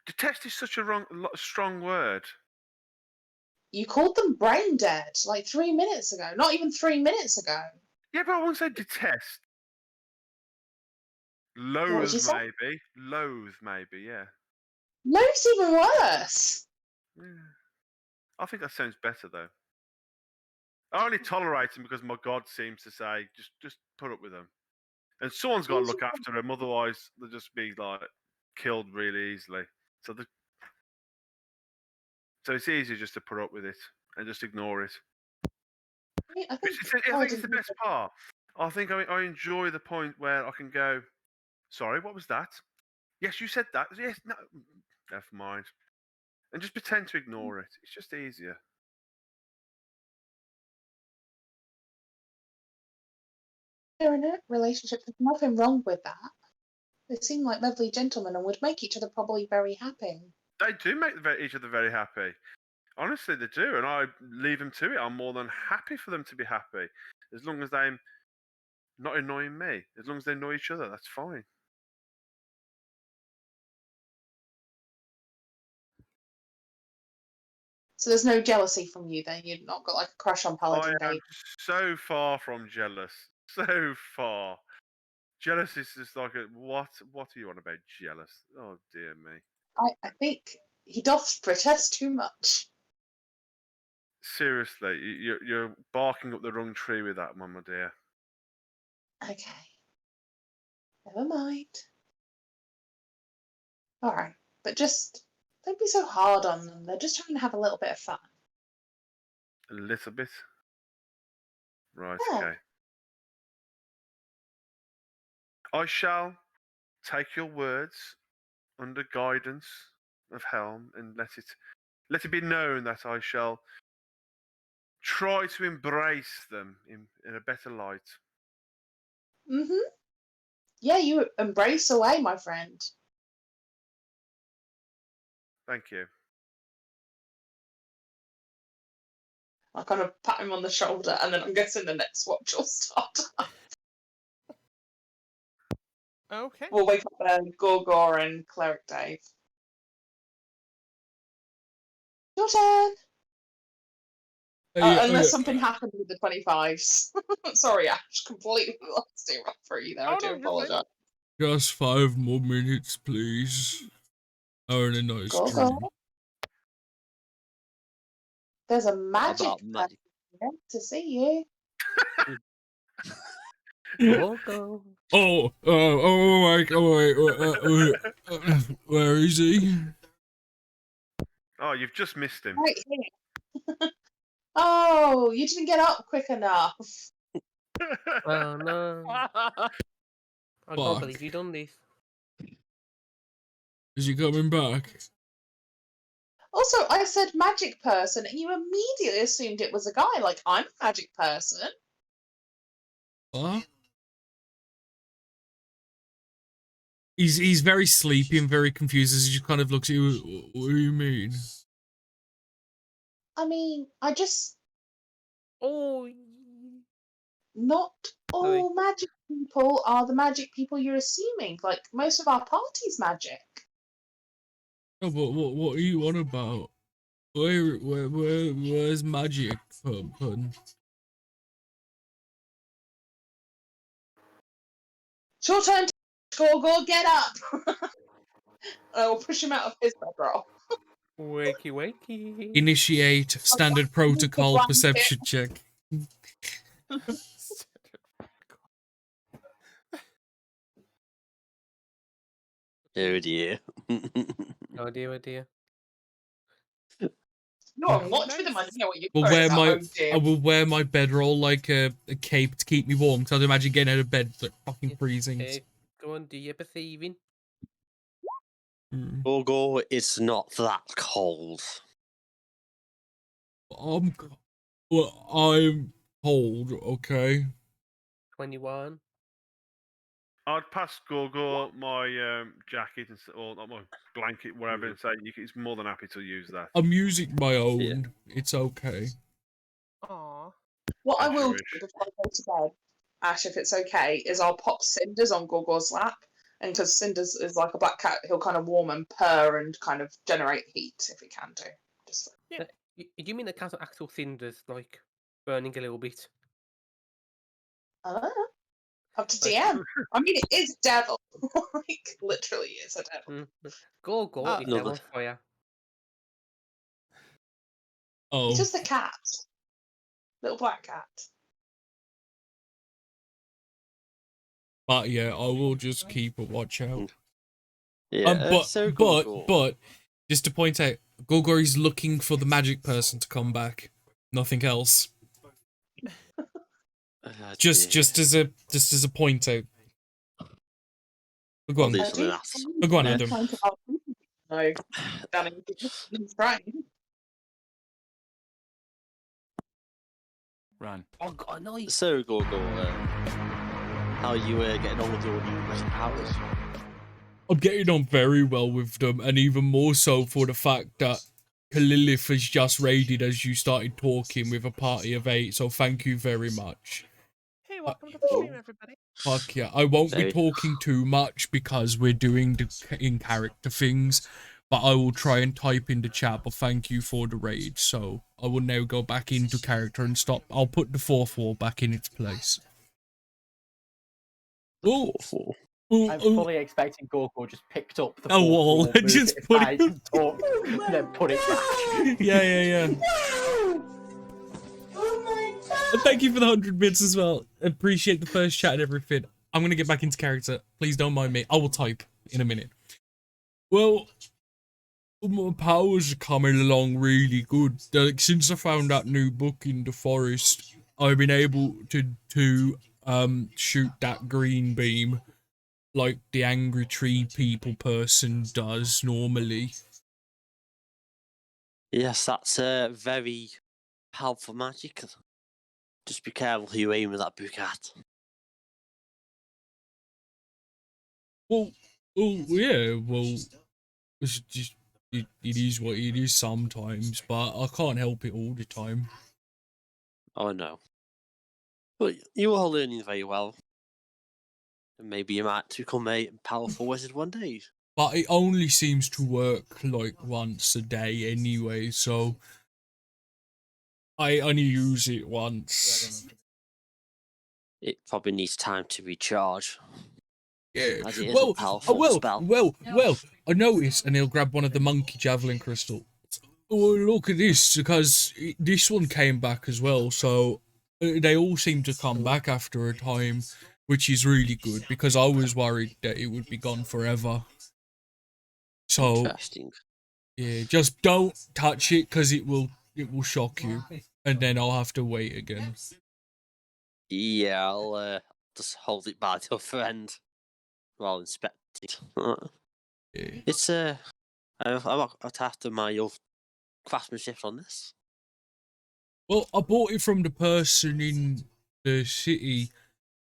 Detest is such a strong word. You called them brain dead like 3 minutes ago. Not even 3 minutes ago. Yeah, but I wouldn't say detest. What did you Loathe, say? maybe. Loathe, maybe, yeah. Loath's even worse. Yeah. I think that sounds better, though. I only tolerate him because my God seems to say, just put up with him. And someone's got to look after him, otherwise they'll just be, like, killed really easily. So it's easier just to put up with it and just ignore it. I think I think it's the best part. I think I enjoy the point where I can go, sorry, what was that? Yes, you said that. Yes, no, never mind. And just pretend to ignore it. It's just easier. they're in a relationship. There's nothing wrong with that. They seem like lovely gentlemen and would make each other probably very happy. They do make each other very happy. Honestly, they do. And I leave them to it. I'm more than happy for them to be happy. As long as they're not annoying me. As long as they annoy each other, that's fine. So there's no jealousy from you then? You've not got like a crush on Paladin I am Dave? so far from jealous. So far. Jealous is just like what are you on about jealous? Oh dear me. I think he doth protest too much. Seriously, you're barking up the wrong tree with that, Mama dear. Okay. Never mind. Alright. But just don't be so hard on them. They're just trying to have a little bit of fun. A little bit. Right, Yeah. okay. I shall take your words under guidance of Helm and let it be known that I shall try to embrace them in a better light. Mm-hmm. Yeah, you embrace away, my friend. Thank you. I kind of pat him on the shoulder, and then I'm guessing the next watch will start. Okay. We'll wake up Gorgor and Cleric Dave. Your turn. Unless something happened with the 25s. Sorry, Ash, completely lost it for you there. I Oh, do no, you're fine. apologise. Just 5 more minutes, please. Having a nice Gorgor. dream. There's a magic About magic. here to see you. Gorgo. Where is he? Oh, you've just missed him. Right here. Oh, you didn't get up quick enough. Oh no. I Fuck. can't believe you done this. Is he coming back? Also, I said magic person, and you immediately assumed it was a guy. Like, I'm a magic person. What? He's very sleepy and very confused as he just kind of looks at you. What do you mean? I mean, I just... Oh. Not Sorry. all magic people are the magic people you're assuming. Like, most of our party's magic. No, but what are you on about? Where's magic, pun? It's your turn, Gorgor, get up! I will push him out of his bedroll. Wakey wakey. Initiate standard protocol blanket. perception check. Oh dear. Oh dear, oh dear. No, I'm watch with him. I don't know what you're I about. will wear my bedroll like a cape to keep me warm, because I'd imagine getting out of bed like fucking freezing. Go on, do your perceiving. Gorgo, it's not that cold. I'm cold, okay. 21. I'd pass Gorgo my jacket or not my blanket, whatever, and say he's more than happy to use that. I'm using my own. It's okay. Aw. What I As you will wish. do before I go to bed, Ash, if it's okay, is I'll pop Cinders on Gorgor's lap. And because Cinders is like a black cat, he'll kind of warm and purr and kind of generate heat if he can do. Just Do you mean the cat of actual cinders, like burning a little bit? up to Like- DM. I mean, it is devil. Like, literally is a devil. Gorgo is Another- on fire. Oh, It's just a cat. Little black cat. but yeah, I will just keep a watch out. Yeah, but so Gorgo. but just to point out, Gorgor is looking for the magic person to come back. Nothing else. Just as a point out. Go on, do I something do else. go on, Yeah. Adam. No, Danny, he's trying. Run. Oh god, no! So Gorgo, how are you getting on with your new magic powers? I'm getting on very well with them, and even more so for the fact that Kalilith has just raided as you started talking with a party of 8, so thank you very much. Hey, welcome to the stream, everybody. Fuck yeah. I won't be Very- talking too much because we're doing the in-character things, but I will try and type in the chat, but thank you for the raid, so I will now go back into character and stop. I'll put the 4th wall back in its place. Oh, Awful. I'm fully expecting Gorgo just picked up the A fourth wall and moved just it put aside it- and talked, and then put it back. yeah. And thank you for the 100 bits as well. Appreciate the first chat and everything. I'm going to get back into character. Please don't mind me. I will type in a minute. Well, my powers are coming along really good. Like, since I found that new book in the forest, I've been able to shoot that green beam like the angry tree people person does normally. Yes, that's very powerful magic. Just be careful who you aim with that book at. Well, yeah, well, it's just, it is what it is sometimes, but I can't help it all the time. Oh no. But you are learning very well. And maybe you might become a powerful wizard one day. But it only seems to work like once a day anyway, so I only use it once. It probably needs time to recharge. Yeah. As it is Well, a powerful spell. well, I noticed, and he'll grab one of the monkey javelin crystal. Oh, look at this, because this one came back as well, so they all seem to come back after a time, which is really good, because I was worried that it would be gone forever. So, Interesting. yeah, just don't touch it, because it will shock you, and then I'll have to wait again. Yeah, I'll just hold it by the other end while inspect it. Yeah. It's I'm after my craftsmanship on this. Well, I bought it from the person in the city.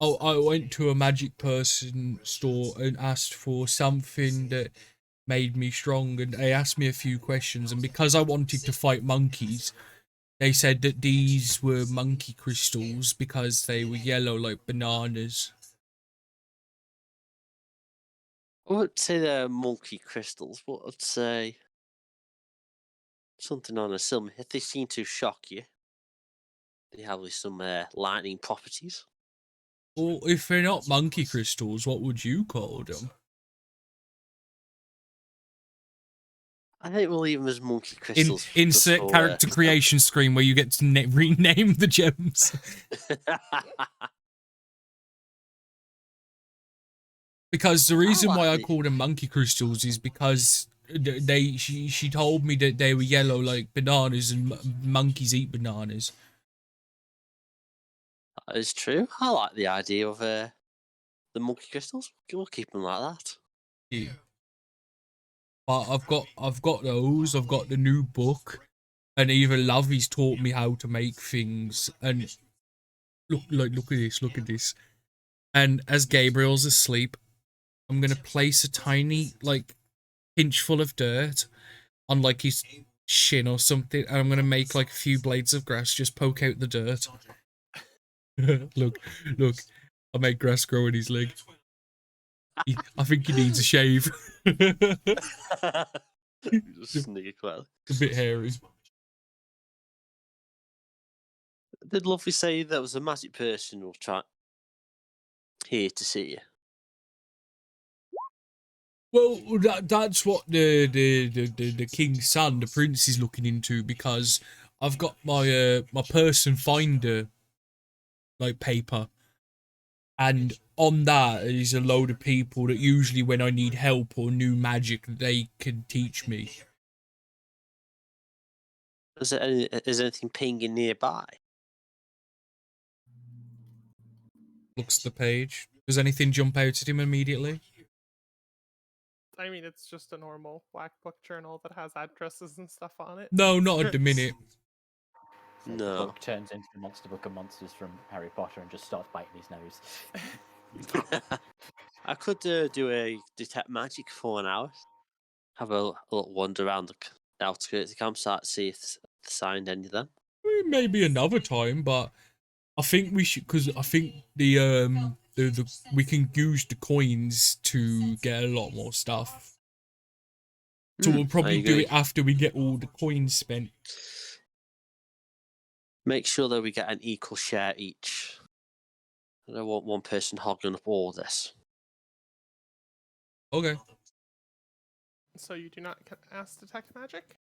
Oh, I went to a magic person store and asked for something that made me strong, and they asked me a few questions, and because I wanted to fight monkeys, they said that these were monkey crystals because they were yellow like bananas. I wouldn't say they're monkey crystals, but I'd say something on a silver. If they seem to shock you, they have some lightning properties. Well, if they're not monkey crystals, what would you call them? I think we'll leave them as monkey crystals. Insert just for, character creation screen where you get to rename the gems. Because the reason why I like it. call them monkey crystals is because she told me that they were yellow like bananas, and monkeys eat bananas. That is true. I like the idea of the monkey crystals. We'll keep them like that. Yeah. But I've got those. I've got the new book, and even Lovey's taught me how to make things. And look at this. And as Gabriel's asleep, I'm gonna place a tiny, like, pinchful of dirt on, like, his shin or something, and I'm gonna make, like, a few blades of grass just poke out the dirt. Look, I made grass grow in his leg. I think he needs a shave. Just sneak well. A bit hairy. Did Luffy say there was a magic person who'll try here to see you? Well, that's what the king's son, the prince, is looking into, because I've got my my person finder, like, paper, and on that is a load of people that usually, when I need help or new magic, they can teach me. Is there anything pinging nearby? Looks at the page. Does anything jump out at him immediately? I mean, it's just a normal black book journal that has addresses and stuff on it. No, not at the minute. So No. The book turns into the Monster Book of Monsters from Harry Potter and just starts biting his nose. I could do a detect magic for an hour. Have a little wander around the outskirts of the campsite, see if they signed any of them. Maybe another time, but I think we should, because I think the we can use the coins to get a lot more stuff. So we'll probably do it after we get all the coins spent. Make sure that we get an equal share each. I don't want one person hogging up all this. Okay. So you do not ask detect magic?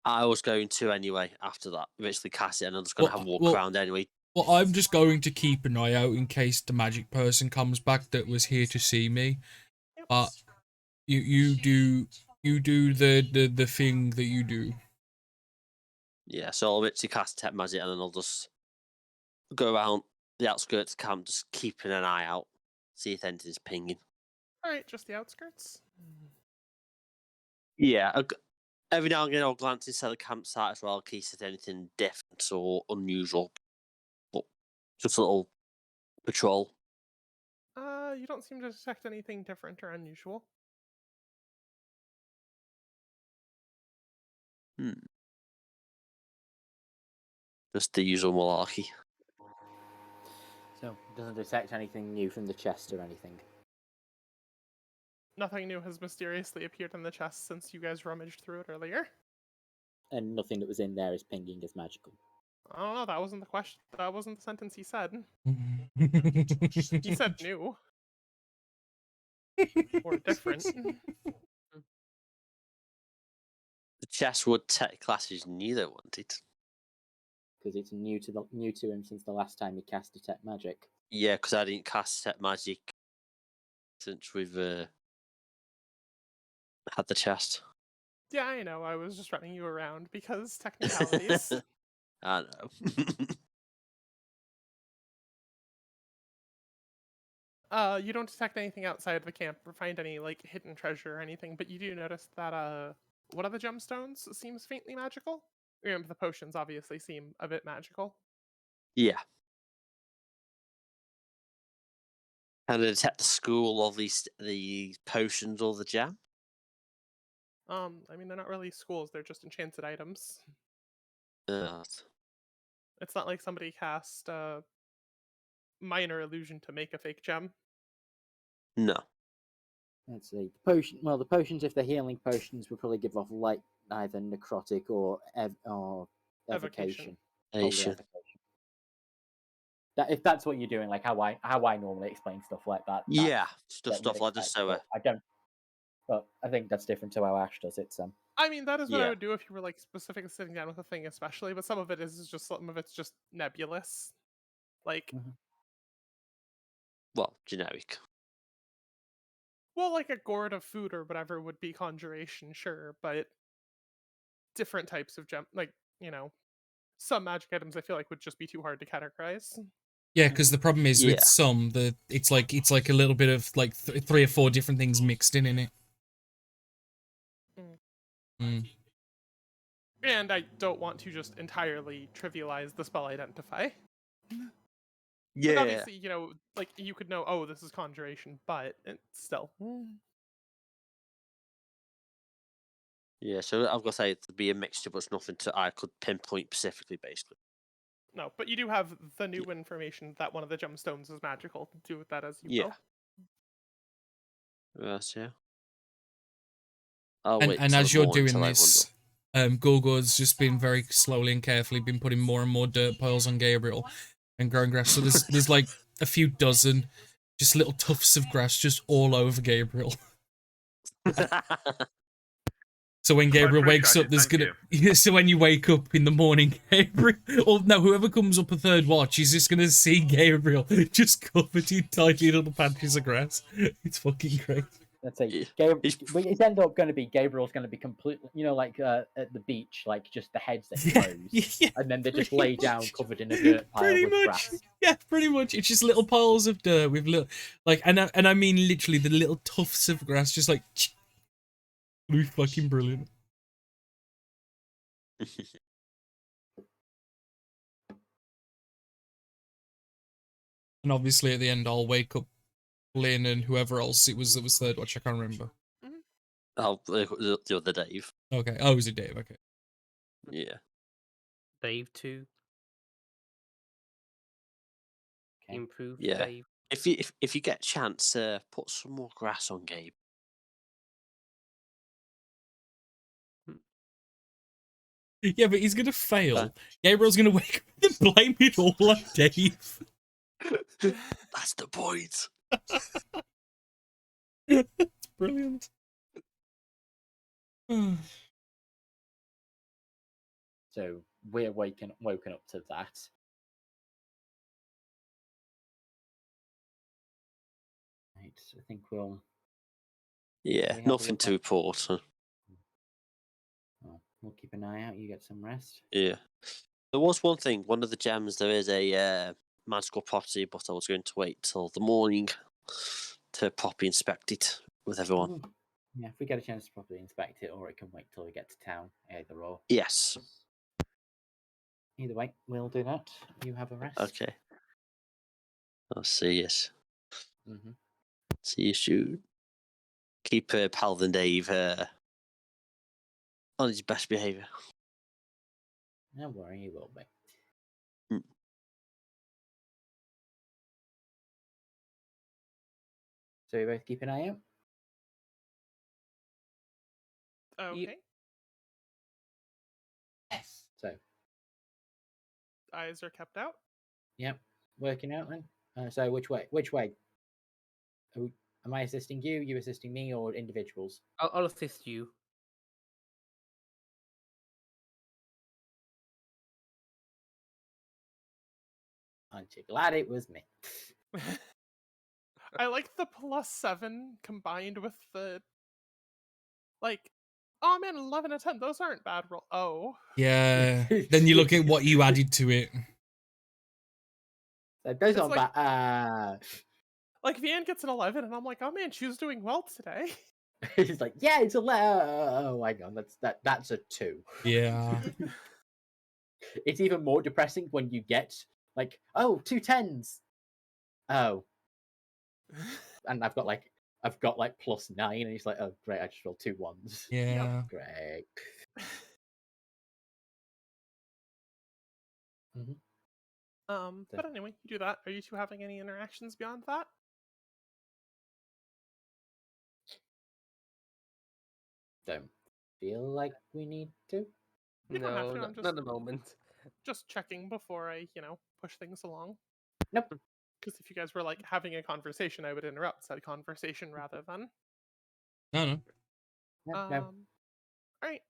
I was going to anyway after that. Eventually cast it and I'm just going to have a walk around anyway. Well, I'm just going to keep an eye out in case the magic person comes back that was here to see me. Yep. But you do the thing that you do. Yeah, so I'll literally cast detect magic and then I'll just go around the outskirts of the camp, just keeping an eye out, see if anything's pinging. Alright, just the outskirts? Yeah, every now and again I'll glance inside the campsite as well in case there's anything different or unusual. But just a little patrol. You don't seem to detect anything different or unusual. Just the usual malarkey. So, doesn't detect anything new from the chest or anything. Nothing new has mysteriously appeared in the chest since you guys rummaged through it earlier. And nothing that was in there is pinging as magical. I don't know, that wasn't the question. That wasn't the sentence he said. He said new. Or different. The chest would take classes neither wanted. Because it's new to him since the last time he cast detect magic. Yeah, because I didn't cast detect magic since we've had the chest. Yeah, I know, I was just running you around because technicalities. I know. You don't detect anything outside of the camp or find any, like, hidden treasure or anything, but you do notice that, one of the gemstones seems faintly magical. Remember, the potions obviously seem a bit magical. Yeah. Can I detect the school or the potions or the gem? I mean, they're not really schools, they're just enchanted items. It's not like somebody cast a minor illusion to make a fake gem. No. Let's see. The potions, if they're healing potions, will probably give off light, either necrotic or evocation. Holy Asian. evocation. If that's what you're doing, like how I normally explain stuff like that. Yeah, that stuff like this. So I don't. But I think that's different to how Ash does it. So. I mean, that is what I Yeah. would do if you were, like, specifically sitting down with a thing, especially. But some of it's just nebulous, like. Well, generic. Well, like a gourd of food or whatever would be conjuration, sure, but different types of gem, like, some magic items I feel like would just be too hard to categorize. Yeah, because the problem is with some, it's like a little bit of like 3 or 4 different things mixed in it. And I don't want to just entirely trivialize the spell identify. But Yeah. obviously, like you could know, oh, this is conjuration, but it's still. Yeah, so I've got to say it'd be a mixture, but it's nothing I could pinpoint specifically, basically. No, but you do have the new information that one of the gemstones is magical. Do with that as you Yeah. will. Yes, yeah. I'll And, wait and till as the you're morning doing till this, Gorgor's just been very slowly and carefully been putting more and more dirt piles on Gabriel and growing grass. So there's like a few dozen, just little tufts of grass just all over Gabriel. everyone. So when Gabriel wakes appreciate up, it, there's thank gonna. So when you wake up in the morning, Gabriel, or no, whoever comes up a third watch, is just gonna see Gabriel just covered in tiny little patches of grass. It's fucking great. Let's say Yeah. it's end up going to be Gabriel's going to be completely, like at the beach, like just the heads that he grows, Yeah, and then they just pretty lay down much. covered in a dirt pile Pretty with much, grass. yeah, pretty much. It's just little piles of dirt with little, like, and I mean literally the little tufts of grass, just like, it'll be fucking brilliant. And obviously at the end, I'll wake up Lynn and whoever else it was that was third watch. I can't remember. Oh, the other Dave. Okay, oh, was it Dave? Okay. Yeah. Dave too. Okay. Improved Yeah. Dave. If you get a chance, put some more grass on Gabe. Yeah, but he's gonna fail. Gabriel's gonna wake up and blame it all on Dave. That's the point. It's brilliant. So we're woken up to that. Right, I think we'll Yeah, we have a nothing look to at- report. we'll keep an eye out. You get some rest. Yeah. There was one thing. One of the gems, there is a magical property, but I was going to wait till the morning to properly inspect it with everyone. Ooh. Yeah, if we get a chance to properly inspect it, or it can wait till we get to town. Either or. Yes. Either way, we'll do that. You have a rest. Okay. I'll see you. Mm-hmm. See you soon. Keep Paladin Dave on his best behaviour. Don't worry, you will be. Mm. So you both keep an eye out. Okay. Yes. So, Eyes are kept out. yep, working out then. So which way? Which way? Am I assisting you? You assisting me, or individuals? I'll assist you. Aren't you glad it was me? I like the +7 combined with the like. Oh man, 11 and 10. Those aren't bad roll. Oh. Yeah. Then you look at what you added to it. So those It's aren't like- bad. Like Vian gets an 11, and I'm like, oh man, she's doing well today. He's like, yeah, it's a oh, hang on, that's a 2. Yeah. It's even more depressing when you get like, oh, 2 10s. Oh, and I've got like +9, and he's like, oh great, I just rolled 2 1s. Yeah. Great. But anyway, you do that. Are you two having any interactions beyond that? Don't feel like we need to. You don't have No, to, not, I'm just- not at the moment. Just checking before I, push things along. Nope. Because if you guys were like having a conversation, I would interrupt said conversation rather than. No. No, All no. right.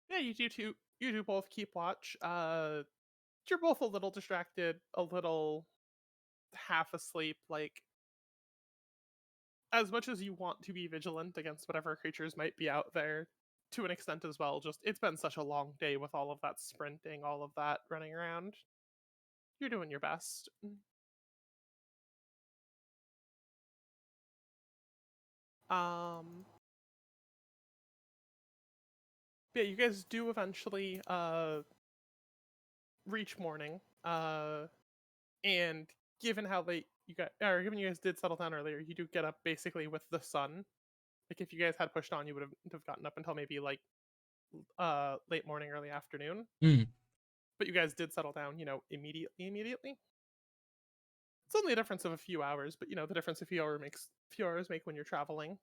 Yeah, you do both keep watch. You're both a little distracted, a little half asleep, like as much as you want to be vigilant against whatever creatures might be out there, to an extent as well, just it's been such a long day with all of that sprinting, all of that running around. You're doing your best. Yeah, you guys do eventually reach morning, and given how late given you guys did settle down earlier, you do get up basically with the sun. Like if you guys had pushed on, you would have gotten up until maybe like late morning, early afternoon. Mm. But you guys did settle down, immediately. It's only a difference of a few hours, but the difference a few hours make when you're traveling.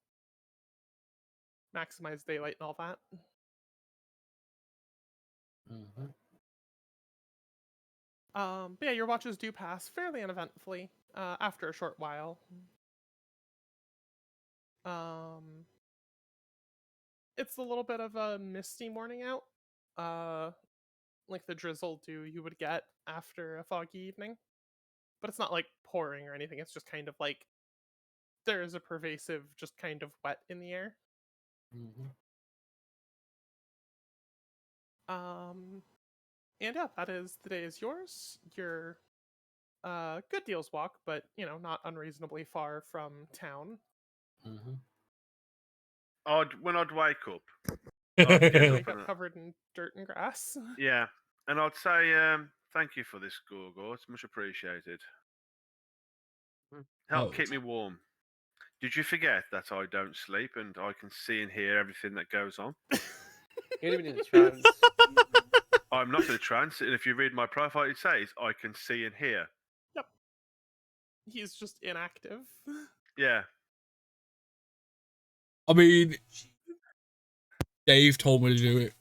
Maximize daylight and all that. Mm-hmm. But yeah, your watches do pass fairly uneventfully after a short while. It's a little bit of a misty morning out, like the drizzle dew you would get after a foggy evening. But it's not like pouring or anything. It's just kind of like there is a pervasive, just kind of wet in the air. Mm-hmm. And yeah, the day is yours. Your good deals walk, but not unreasonably far from town. Mm-hmm. When I'd wake up, You I'd got covered in dirt and grass. yeah, and I'd say thank you for this, Gorgo. It's much appreciated. Help keep me warm. Did you forget that I don't sleep and I can see and hear everything that goes on? You're living in a trance. I'm not in a trance, and if you read my profile, it says I can see and hear. Yep. He's just inactive. Yeah. I mean, Dave told me to do it.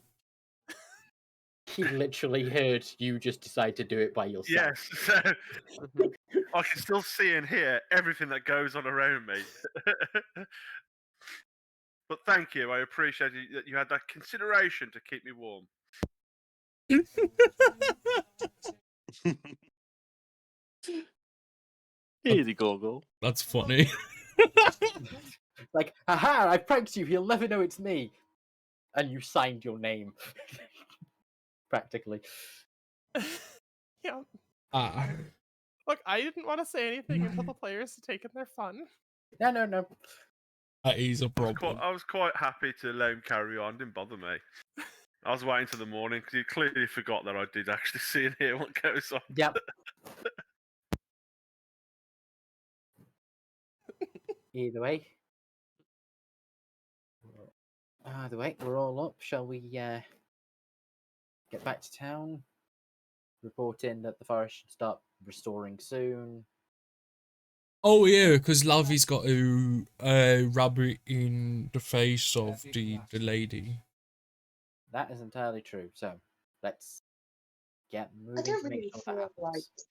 He literally heard you just decide to do it by yourself. Yes. So I can still see and hear everything that goes on around me. But thank you. I appreciate that you had that consideration to keep me warm. Easy, Gorgo. That's funny. Like, haha, I pranked you, he'll never know it's me. And you signed your name. Practically. Yeah. Ah. Look, I didn't want to say anything until the players had taken their fun. No. That is a problem. I was quite happy to let him carry on. Didn't bother me. I was waiting till the morning because he clearly forgot that I did actually see and hear what goes on. Yep. Either way, we're all up. Shall we get back to town? Report in that the forest should start restoring soon. Oh yeah, because Lavi's got to rub it in the face of the lady. That is entirely true. So let's get moving. I don't to make really sure that feel like happens.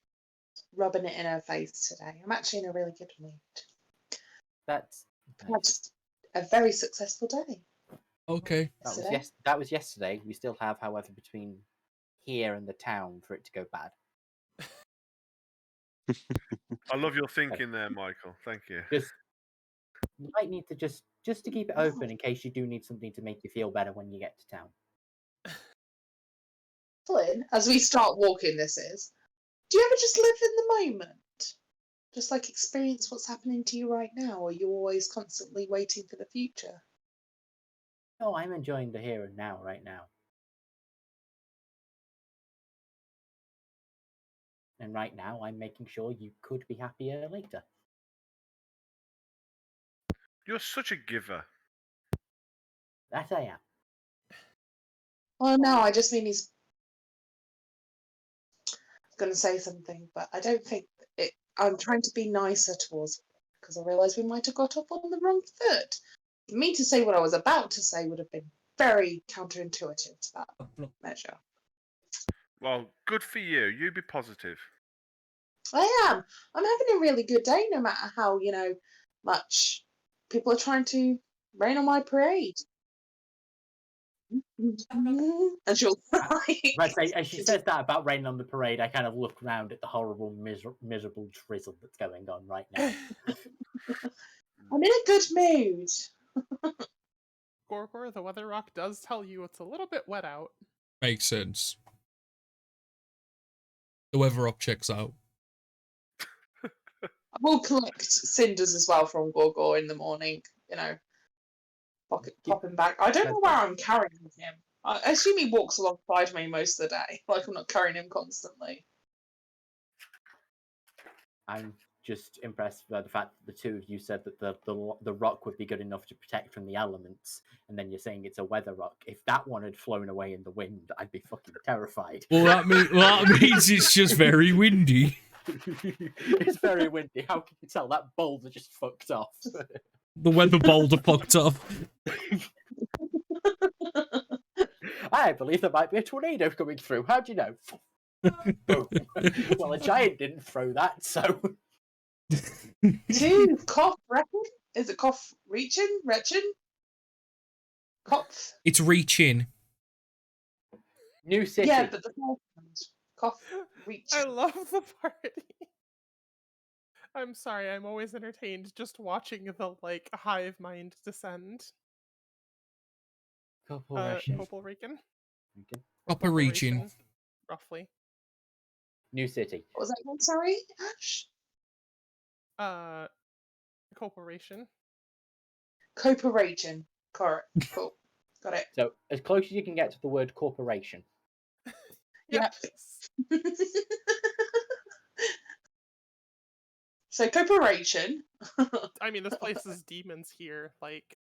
rubbing it in her face today. I'm actually in a really good mood. That's I've had a very successful day. Okay. that was yesterday. We still have, however, between here and the town for it to go bad. I love your thinking there, Michael. Thank you. You might need to just to keep it open in case you do need something to make you feel better when you get to town. Flynn, as we start walking, do you ever just live in the moment? Just like experience what's happening to you right now, or are you always constantly waiting for the future? No, I'm enjoying the here and now right now. And right now, I'm making sure you could be happier later. You're such a giver. That I am. Well, no, I just mean he's going to say something, but I don't think it. I'm trying to be nicer towards him because I realise we might have got off on the wrong foot. For me to say what I was about to say would have been very counterintuitive to that measure. Well, good for you. You be positive. I am. I'm having a really good day, no matter how much people are trying to rain on my parade. And she'll Right, as she says that about rain on the parade, I kind of look around at the horrible, miserable drizzle that's going on right now. I'm in a good mood. Gorgor, the weather rock does tell you it's a little bit wet out. Makes sense. The weather rock checks out. I will collect cinders as well from Gorgor in the morning, pop him back. I don't know where I'm carrying him. I assume he walks alongside me most of the day. Like, I'm not carrying him constantly. I'm just impressed by the fact that the two of you said that the rock would be good enough to protect from the elements, and then you're saying it's a weather rock. If that one had flown away in the wind, I'd be fucking terrified. Well, that means it's just very windy. It's very windy. How can you tell that boulder just fucked off? The weather boulder fucked up. I believe there might be a tornado coming through. How do you know? Boom. Well, a giant didn't throw that, so. Two, cough, reckon? Is it cough reaching? Retching? Cough? It's reaching. New city. Yeah, but the cough reaching. I love the party. I'm sorry, I'm always entertained just watching the like hive mind descend. Corporation. Corporation. Okay. Operation. Roughly. New city. What was that one? Sorry, Ash? Corporation. Corporation. Correct. Cool. Got it. So, as close as you can get to the word corporation. Yep. So, corporation. I mean, this place is demons here. Like.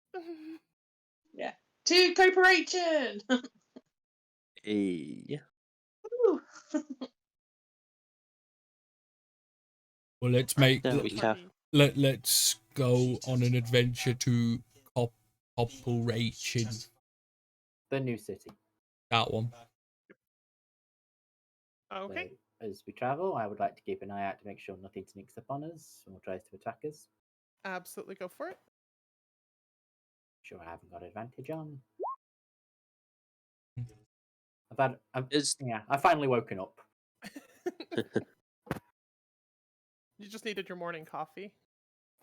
Yeah. To corporation. Hey. Woo. Well, let's make. There we go. Let's go on an adventure to Corporation. The new city. That one. Okay. So, as we travel, I would like to keep an eye out to make sure nothing sneaks up on us or tries to attack us. Absolutely go for it. Sure, I haven't got advantage on. I've finally woken up. You just needed your morning coffee.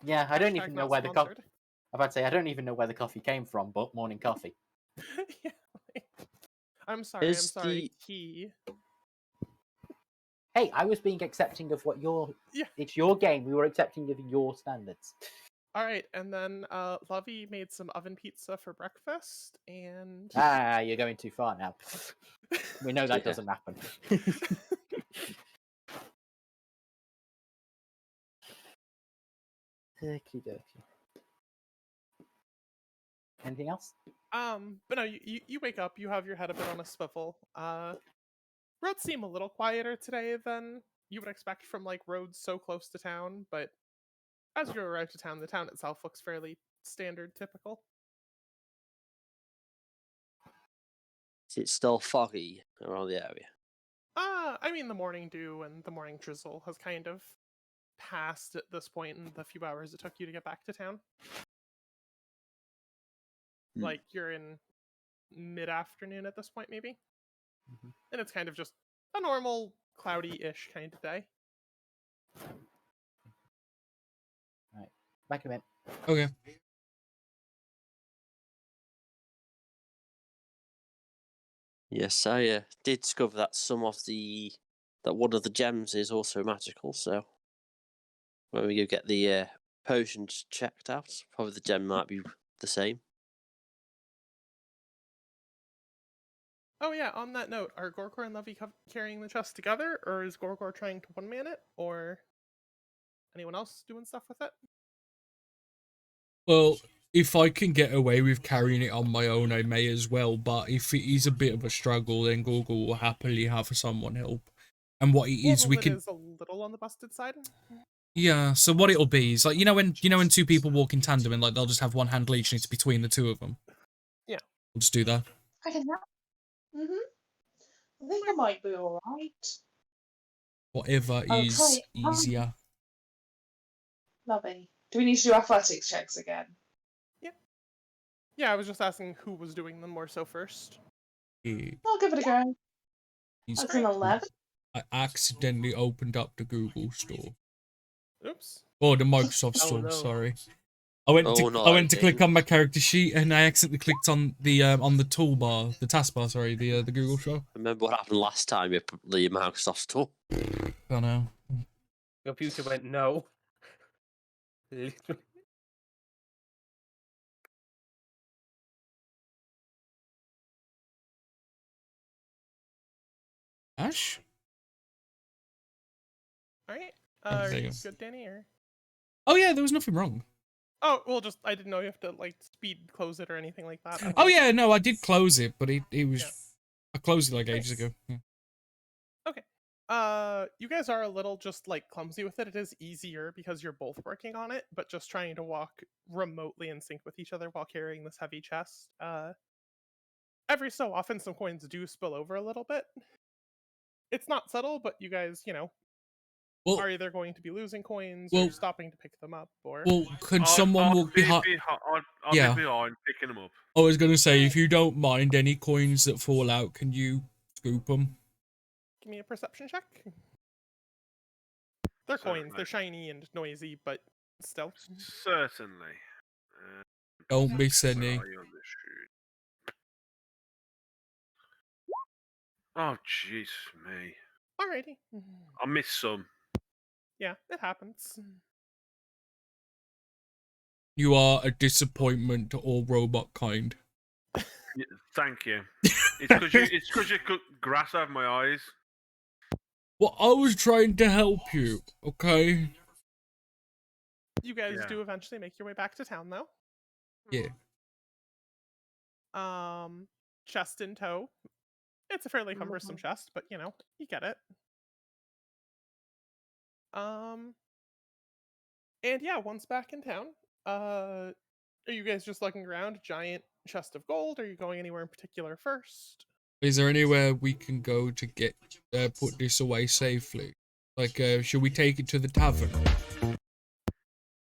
Yeah, I don't Hashtag even know not where the coffee. sponsored. I've had to say I don't even know where the coffee came from, but morning coffee. Yeah, like- I'm sorry. Is I'm sorry. the- He. Hey, I was being accepting of what your. Yeah. It's your game. We were accepting of your standards. All right, and then Lovey made some oven pizza for breakfast, and Ah, you're going too far now. We know that Yeah. doesn't happen. Okie dokie. Anything else? but no, you wake up, you have your head a bit on a swivel. Roads seem a little quieter today than you would expect from like roads so close to town, but as you arrive to town, the town itself looks fairly standard, typical. Is it still foggy around the area? I mean, the morning dew and the morning drizzle has kind of passed at this point in the few hours it took you to get back to town. Hmm. Like, you're in mid-afternoon at this point, maybe? Mhm. And it's kind of just a normal, cloudy-ish kind of day. Back in a minute. Okay. Yes, I did discover that that one of the gems is also magical. So when we go get the potions checked out, probably the gem might be the same. Oh yeah, on that note, are Gorgor and Lovey carrying the chest together, or is Gorgor trying to one-man it, or anyone else doing stuff with it? Well, if I can get away with carrying it on my own, I may as well. But if it is a bit of a struggle, then Google will happily have someone help. And what it is, Well, we it can. is a little on the busted side. Yeah. So what it'll be is like when two people walk in tandem and like they'll just have one hand each, and it's between the two of them. Yeah. We'll just do that. I can help. I think I might be alright. Whatever I'll is try it. easier. Lovely. Do we need to do athletics checks again? Yeah, I was just asking who was doing them more so first. Yeah. I'll give it a go. He's- That's an 11. I accidentally opened up the Google store. Oops. Or the Microsoft Oh, store, no. sorry. I went to click on my character sheet and I accidentally clicked on the toolbar, the taskbar, sorry, the Google store. Remember what happened last time you put the Microsoft Store? I know. Your computer went no. Literally. Ash? All right. Oh, Are there you you go. good, Danny? Or Oh yeah, there was nothing wrong. oh, well, just I didn't know you have to like speed close it or anything like that. Oh yeah, no, I did close it, but it was Yeah. I closed it like ages Nice. ago. Yeah. Okay. You guys are a little just like clumsy with it. It is easier because you're both working on it, but just trying to walk remotely in sync with each other while carrying this heavy chest. Every so often, some coins do spill over a little bit. It's not subtle, but you guys, Well, are either going to be losing coins well- or stopping to pick them up, or can someone walk behind? I'll Yeah. be behind picking them up. I was gonna say, if you don't mind any coins that fall out, can you scoop them? give me a perception check. They're coins. Certainly. They're shiny and noisy, but still. Certainly. Don't miss Where any. are you on this sheet? Oh, jeez, me. Alrighty. I missed some. Yeah, it happens. You are a disappointment to all robot kind. Yeah, thank you. It's because you cut grass over my eyes. Well, I was trying to help you, okay? You guys Yeah. do eventually make your way back to town, though. Yeah. Chest in tow. It's a fairly cumbersome chest, but you get it. And yeah, once back in town, are you guys just looking around? Giant chest of gold? Are you going anywhere in particular first? Is there anywhere we can go to get put this away safely? Like, should we take it to the tavern?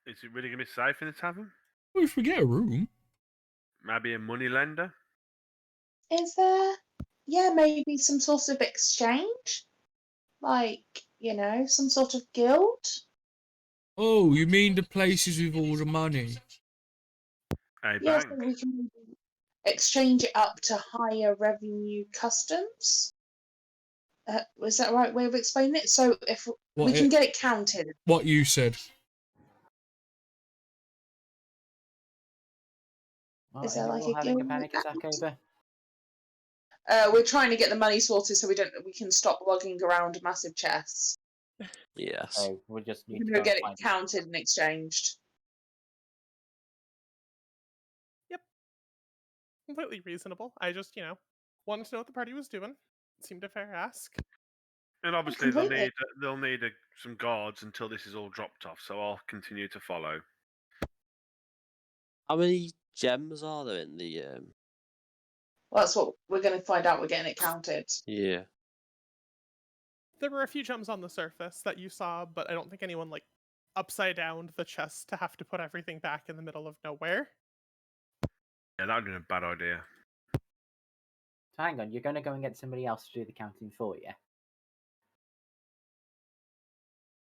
Is it really going to be safe in the tavern? Well, if we get a room. Maybe a money lender? Is there, maybe some sort of exchange? Like, some sort of guild? Oh, you mean the places with all the money? A Yes, bank? so we can maybe exchange it up to higher revenue customs. Was that the right way of explaining it? So if we can get it counted. What you said. Is Are there you like all a having a guild panic like attack that? over? We're trying to get the money sorted so we can stop lugging around massive chests. Yes. So we just need We're to gonna go get and it find counted and exchanged. Completely reasonable. I just, wanted to know what the party was doing. It seemed a fair ask. And obviously completely. they'll need some guards until this is all dropped off, so I'll continue to follow. How many gems are there in the Well, that's what we're gonna find out. We're getting it counted. Yeah. There were a few gems on the surface that you saw, but I don't think anyone upside down the chest to have to put everything back in the middle of nowhere. Yeah, that would be a bad idea. So hang on, you're going to go and get somebody else to do the counting for you?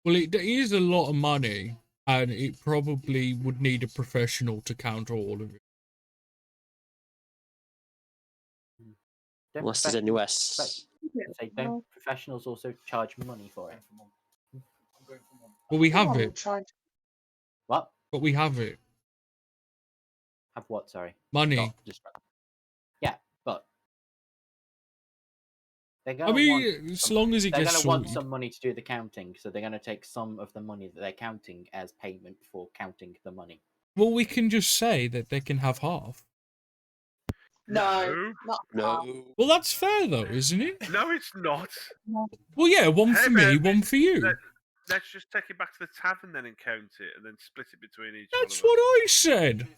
Well, it is a lot of money, and it probably would need a professional to count all of it. Don't Unless there's any professionals- West. Say, don't professionals also charge money for it? Well, we have I'm it. trying to- What? But we have it. Have what, sorry? Money. Not distract. Yeah, but they're I gonna mean, want as some, long as it they're gets gonna want sorted. some money to do the counting, so they're gonna take some of the money that they're counting as payment for counting the money. Well, we can just say that they can have half. No, not half. No. Well, that's fair though, isn't it? No, it's not. Well, yeah, one Hey, for me, man, one for you. Let's just take it back to the tavern then and count it, and then split it between each That's one what of us. I said.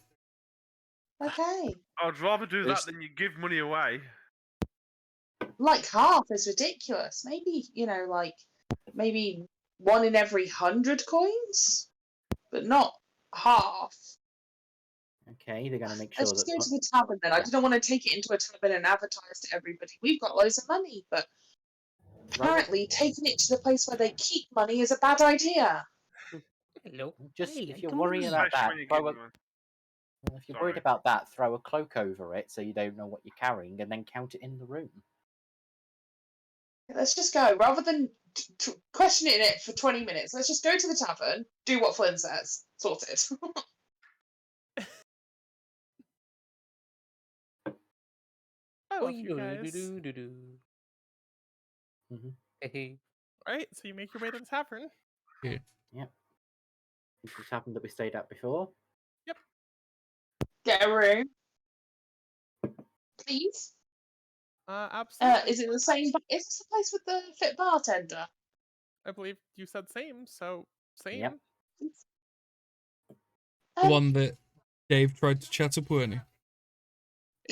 Okay. I'd rather do that This- than you give money away. Like half is ridiculous. Maybe, maybe 1 in every 100 coins, but not half. Okay, they're gonna make sure Let's just that go to the tavern then. I Yeah. didn't want to take it into a tavern and advertise to everybody. We've got loads of money, but apparently taking it to the place where they keep money is a bad idea. Hello. just I if like you're the worried money. about Especially that, when you give throw a, them if you're worried Sorry. about that, throw a cloak over it so you don't know what you're carrying, and then count it in the room. Let's just go. Rather than questioning it for 20 minutes, let's just go to the tavern, do what Flynn says. Sorted. I love you guys. Hehe. Right, so you make your way to the tavern. This has happened that we stayed at before. Get a room, please. Absolutely. Is it the same? Is this the place with the fit bartender? I believe you said same, so same. Yep. The one that Dave tried to chat up, weren't he?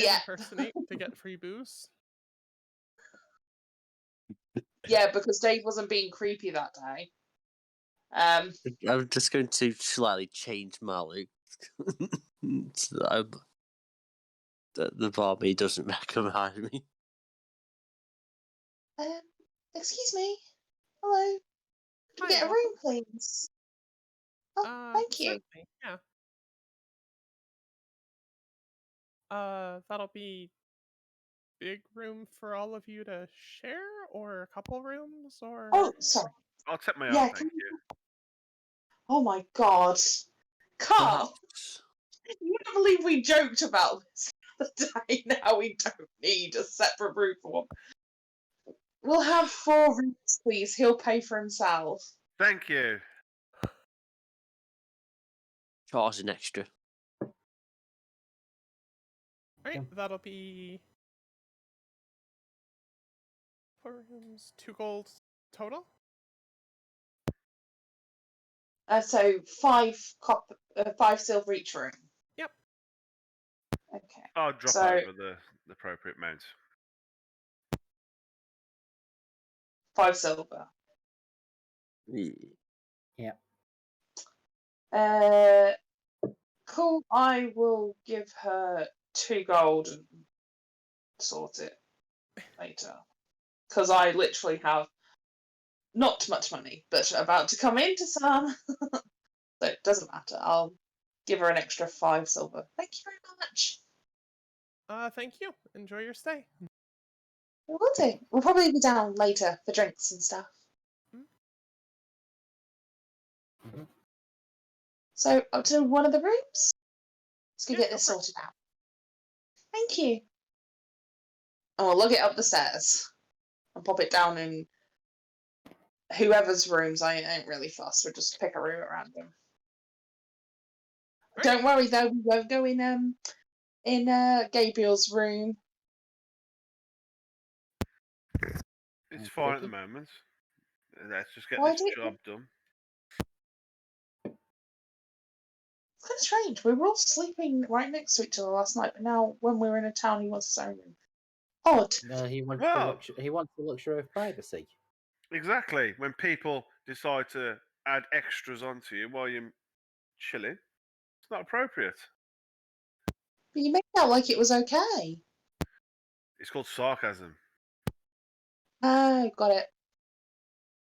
Yeah. Impersonate to get free booze. Yeah, because Dave wasn't being creepy that day. I'm just going to slightly change my look so that the Barbie doesn't recognise me. Excuse me. Hello. Can we Hi, get a welcome. room, please? Oh, thank you. Certainly, yeah. That'll be big room for all of you to share, or a couple rooms, or Oh, sorry. I'll take my Yeah, own, thank you. Oh my god. Carl, Perhaps. you wouldn't believe we joked about this the other day. Now we don't need a separate room for one. We'll have 4 rooms, please. He'll pay for himself. Thank you. Charge an extra. right, Yeah. that'll be 4 rooms, 2 gold total. So 5 silver each room. Yep. Okay. I'll drop So- over the appropriate amount. 5 silver. Yeah. Cool. I will give her 2 gold and sort it later. Because I literally have not much money, but about to come into some. So it doesn't matter. I'll give her an extra 5 silver. Thank you very much. Thank you. Enjoy your stay. We will do. We'll probably be down later for drinks and stuff. Mhm. So up to one of the rooms. Let's go Yeah, get go this for it. sorted out. Thank you. And we'll lug it up the stairs and pop it down in whoever's rooms. I ain't really fussed. We'll just pick a room at random. Right. Don't worry though, we won't go in Gabriel's room. It's Okey fine at the dokey. moment. Let's just get Why this do you- job done. It's kind of strange. We were all sleeping right next to each other last night, but now when we're in a town, he wants his own room. Odd. He wants Well- he wants the luxury of privacy. Exactly. When people decide to add extras onto you while you're chilling, it's not appropriate. But you made out like it was okay. It's called sarcasm. Oh, got it.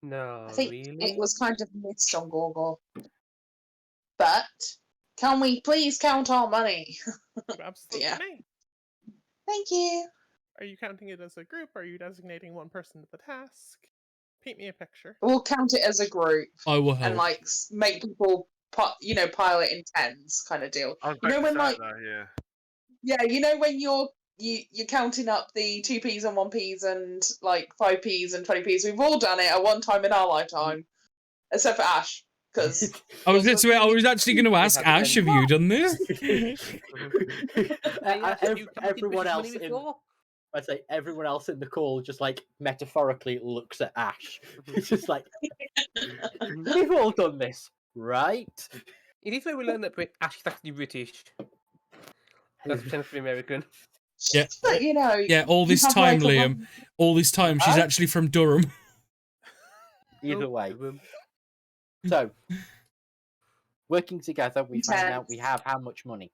No, I think really? it was kind of missed on Gorgor. But can we please count our money? You absolutely Yeah. may. Thank you. Are you counting it as a group? Are you designating one person to the task? Paint me a picture. We'll count it as a group I will and help. make people pile it in tens kind of deal. I was You know about to when say that, yeah. Yeah, when you're counting up the 2p's and 1p's and 5p's and 20p's. We've all done it at one time in our lifetime, except for Ash, because I was actually going to ask have Ash, been- have you done this? Everyone else I'd say everyone else in the call just metaphorically looks at Ash. It's just like we've all done this, right? It is where we learned that Ash is actually British. That's potentially American. Yeah. But, Yeah, all this have, time, like, a Liam. All this time, she's Huh? actually from Durham. Either way. So working together, we find out we have how much money.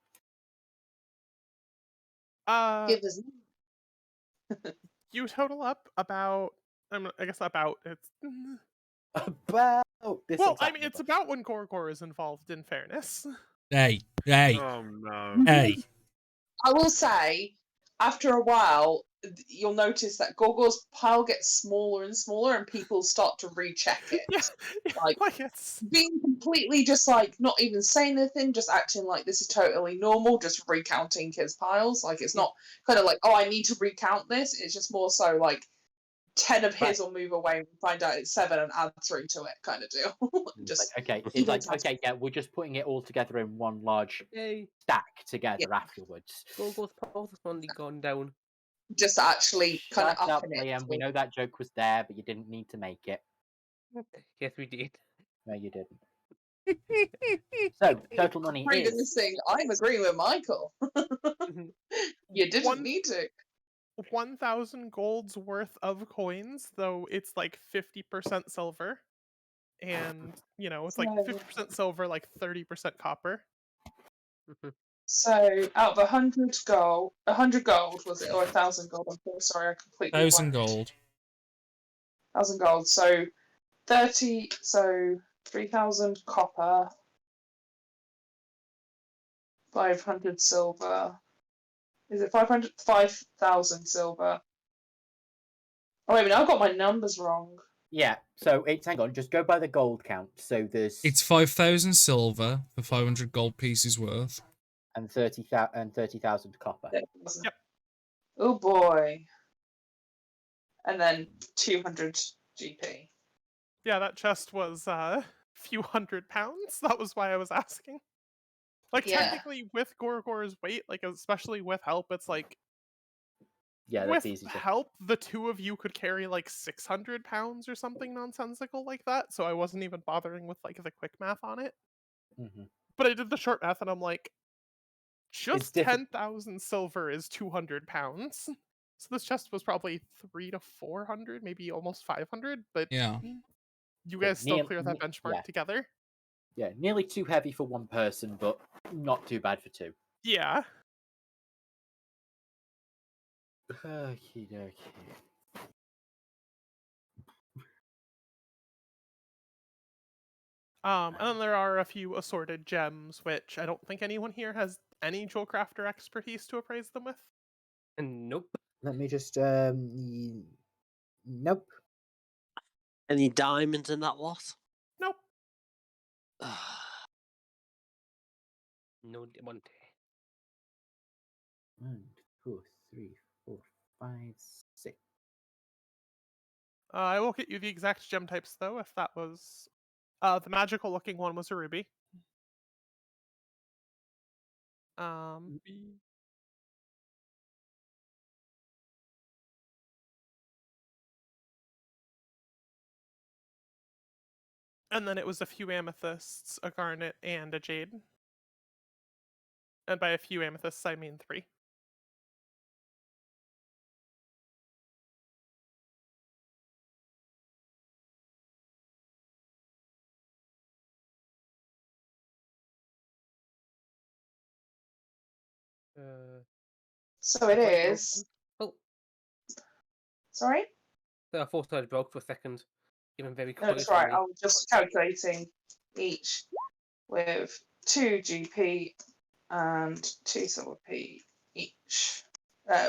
give us You total up about. I guess about it's. About this. Well, exact it's number. about when Gorgor is involved. In fairness. Hey. Oh no. Hey. I will say, after a while, you'll notice that Gorgor's pile gets smaller and smaller, and people start to recheck it. Yeah, Like- it's. Being completely just not even saying anything, just acting like this is totally normal, just recounting his piles. It's not kind of oh, I need to recount this. It's just more so 10 of his will move away and find out it's 7 and add 3 to it, kind of deal. Just Okay, it's even like, okay, yeah, we're just putting it all together in one large Yay. stack together afterwards. Gogo's pulse has only gone down. just actually kind of Shut up, upping it. Liam. We know that joke was there, but you didn't need to make it. Yes, we did. No, you didn't. So, total money Reading is this thing, I'm agreeing with Michael. You didn't need to. 1,000 gold's worth of coins, though it's like 50% silver. And, it's like 50% silver, like 30% copper. So out of 100 gold, 100 gold was it, or 1,000 gold? I'm so sorry, I completely. 1,000 gold. 1,000 gold. So 30. So 3,000 copper. 500 silver. Is it 500? 5,000 silver. Oh wait a minute, I've got my numbers wrong. Yeah, so it's hang on, just go by the gold count. So there's It's 5,000 silver for 500 gold pieces worth. and 30,000 copper. Yep. Oh boy. And then 200 GP. Yeah, that chest was a few £100. That was why I was asking. Like, Yeah. technically, with Gorgor's weight, like, especially with help, it's like, Yeah, that's with easy to... help, the two of you could carry, like, 600 pounds or something nonsensical like that, so I wasn't even bothering with, like, the quick math on it. Mhm. But I did the short math, and I'm like, just different. 10,000 silver is 200 pounds. So this chest was probably 300 to 400, maybe almost 500, but Yeah. you guys still Near- clear that benchmark yeah. together? Yeah, nearly too heavy for one person, but not too bad for two. Yeah. Okie dokie. And then there are a few assorted gems, which I don't think anyone here has any jewel crafter expertise to appraise them with. And nope. Let me just nope. Any diamonds in that lot? Nope. No Monte. 1, 2, 3, 4, 5, 6. I will get you the exact gem types though, if that was the magical looking one was a ruby. And then it was a few amethysts, a garnet, and a jade. And by a few amethysts, I mean 3. So it is. Oh, Sorry? I thought I broke for a second. Even very No, quiet. that's right. I was just calculating each with 2 GP and 2 silver P each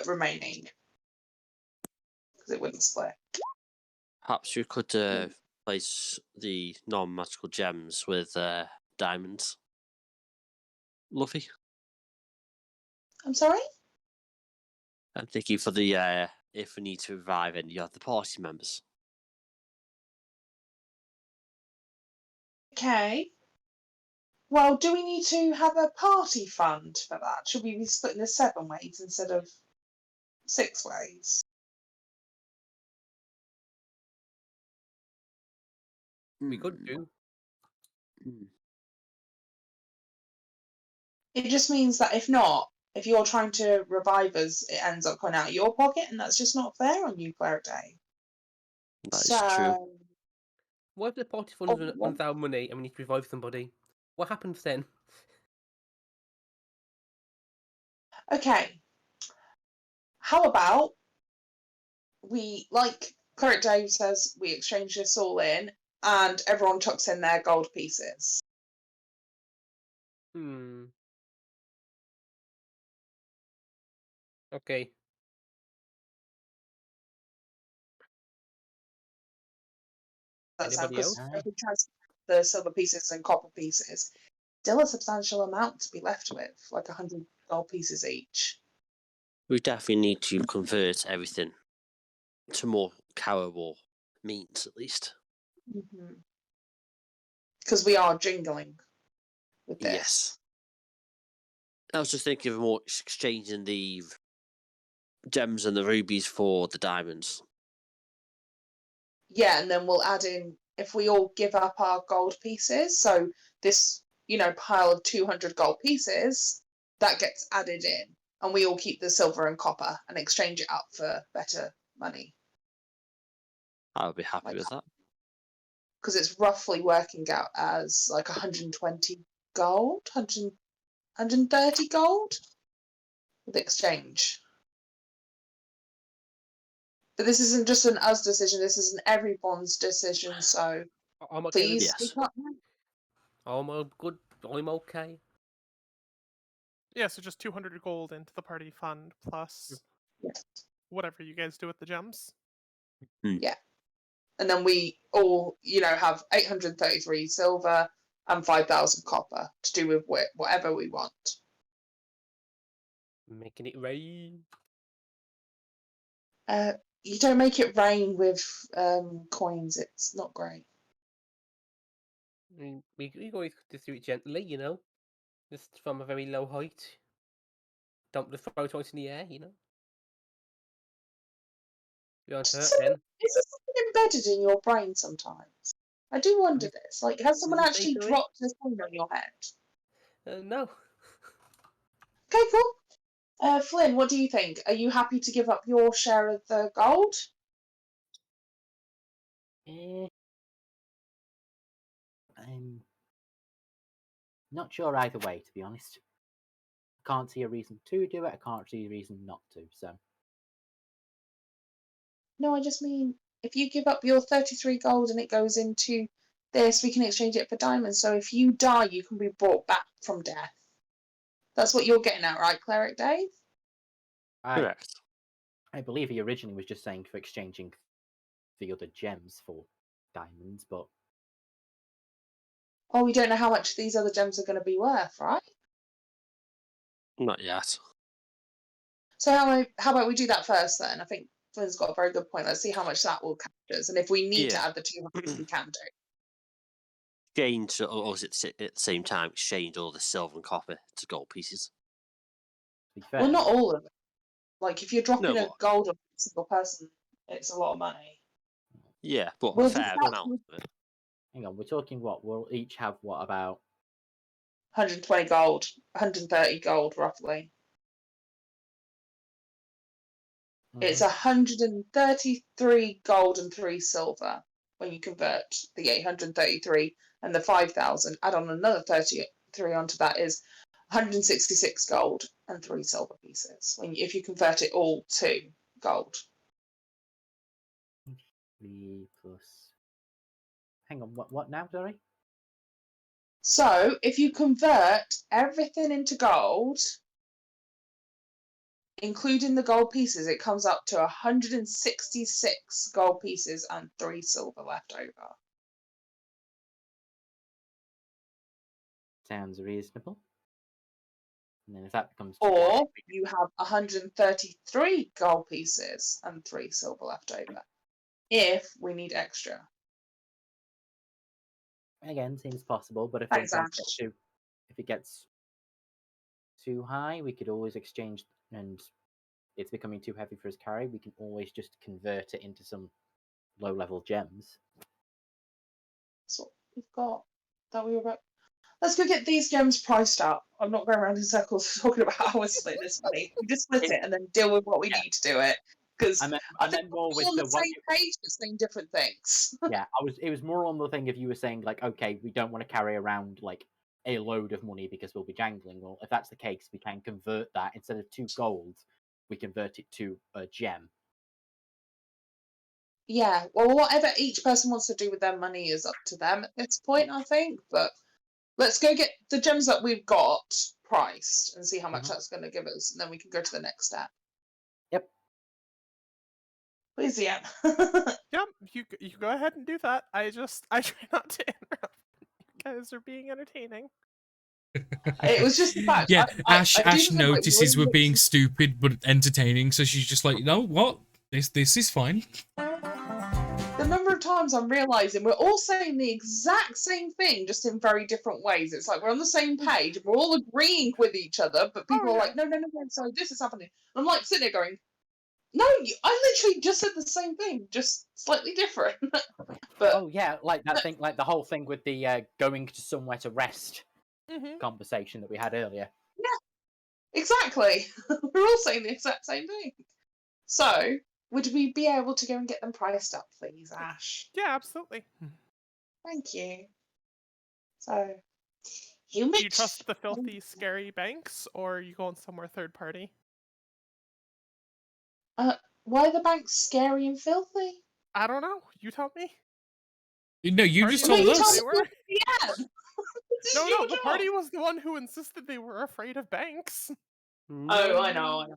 remaining. Because it wouldn't split. Perhaps you could place the non-magical gems with diamonds. Luffy? I'm sorry? I'm thinking for the if we need to revive any of the party members. Okay. Well, do we need to have a party fund for that? Should we be splitting this 7 ways instead of 6 ways? We could do. It just means that if not, if you're trying to revive us, it ends up coming out of your pocket, and that's just not fair on you, Cleric Day. That is true. What if the party fund runs out of money and we need to revive somebody? What happens then? Okay. How about we, like Cleric Dave says, we exchange this all in, and everyone chucks in their gold pieces. Okay. That's Anybody because else? if we transfer the silver pieces and copper pieces, still a substantial amount to be left with, like 100 gold pieces each. We definitely need to convert everything to more carryable means, at least. Because we are jingling with this. Yes. I was just thinking of more exchanging the gems and the rubies for the diamonds. Yeah, and then we'll add in, if we all give up our gold pieces, so this, pile of 200 gold pieces, that gets added in, and we all keep the silver and copper and exchange it out for better money. I would be happy Like with that. Because it's roughly working out as like 120 gold, 130 gold with exchange. But this isn't just an us decision, this is an everyone's decision, so I'm okay with please Yes. speak up. I'm good. I'm okay. Yeah, so just 200 gold into the party fund plus Yes. whatever you guys do with the gems. And then we all, have 833 silver and 5,000 copper to do with whatever we want. Making it rain. You don't make it rain with coins, it's not great. We always just do it gently, just from a very low height. Dump the photons in the air, You aren't hurt then. Is there something embedded in your brain sometimes? I do wonder this. Like, has someone Did you actually say so, dropped this coin on your head? No. Okay, cool. Flynn, what do you think? Are you happy to give up your share of the gold? I'm not sure either way, to be honest. I can't see a reason to do it. I can't see a reason not to. So. No, I just mean if you give up your 33 gold and it goes into this, we can exchange it for diamonds. So if you die, you can be brought back from death. That's what you're getting at, right, Cleric Dave? Correct. I believe he originally was just saying for exchanging the other gems for diamonds, but... Oh, we don't know how much these other gems are going to be worth, right? Not yet. So how about we do that first then? I think Flynn's got a very good point. Let's see how much that will count us. And if we need to Yeah. add the 200, we can do. Exchange, or is it at the same time, exchange all the silver and copper to gold pieces? To be fair, Well, not all of it. Like, if you're dropping No, a gold on a single person, it's a lot of money. Yeah, but We'll a fair discuss amount of it. hang on, we're talking what? We'll each have what, about... 120 gold, 130 gold, roughly. It's 133 gold and 3 silver when you convert the 833 and the 5,000. Add on another 33 onto that is 166 gold and 3 silver pieces. If you convert it all to gold. 3 plus... Hang on, what now, sorry? So if you convert everything into gold, including the gold pieces, it comes up to 166 gold pieces and 3 silver left over. Sounds reasonable. And then if that becomes... Or you have 133 gold pieces and 3 silver left over, if we need extra. Again, seems possible, but if Thanks, it gets too high, we could always exchange, and it's becoming too heavy for his carry, we can always just convert it into some low-level gems. That's what we've got. That we were about. Let's go get these gems priced up. I'm not going around in circles talking about how we're splitting this money. We just split it and then deal with what we need to do it. Because I meant more with on the the same page, but saying different things. Yeah, it was more on the thing if you were saying, like, okay, we don't want to carry around, like, a load of money because we'll be jangling. Well, if that's the case, we can convert that. Instead of 2 gold, we convert it to a gem. Yeah, well, whatever each person wants to do with their money is up to them at this point, I think. But let's go get the gems that we've got priced and see how much that's going to give us, and then we can go to the next step. Yep. Please, yeah. Yep, you go ahead and do that. I try not to interrupt. You guys are being entertaining. It was just the fact. Yeah, I Ash do think, like, notices really we're being stupid but entertaining, so she's just like, you know what? This is fine. times I'm realizing we're all saying the exact same thing, just in very different ways. It's like we're on the same page, and we're all agreeing with each other, but people are like, no, sorry, this is happening. And I'm like sitting there going, no, I literally just said the same thing, just slightly different. But Oh yeah, like that thing, like the whole thing with the going to somewhere to rest Mhm. conversation that we had earlier. exactly, we're all saying the exact same thing. So, would we be able to go and get them priced up, please, Ash? Yeah, absolutely. Thank you. So, Do you trust the filthy, scary banks, or are you going somewhere third party? Why are the banks scary and filthy? I don't know. You tell me. No, you Party just told told us us. they were. Yeah. This is No, your the job. party was the one who insisted they were afraid of banks. Oh, I know.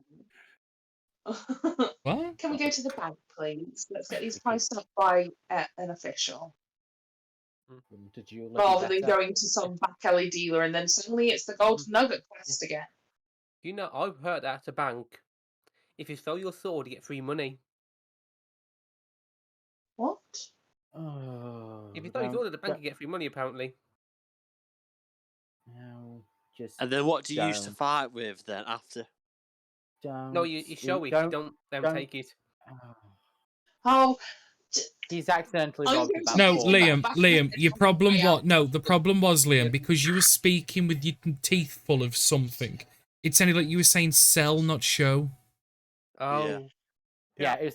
What? Can we go to the bank, please? Let's get these priced up by an official, Wouldn't a jeweler be rather than better? going to some back alley dealer and then suddenly it's the gold nugget quest again. You know, I've heard at a bank, if you sell your sword, you get free money. What? Oh, If you sell your sword at the bank, you get free money, apparently. No, just And then what do you use to Don't. fight with then after? don't. No, you show it. You don't don't- take it. Oh, Oh, he's accidentally I'm robbed going about to No, use four that Liam, back Liam, in your the problem way what? out. No, the problem was, Liam, because you were speaking with your teeth full of something. It sounded like you were saying sell, not show. Oh. Yeah, it was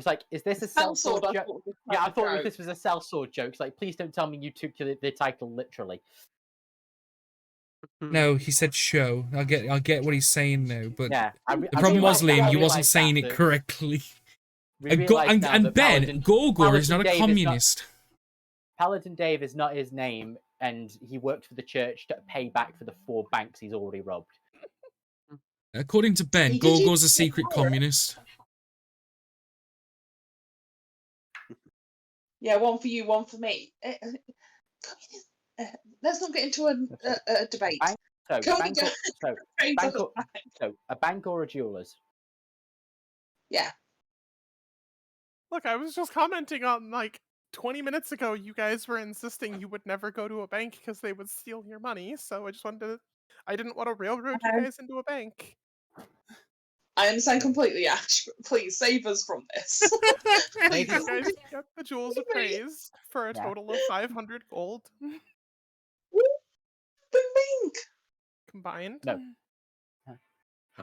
like, is this a Cell sellsword sword, I joke? thought was Yeah, I kind of thought joke. this was a sellsword joke. It's like, please don't tell me you took the title literally. No, he said show. I get what he's saying now, but Yeah, the problem was, realised now- Liam, I you wasn't realised saying that it correctly. We And, realised now that Ben, Gorgor is Paladin not a Dave communist. Paladin Dave is not his name, and he worked for the church to pay back for the 4 banks he's already robbed. According to Ben, He did Gorgor's a use secret power. communist. Yeah, one for you, one for me. Let's not get into a debate. Bank, so, Can we bank, go or, so, straight to bank, the or, bank? so, a bank or a jeweler's? Yeah. Look, I was just commenting on, like, 20 minutes ago, you guys were insisting you would never go to a bank because they would steal your money, so I just wanted to... I didn't want to railroad you guys into a bank. I understand completely, Ash. But please save us from this. Please. You guys get the Jewels of Maybe. Praise for a Yeah. total of 500 gold Bing bing. combined. No.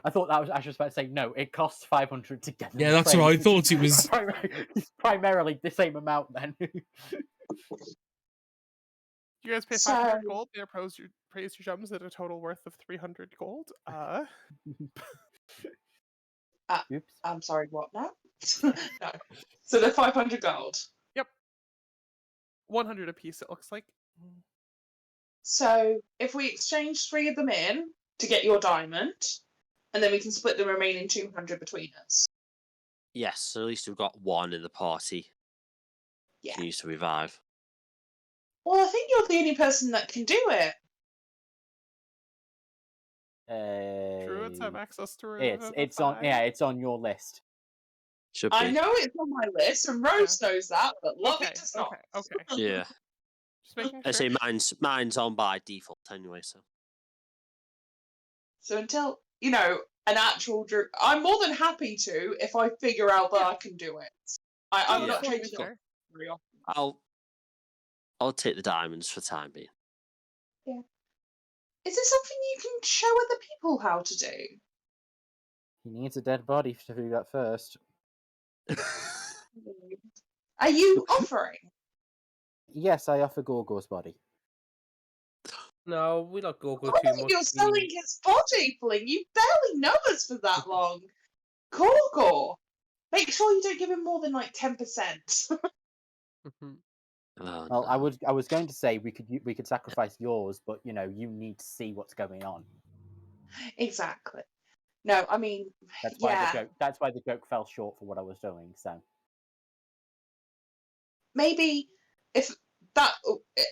I thought that was I was about to say no. It costs 500 to get them. Yeah, that's what I thought it was. It's primarily the same amount then. You guys pay 500 gold, they praise your gems at a total worth of 300 gold. Oops. I'm sorry, what now? No. So they're 500 gold. 100 apiece, it looks like. So if we exchange 3 of them in to get your diamond, and then we can split the remaining 200 between us. Yes, so at least we've got one in the party. Yeah. Can use to revive. Well, I think you're the only person that can do it. Druids have access to It's on your list. Should be. I know it's on my list, and Rose knows that, but Lovey does not. Okay. Yeah. Just making I sure. say mine's on by default anyway, so. So until, an actual druid, I'm more than happy to if I figure out that I can do it. I'm Yeah. not Just changing there. it very often. I'll take the diamonds for the time being. Is it something you can show other people how to do? He needs a dead body to do that first. Are you offering? Yes, I offer Gorgor's body. No, we don't go too much. You're selling his body, Fling. You barely know us for that long. Gorgor. Make sure you don't give him more than 10%. Oh, Well, no. I was going to say we could sacrifice yours, but you need to see what's going on. Exactly. No, I mean, That's why yeah. That's why the joke fell short for what I was doing. So Maybe if that,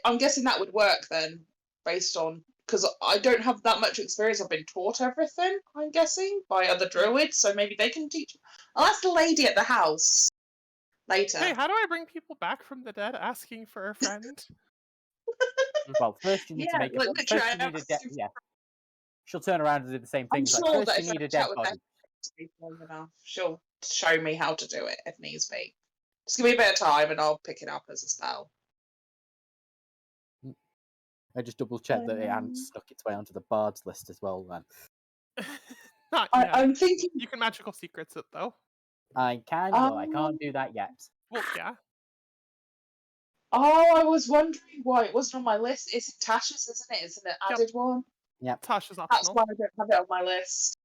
I'm guessing that would work then, based on, because I don't have that much experience. I've been taught everything, I'm guessing, by other druids, so maybe they can teach. I'll ask the lady at the house later. Hey, how do I bring people back from the dead asking for a friend? Well, first you need to Yeah, make like, it. literally, First I you need a have dead. Yeah, she'll turn around and do the same I'm things. Like sure first that you if I need a chat dead with body. her long enough, she'll show me how to do it if needs be. Just give me a bit of time and I'll pick it up as a spell. I just double checked that it hadn't snuck its way onto the bards list as well. Then Not yet. I'm thinking. You can magical secrets it though. I can, but I can't do that yet. Well, yeah. Oh, I was wondering why it wasn't on my list. It's Tasha's, isn't it? It's an Yep. added one. Tasha's That's optional. why I don't have it on my list.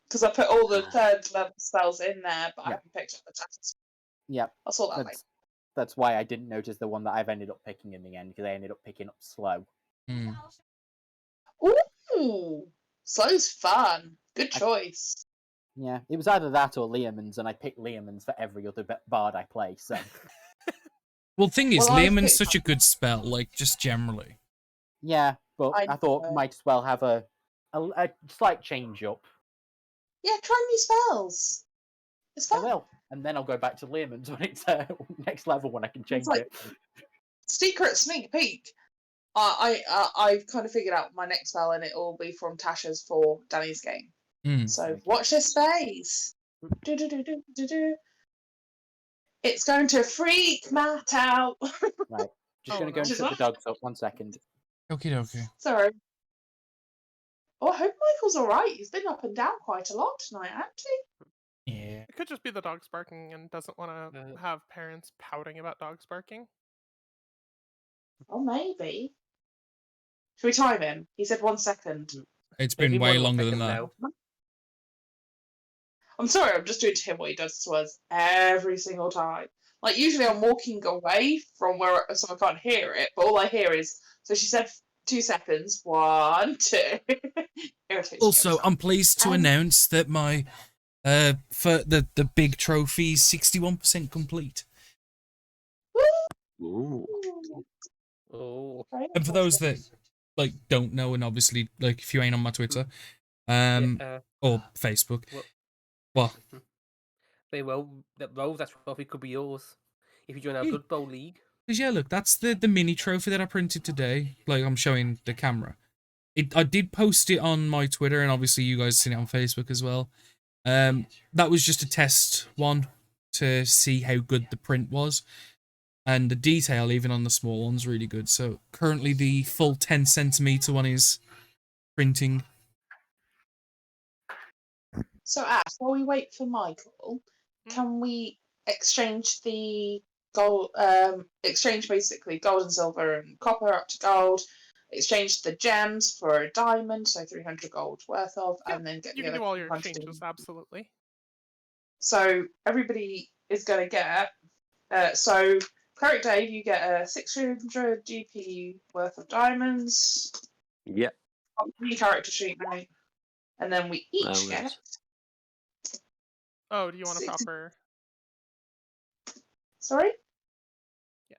Because I put all the third level spells in there, but I Yeah. haven't picked up the Tasha's. Yep. I'll sort that later. That's why I didn't notice the one that I've ended up picking in the end, because I ended up picking up slow. Ooh, slow's fun. Good choice. Yeah, it was either that or Leomans, and I picked Leomans for every other bard I play. So, Well, thing is, Well, I Leomand's picked- such a good spell, like, just generally. yeah, but I thought know. might as well have a slight change up. Yeah, try new spells. It's I fun. will, and then I'll go back to Leomans when it's next level when I can change like- it. Secret sneak peek. I've kind of figured out my next spell, and it will be from Tasha's for Danny's game. So Okay. watch this space. Do-do-do-do-do-do. It's going to freak Matt out. Right, just Oh, gonna go and no. shut the dogs up. 1 second. Okie dokie. Sorry. Oh, I hope Michael's alright. He's been up and down quite a lot tonight, hasn't he? Yeah. It could just be the dog's barking and doesn't want to have parents pouting about dogs barking. Oh, maybe. Should we time him? He said 1 second. It's Maybe been way one more longer than second that. now. I'm sorry, I'm just doing to him what he does to us every single time. Like, usually I'm walking away from where, so I can't hear it, but all I hear is, so she said 2 seconds. 1, 2. Irritates me Also, every time. I'm pleased to announce that my for the big trophy is 61% complete. Ooh. Oh. And for those that like don't know, and obviously like if you ain't on my Twitter, or Facebook, well, well, very well, that trophy could be yours if you join our Yeah. Blood Bowl League. because yeah, look, that's the mini trophy that I printed today. Like I'm showing the camera. I did post it on my Twitter, and obviously you guys seen it on Facebook as well. That was just a test one to see how good the print was. And the detail, even on the small one's really good. So currently the full 10 centimeter one is printing. So, Ash, while we wait for Michael, can we exchange the gold? Exchange basically gold and silver and copper up to gold. Exchange the gems for a diamond, so 300 gold worth of, Yep, and then get You the can other do all your 200 exchanges, absolutely. So everybody is going to get. So Cleric Dave, you get a 600 GP worth of diamonds. Yep. New character sheet, mate. And then we each Oh, get. yes. Oh, do you want a 60 proper? Sorry? Yeah.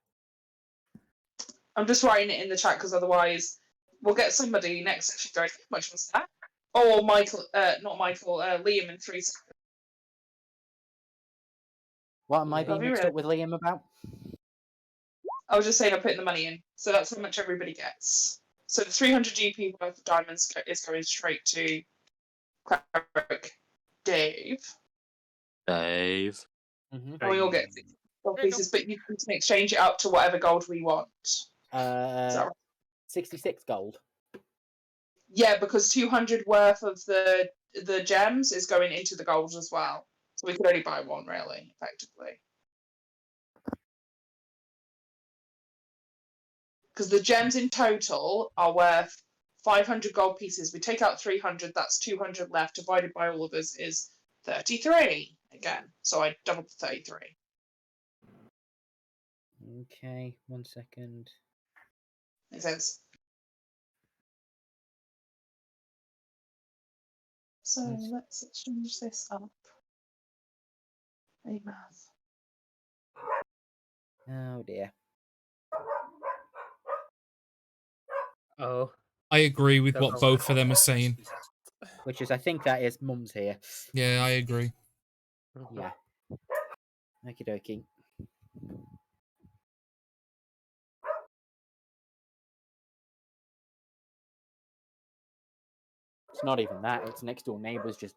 I'm just writing it in the chat because otherwise we'll get somebody next session going, how much was that? Or Michael, not Michael, Liam in 3 seconds. What am I Yeah. being Have you mixed read? up with Liam about? I was just saying I'm putting the money in. So that's how much everybody gets. So the 300 GP worth of diamonds is going straight to Cleric Dave. Dave. Mm-hmm. And we all get gold There you go. pieces, but you can exchange it up to whatever gold we want. Is that right? 66 gold. Yeah, because 200 worth of the gems is going into the gold as well. So we could only buy one, really, effectively. Because the gems in total are worth 500 gold pieces. We take out 300, that's 200 left, divided by all of us is 33 again. So I doubled the 33. Okay, 1 second. Makes sense. So Yes. let's change this up. Hey, math. Oh dear. Oh. I agree with Don't what know. both of them are saying. Which is, I think that is Mum's here. Yeah, I agree. Yeah. Okie dokie. It's not even that. It's next door neighbours just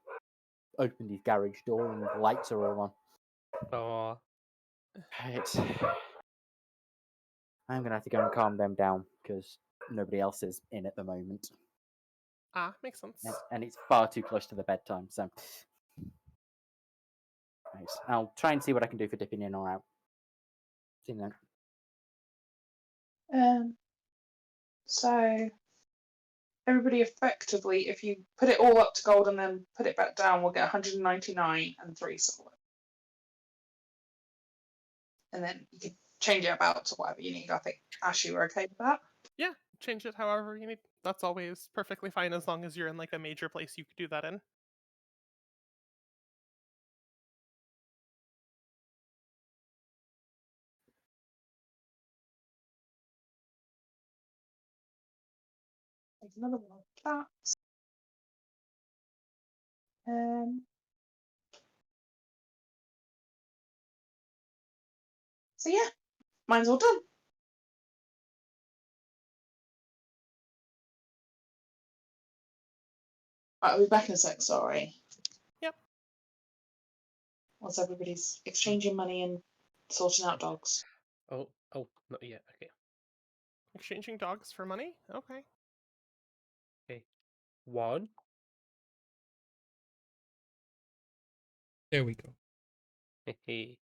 opened his garage door and the lights are all on. Oh, It's... I'm going to have to go and calm them down because nobody else is in at the moment. Makes sense. And it's far too close to the bedtime, so... Right, I'll try and see what I can do for dipping in or out. See you then. So everybody effectively, if you put it all up to gold and then put it back down, we'll get 199 and 3 silver. And then you can change it about to whatever you need. I think Ash, you were okay with that? Yeah, change it however you need. That's always perfectly fine as long as you're in like a major place you could do that in. Take another one of that. So yeah, mine's all done. Right, I'll be back in a sec, sorry. Yep. Once everybody's exchanging money and sorting out dogs. oh, not yet. Okay. Exchanging dogs for money? Okay. 1. There we go. Hehe.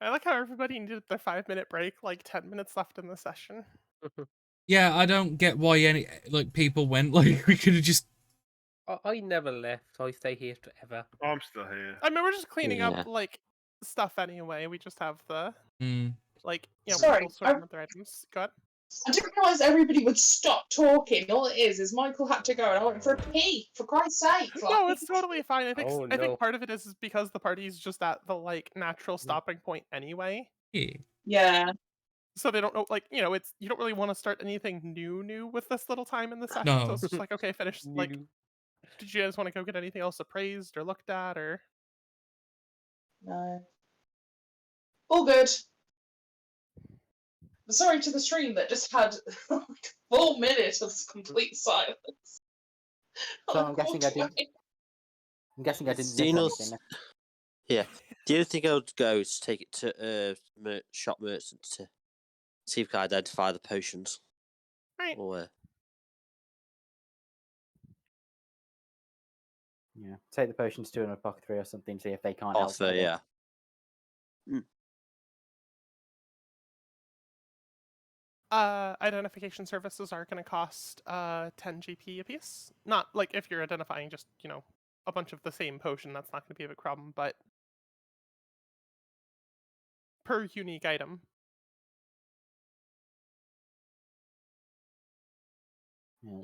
I like how everybody needed their 5-minute break, like 10 minutes left in the session. Yeah, I don't get why any people went. Like we could have just. I never left. I stay here forever. I'm still here. I mean, we're just cleaning Yeah. up, like, stuff anyway. We just have the, Mm. like, you know, Sorry, people sorting out their items. Go ahead. I didn't realise everybody would stop talking. All it is Michael had to go and I went for a pee, for Christ's sake. No, like- it's totally fine. I think Oh, I no. think part of it is because the party's just at the like natural stopping point anyway. Yeah. Yeah. So they don't know, like, you know, it's you don't really want to start anything new with this little time in the session. No. So it's just like, okay, finish. Like, New. did you guys want to go get anything else appraised or looked at, or? No. All good. But sorry to the stream that just had like 4 minutes of complete silence. So I'm guessing I didn't. I'm guessing I didn't miss Xenos- anything. Yeah. The only thing I would go is take it to shop merchant to see if we can identify the potions. Right. Or Yeah, take the potions to an apothecary or something. See if they can't help. offer, with it. yeah. Identification services are going to cost 10 GP apiece. Not like if you're identifying just, you know, a bunch of the same potion, that's not going to be a big problem, but per unique item. Yeah.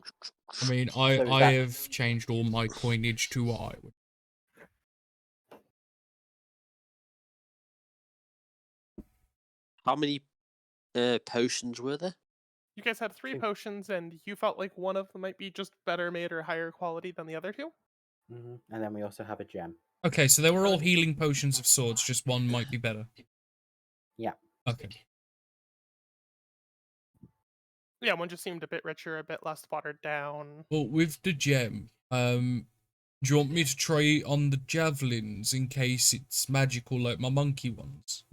I mean, So is I that- have changed all my coinage to what I would. How many potions were there? You guys had 3 Two. potions, and you felt like one of them might be just better made or higher quality than the other 2. And then we also have a gem. Okay, so they were all healing potions of swords, just one might be better. Yeah. Okay. Yeah, one just seemed a bit richer, a bit less watered down. Well, with the gem, do you want me to try it on the javelins in case it's magical like my monkey ones?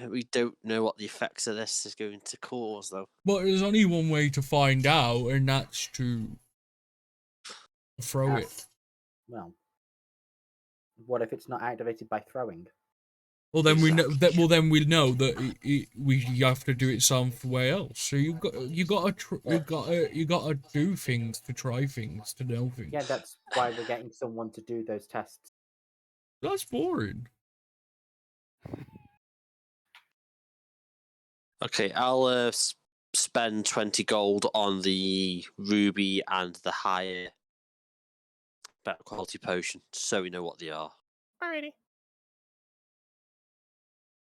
We don't know what the effects of this is going to cause, though. But there's only one way to find out, and that's to throw it. As- Well, what if it's not activated by throwing? Well, then we know Exactly. that. Well, then we know that we have to do it somewhere else. So you gotta do things to try things to know things. Yeah, that's why we're getting someone to do those tests. That's boring. Okay, I'll spend 20 gold on the ruby and the higher, better quality potion, so we know what they are. Alrighty.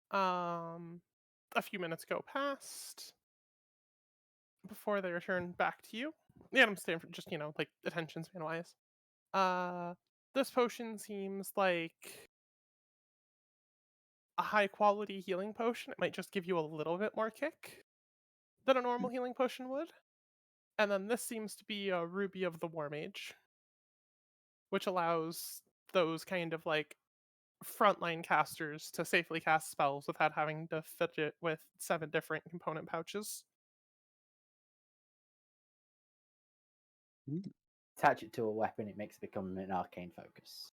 A few minutes go past before they return back to you. Yeah, I'm staying for just, like attention span wise. This potion seems like a high quality healing potion. It might just give you a little bit more kick than a normal healing potion would. And then this seems to be a Ruby of the War Mage, which allows those kind of like frontline casters to safely cast spells without having to fidget with 7 different component pouches. Attach it to a weapon, it makes it become an arcane focus.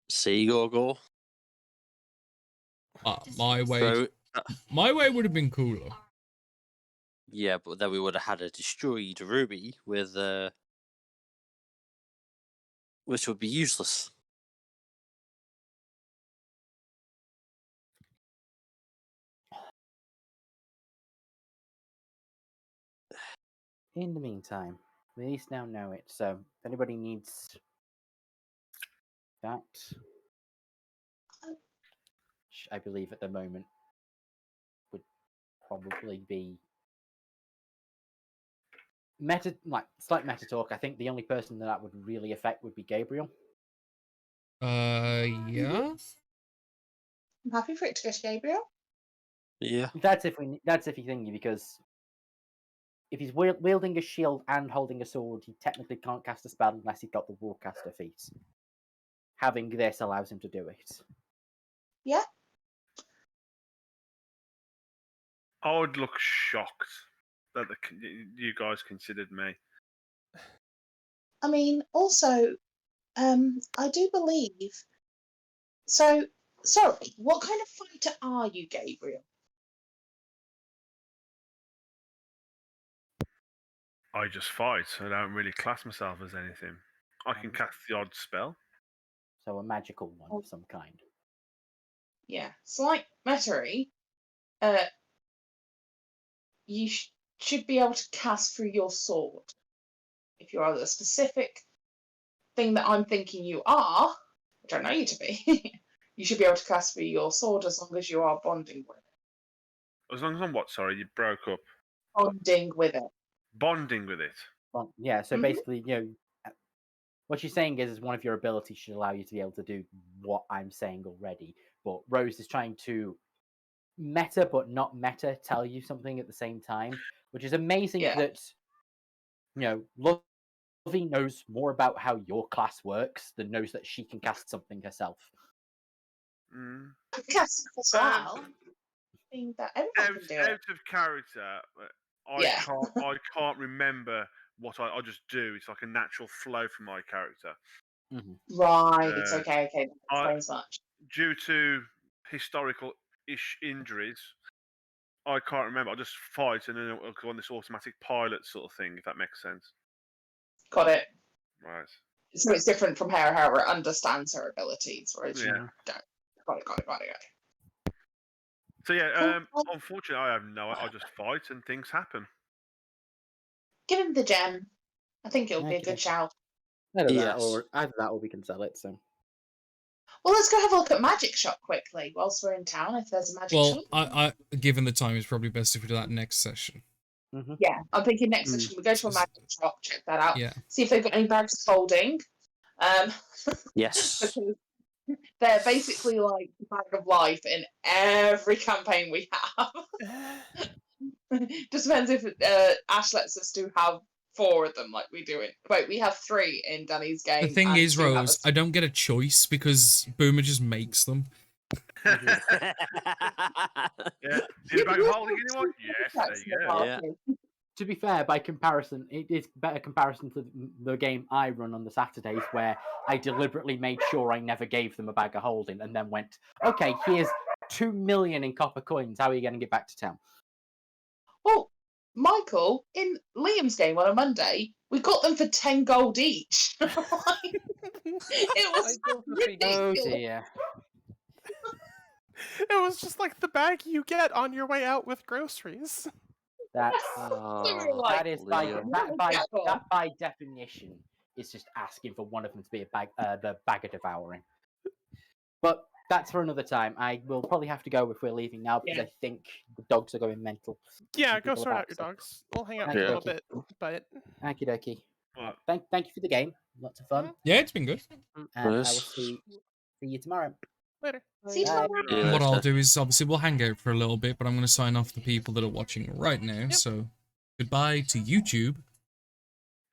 See, Gorgor? My way. So, My way would have been cooler. yeah, but then we would have had a destroyed ruby with which would be useless. In the meantime, we at least now know it, so if anybody needs that, which I believe at the moment would probably be slight meta talk. I think the only person that would really affect would be Gabriel. Yeah. I'm happy for it to go to Gabriel. Yeah. That's if you think, because if he's wielding a shield and holding a sword, he technically can't cast a spell unless he's got the Warcaster feat. Having this allows him to do it. Yeah. I would look shocked that you guys considered me. I mean, also, I do believe. So, sorry, what kind of fighter are you, Gabriel? I just fight. I don't really class myself as anything. I can cast the odd spell. So a magical one of some kind. Yeah, slight metary. You should be able to cast through your sword. If you are the specific thing that I'm thinking you are, which I know you to be, you should be able to cast through your sword as long as you are bonding with it. As long as I'm what? Sorry, you broke up. Bonding with it. Bonding with it. Well, yeah, so Mhm. basically, what she's saying is one of your abilities should allow you to be able to do what I'm saying already. But Rose is trying to meta, but not meta, tell you something at the same time, which is amazing Yeah. that, Lovey knows more about how your class works than knows that she can cast something herself. Mm. I can cast it as well. I think that everyone can do it. Out of character, Yeah. I can't remember what I just do. It's like a natural flow from my character. Right, Uh, okay, that explains much. Due to historical-ish injuries, I can't remember. I just fight and then I'll go on this automatic pilot sort of thing, if that makes sense. Got it. Right. So it's different from her, how her understands her abilities, whereas you Yeah. don't. Got it. So yeah, Cool. unfortunately, I just fight and things happen. Give him the gem. I think it'll be a Okay. good shout. Either Yes. that or we can sell it, so. Well, let's go have a look at Magic Shop quickly whilst we're in town. If there's a Magic Well, Shop. I given the time, it's probably best if we do that next session. Yeah, I'm thinking next Mm. session we go to a Magic Shop, check that out, Yeah. see if they've got any bags of holding. Yes. Because they're basically like the bag of life in every campaign we have. Just depends if Ash lets us do have 4 of them like we do it. Wait, we have 3 in Danny's game. The thing and is, 2 have Rose, I don't get a choice because Boomer just makes them. Yeah. Need a bag of holding anyone? Yes, there you go. Yeah. To be fair, by comparison, it is better comparison to the game I run on the Saturdays, where I deliberately made sure I never gave them a bag of holding, and then went, "Okay, here's 2 million in copper coins. How are you going to get back to town?" Well, Michael, in Liam's game on a Monday, we got them for 10 gold each. It was Oh ridiculous. dear. It was just like the bag you get on your way out with groceries. That's Oh, that is by Liam. that by definition is just asking for one of them to be a bag, the bag of devouring. But that's for another time. I will probably have to go if we're leaving now because Yeah. I think the dogs are going mental. Yeah, Some go people sort are out your back, so- dogs. We'll hang out Okie for a little dokie. bit, but Okie dokie. Right. Thank you for the game. Lots of fun. Yeah, it's been good. And I will Yes. see you tomorrow. later. See you Bye. tomorrow. See you And what I'll later. do is, obviously, we'll hang out for a little bit, but I'm going to sign off the people that are watching right now. Yep. So, goodbye to YouTube